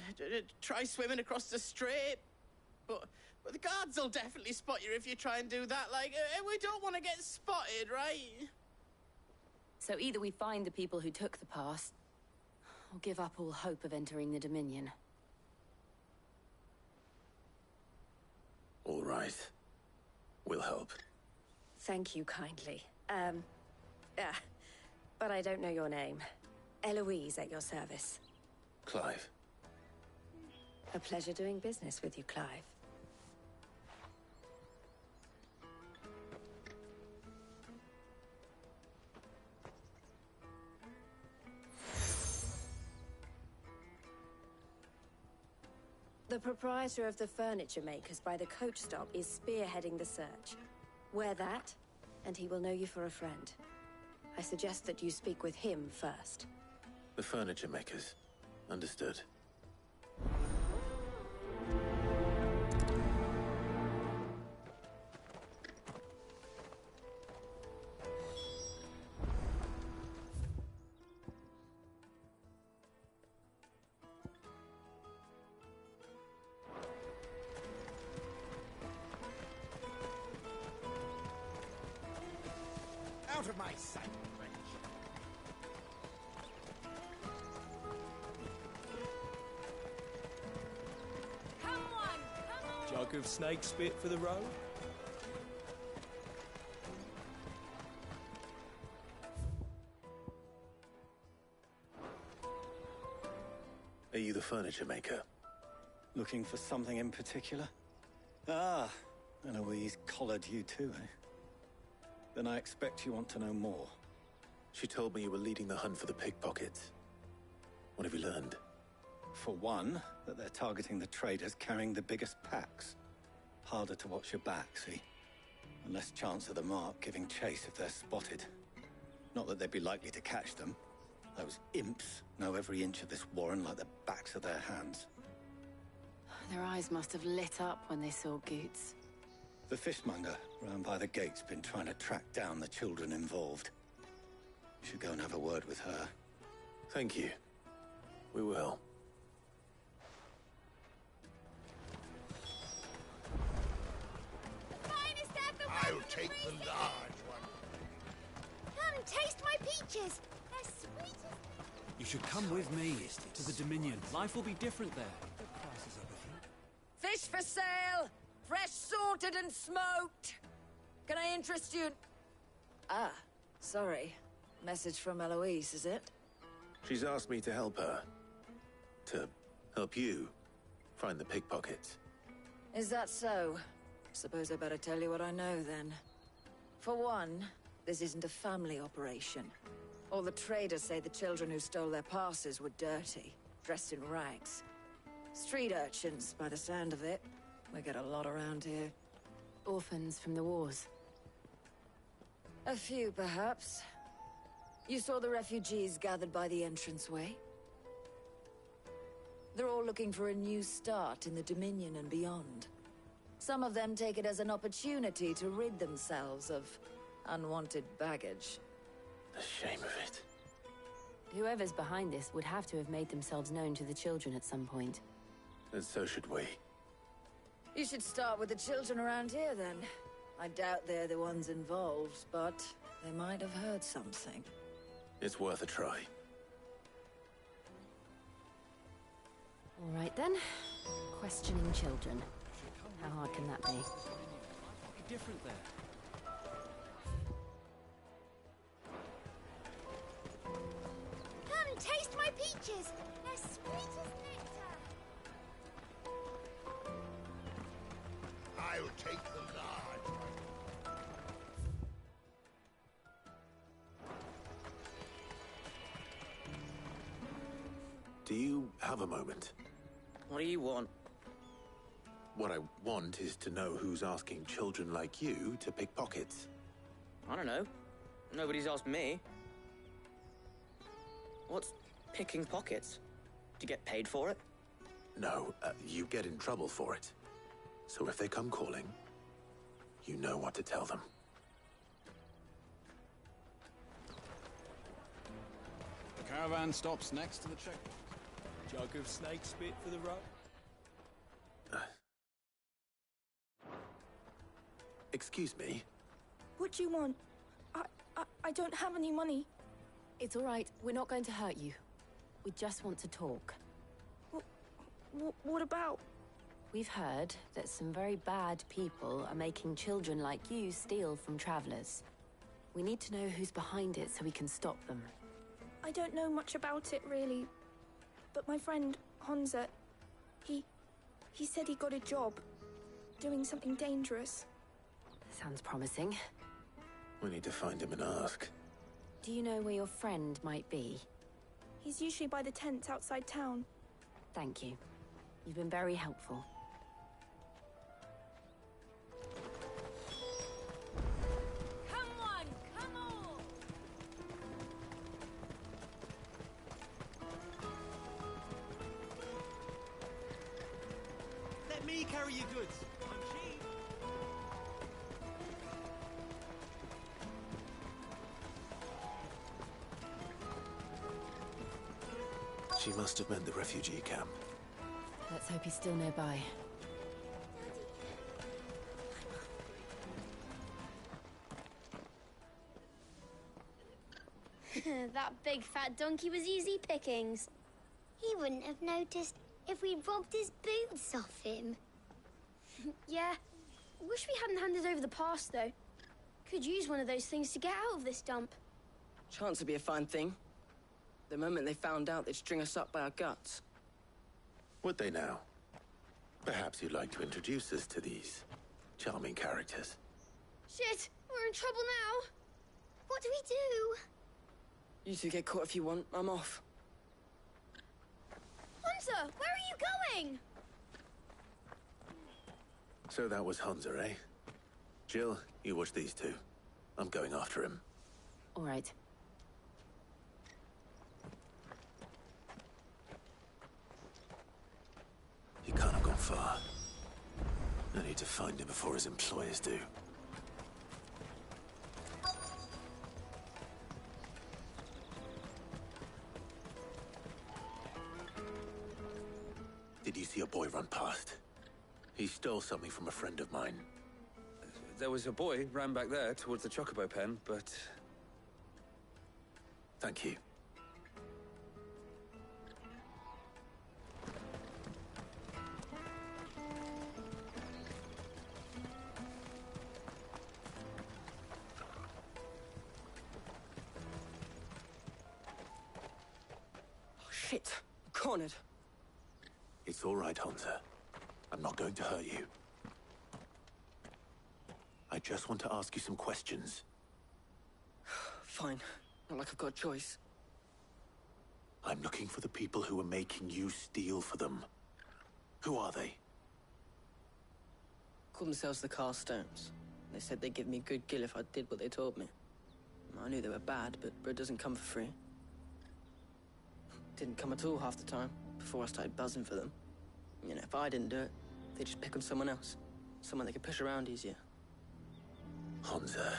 try swimming across the strait. But the guards will definitely spot you if you try and do that. Like, we don't want to get spotted, right? So either we find the people who took the pass, or give up all hope of entering the Dominion. All right. We'll help. Thank you kindly. But I don't know your name. Eloise at your service. Clive. A pleasure doing business with you, Clive. The proprietor of the furniture makers by the coach stop is spearheading the search. Wear that, and he will know you for a friend. I suggest that you speak with him first. The furniture makers. Understood. Out of my sight, wench. Come on! Jug of snake spit for the road? Are you the furniture maker? Looking for something in particular? Ah, Eloise collared you too, eh? Then I expect you want to know more. She told me you were leading the hunt for the pickpockets. What have you learned? For one, that they're targeting the traders carrying the biggest packs. Harder to watch your back, see? And less chance of the mark giving chase if they're spotted. Not that they'd be likely to catch them. Those imps know every inch of this warren like the backs of their hands. Their eyes must have lit up when they saw Goots. The fishmonger round by the gate's been trying to track down the children involved. You should go and have a word with her. Thank you. We will. The finest apple I'll take the large one. Come, taste my peaches. They're sweet as... You should come with me to the Dominion. Life will be different there. Fish for sale! Fresh sorted and smoked! Can I interest you? Ah, sorry. Message from Eloise, is it? She's asked me to help her. To help you find the pickpockets. Is that so? Suppose I better tell you what I know, then. For one, this isn't a family operation. All the traders say the children who stole their passes were dirty, dressed in rags. Street urchins, by the sound of it. We get a lot around here. Orphans from the wars. A few, perhaps. You saw the refugees gathered by the entranceway? They're all looking for a new start in the Dominion and beyond. Some of them take it as an opportunity to rid themselves of unwanted baggage. The shame of it. Whoever's behind this would have to have made themselves known to the children at some point. And so should we. You should start with the children around here, then. I doubt they're the ones involved, but they might have heard something. It's worth a try. All right then. Questioning children. How hard can that be? Different there. Come, taste my peaches. They're sweet as nectar. I'll take the large. Do you have a moment? What do you want? What I want is to know who's asking children like you to pick pockets. I don't know. Nobody's asked me. What's picking pockets? Do you get paid for it? No, you get in trouble for it. So if they come calling, you know what to tell them. The caravan stops next to the checkpoint. Jug of snake spit for the road. Excuse me? What do you want? I don't have any money. It's all right. We're not going to hurt you. We just want to talk. What about? We've heard that some very bad people are making children like you steal from travelers. We need to know who's behind it so we can stop them. I don't know much about it, really. But my friend, Honza, he said he got a job. Doing something dangerous. Sounds promising. We need to find him and ask. Do you know where your friend might be? He's usually by the tents outside town. Thank you. You've been very helpful. Come on, come on. Let me carry your goods. I'm cheap. She must have meant the refugee camp. Let's hope he's still nearby. That big fat donkey was easy pickings. He wouldn't have noticed if we'd robbed his boots off him. Yeah. Wish we hadn't handed over the pass, though. Could use one of those things to get out of this dump. Chance would be a fine thing. The moment they found out, they'd string us up by our guts. Would they now? Perhaps you'd like to introduce us to these charming characters. Shit! We're in trouble now! What do we do? You two get caught if you want. I'm off. Hunter, where are you going? So that was Hunza, eh? Jill, you watch these two. I'm going after him. All right. He can't have gone far. I need to find him before his employers do. Did you see a boy run past? He stole something from a friend of mine. There was a boy ran back there towards the chocobo pen, but... Thank you. Oh, shit. I'm cornered. It's all right, Hunter. I'm not going to hurt you. I just want to ask you some questions. Fine. Not like I've got a choice. I'm looking for the people who are making you steal for them. Who are they? Call themselves the Carstones. They said they'd give me a good gill if I did what they told me. I knew they were bad, but bread doesn't come for free. Didn't come at all half the time, before I started buzzing for them. You know, if I didn't do it, they'd just pick on someone else. Someone they could push around easier. Hunza.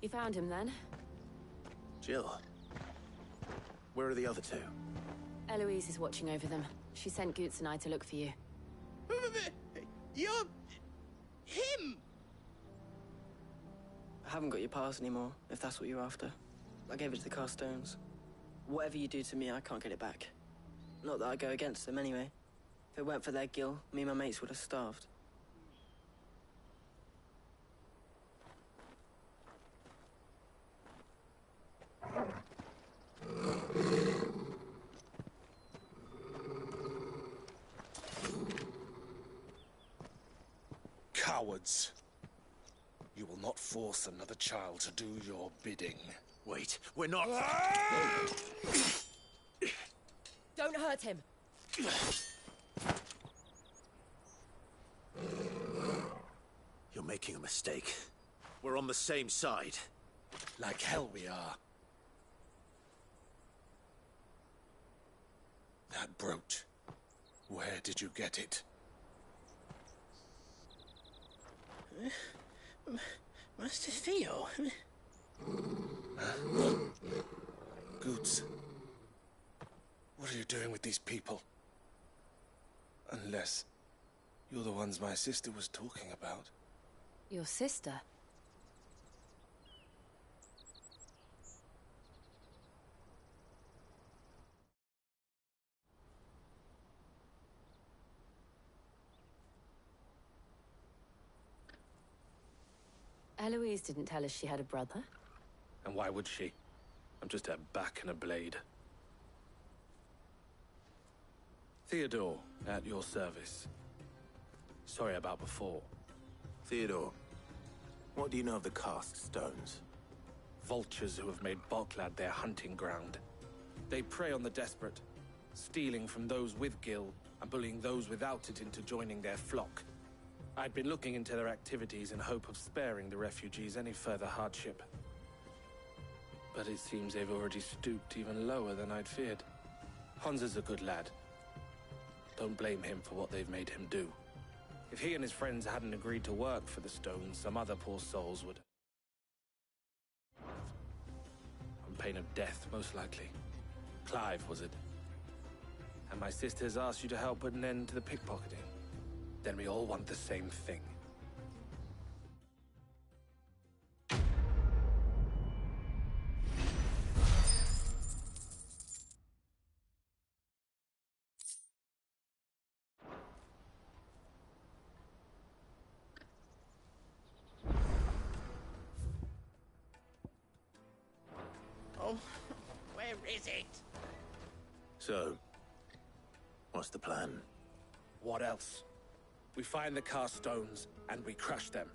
You found him then? Jill. Where are the other two? Eloise is watching over them. She sent Goots and I to look for you. Him! I haven't got your pass anymore, if that's what you're after. I gave it to the Carstones. Whatever you do to me, I can't get it back. Not that I go against them anyway. If it weren't for their guild, me and my mates would have starved. Cowards. You will not force another child to do your bidding. Wait, we're not... Don't hurt him. You're making a mistake. We're on the same side. Like hell we are. That brooch. Where did you get it? Master Theo. Goods. What are you doing with these people? Unless you're the ones my sister was talking about. Your sister? Eloise didn't tell us she had a brother. And why would she? I'm just her back and a blade. Theodore, at your service. Sorry about before. Theodore, what do you know of the cast stones? Vultures who have made Boklad their hunting ground. They prey on the desperate, stealing from those with gil and bullying those without it into joining their flock. I'd been looking into their activities in hope of sparing the refugees any further hardship. But it seems they've already stooped even lower than I'd feared. Hans is a good lad. Don't blame him for what they've made him do. If he and his friends hadn't agreed to work for the stones, some other poor souls would. On pain of death, most likely. Clive, was it? And my sisters asked you to help put an end to the pickpocketing. Then we all want the same thing. Oh, where is it? So, what's the plan? What else? We find the cast stones, and we crush them.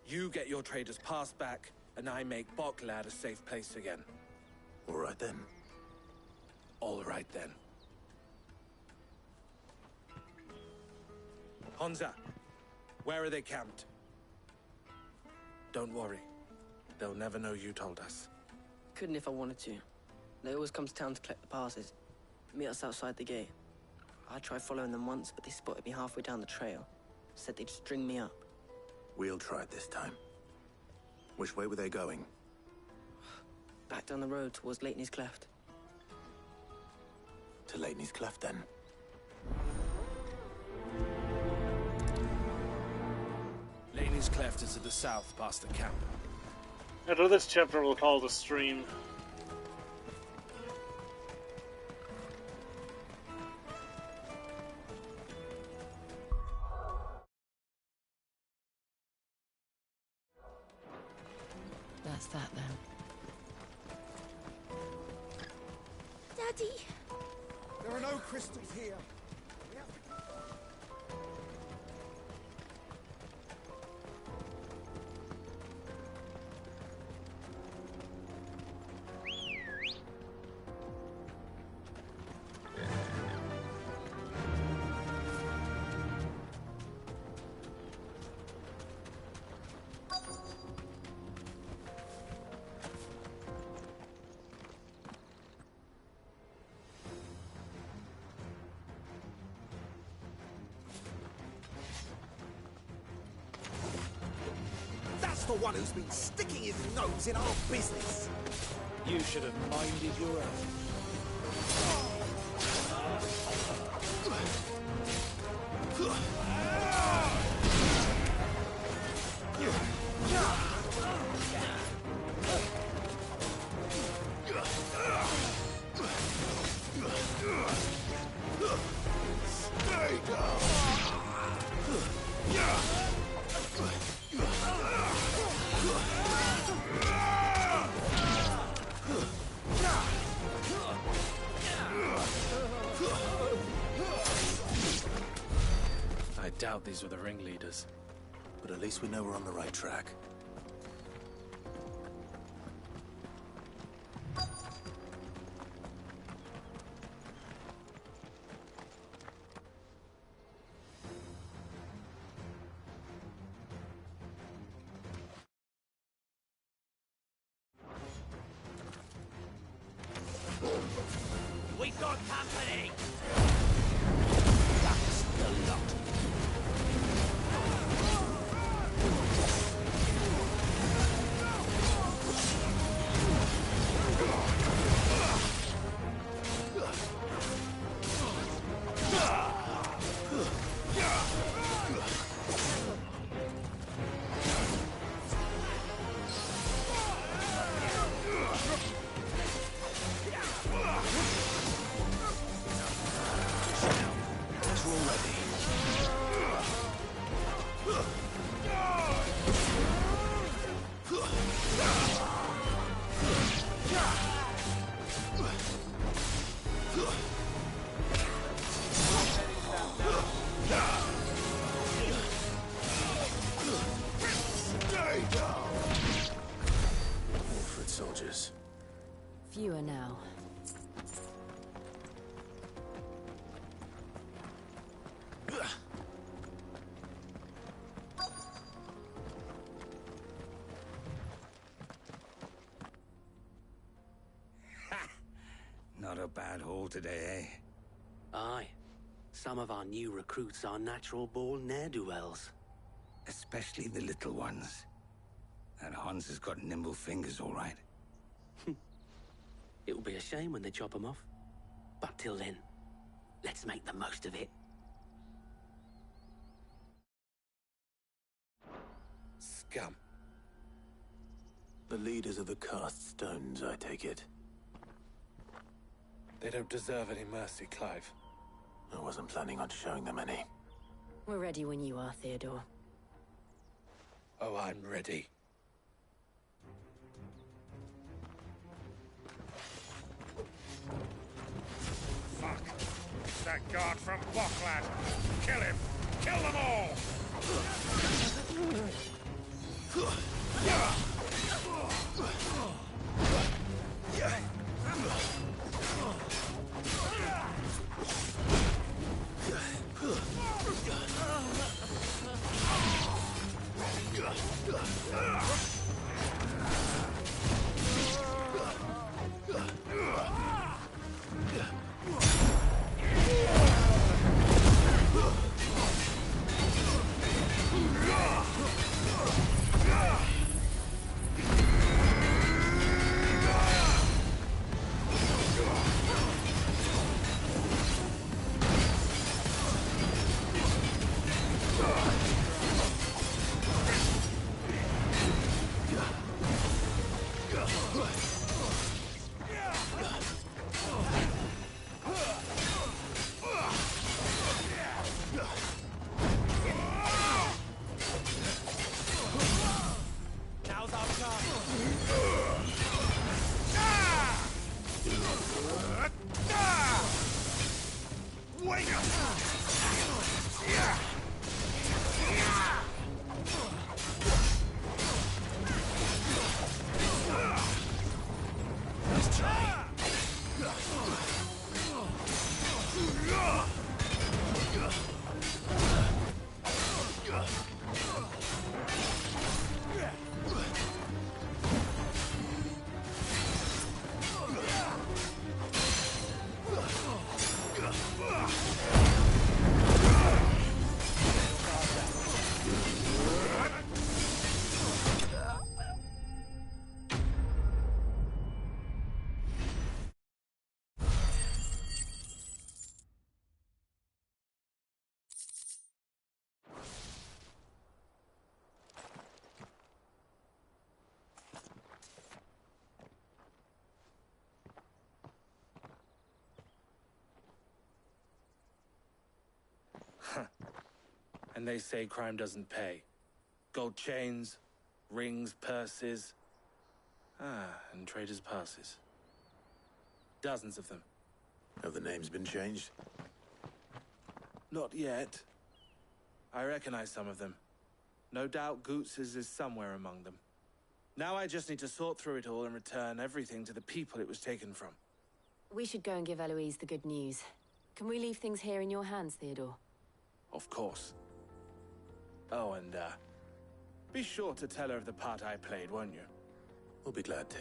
You get your trader's pass back, and I make Boklad a safe place again. All right then. All right then. Honza, where are they camped? Don't worry. They'll never know you told us. Couldn't if I wanted to. They always come to town to collect the passes. Meet us outside the gate. I tried following them once, but they spotted me halfway down the trail. Said they'd string me up. We'll try it this time. Which way were they going? Back down the road towards Leitney's Cleft. To Leitney's Cleft, then. Laney's Cleft is to the south, past the camp. And to this chapter we'll call the stream. That's that then. Daddy! There are no crystals here. That's the one who's been sticking his nose in our business. You should have minded your own. doubt these were the ringleaders. But at least we know we're on the right track. We've got company! That's the lot. Soldiers. Fewer now. Not a bad haul today, eh? Aye. Some of our new recruits are natural-born ne'er-do-wells. Especially the little ones. And Hans has got nimble fingers, all right. It will be a shame when they chop them off. But till then, let's make the most of it. Scum. The leaders of the cast stones, I take it. They don't deserve any mercy, Clive. I wasn't planning on showing them any. We're ready when you are, Theodore. Oh, I'm ready. Fuck! It's that guard from Bocklad! Kill him! Kill them all! And they say crime doesn't pay. Gold chains, rings, purses. And traders' passes. Dozens of them. Have the names been changed? Not yet. I recognize some of them. No doubt Goots's is somewhere among them. Now I just need to sort through it all and return everything to the people it was taken from. We should go and give Eloise the good news. Can we leave things here in your hands, Theodore? Of course. Oh, and, be sure to tell her of the part I played, won't you? We'll be glad to.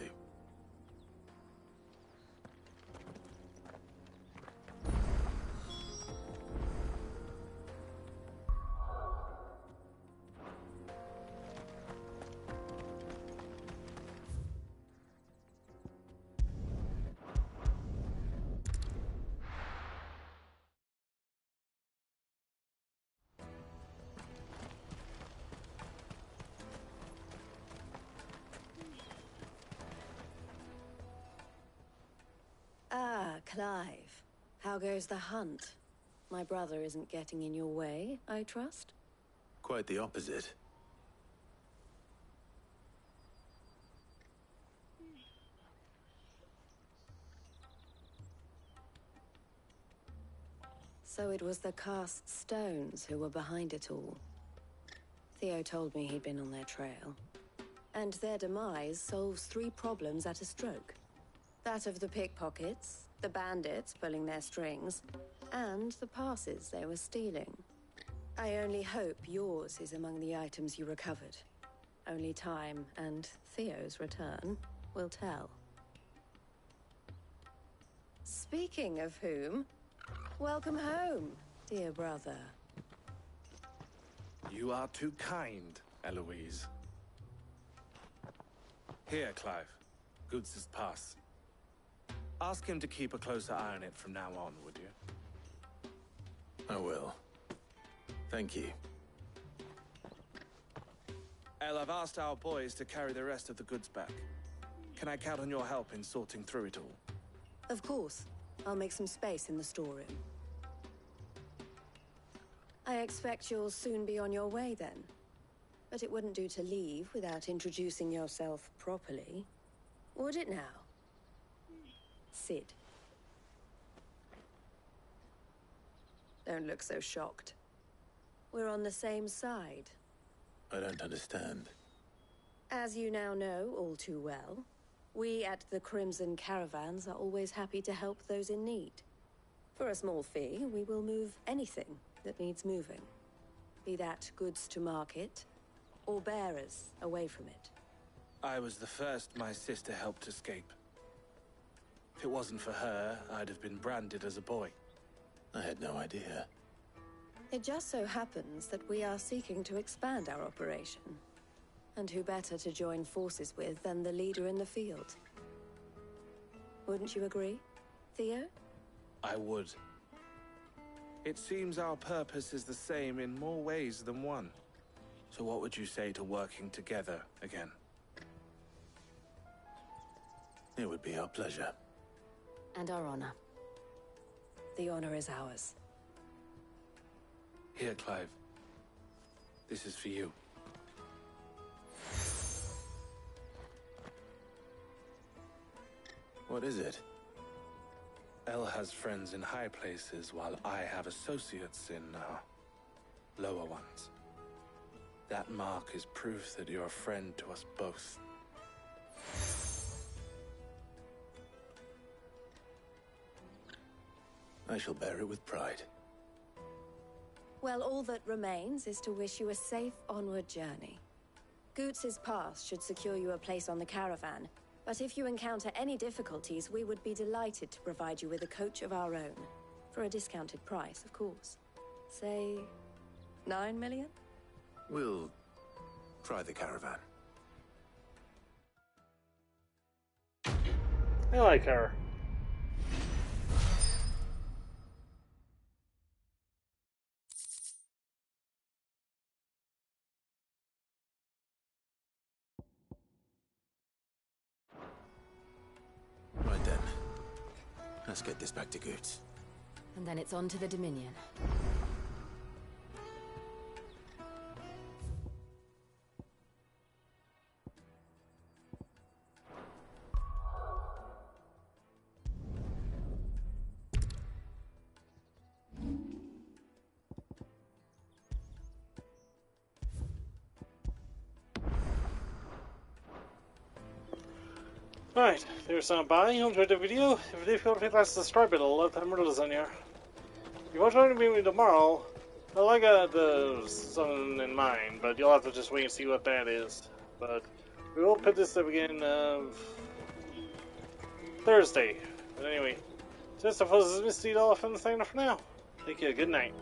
Ah, Clive. How goes the hunt? My brother isn't getting in your way, I trust? Quite the opposite. So it was the cast stones who were behind it all. Theo told me he'd been on their trail. And their demise solves 3 problems at a stroke. That of the pickpockets, the bandits pulling their strings, and the passes they were stealing. I only hope yours is among the items you recovered. Only time and Theo's return will tell. Speaking of whom, welcome home, dear brother. You are too kind, Eloise. Here, Clive. Goods's pass. Ask him to keep a closer eye on it from now on, would you? I will. Thank you. El, I've asked our boys to carry the rest of the goods back. Can I count on your help in sorting through it all? Of course. I'll make some space in the storeroom. I expect you'll soon be on your way then. But it wouldn't do to leave without introducing yourself properly. Would it now? Sid. Don't look so shocked. We're on the same side. I don't understand. As you now know all too well, we at the Crimson Caravans are always happy to help those in need. For a small fee, we will move anything that needs moving. Be that goods to market, or bearers away from it. I was the first my sister helped escape. If it wasn't for her, I'd have been branded as a boy. I had no idea. It just so happens that we are seeking to expand our operation. And who better to join forces with than the leader in the field? Wouldn't you agree, Theo? I would. It seems our purpose is the same in more ways than one. So what would you say to working together again? It would be our pleasure. And our honor. The honor is ours. Here, Clive. This is for you. What is it? El has friends in high places, while I have associates in, lower ones. That mark is proof that you're a friend to us both. I shall bear it with pride. Well, all that remains is to wish you a safe onward journey. Goots's pass should secure you a place on the caravan, but if you encounter any difficulties, we would be delighted to provide you with a coach of our own. For a discounted price, of course. Say, 9 million? We'll try the caravan. I like her. Right then. Let's get this back to Goots. And then it's on to the Dominion. Right, there's some by. You enjoyed the video. If you did, feel free to subscribe it. I'll let them riddles on here. If you want to join me tomorrow, well, I got something in mind, but you'll have to just wait and see what that is. But we will put this up again Thursday. But anyway, just suppose this is Mistydolphin signing off for now. Thank you. Good night.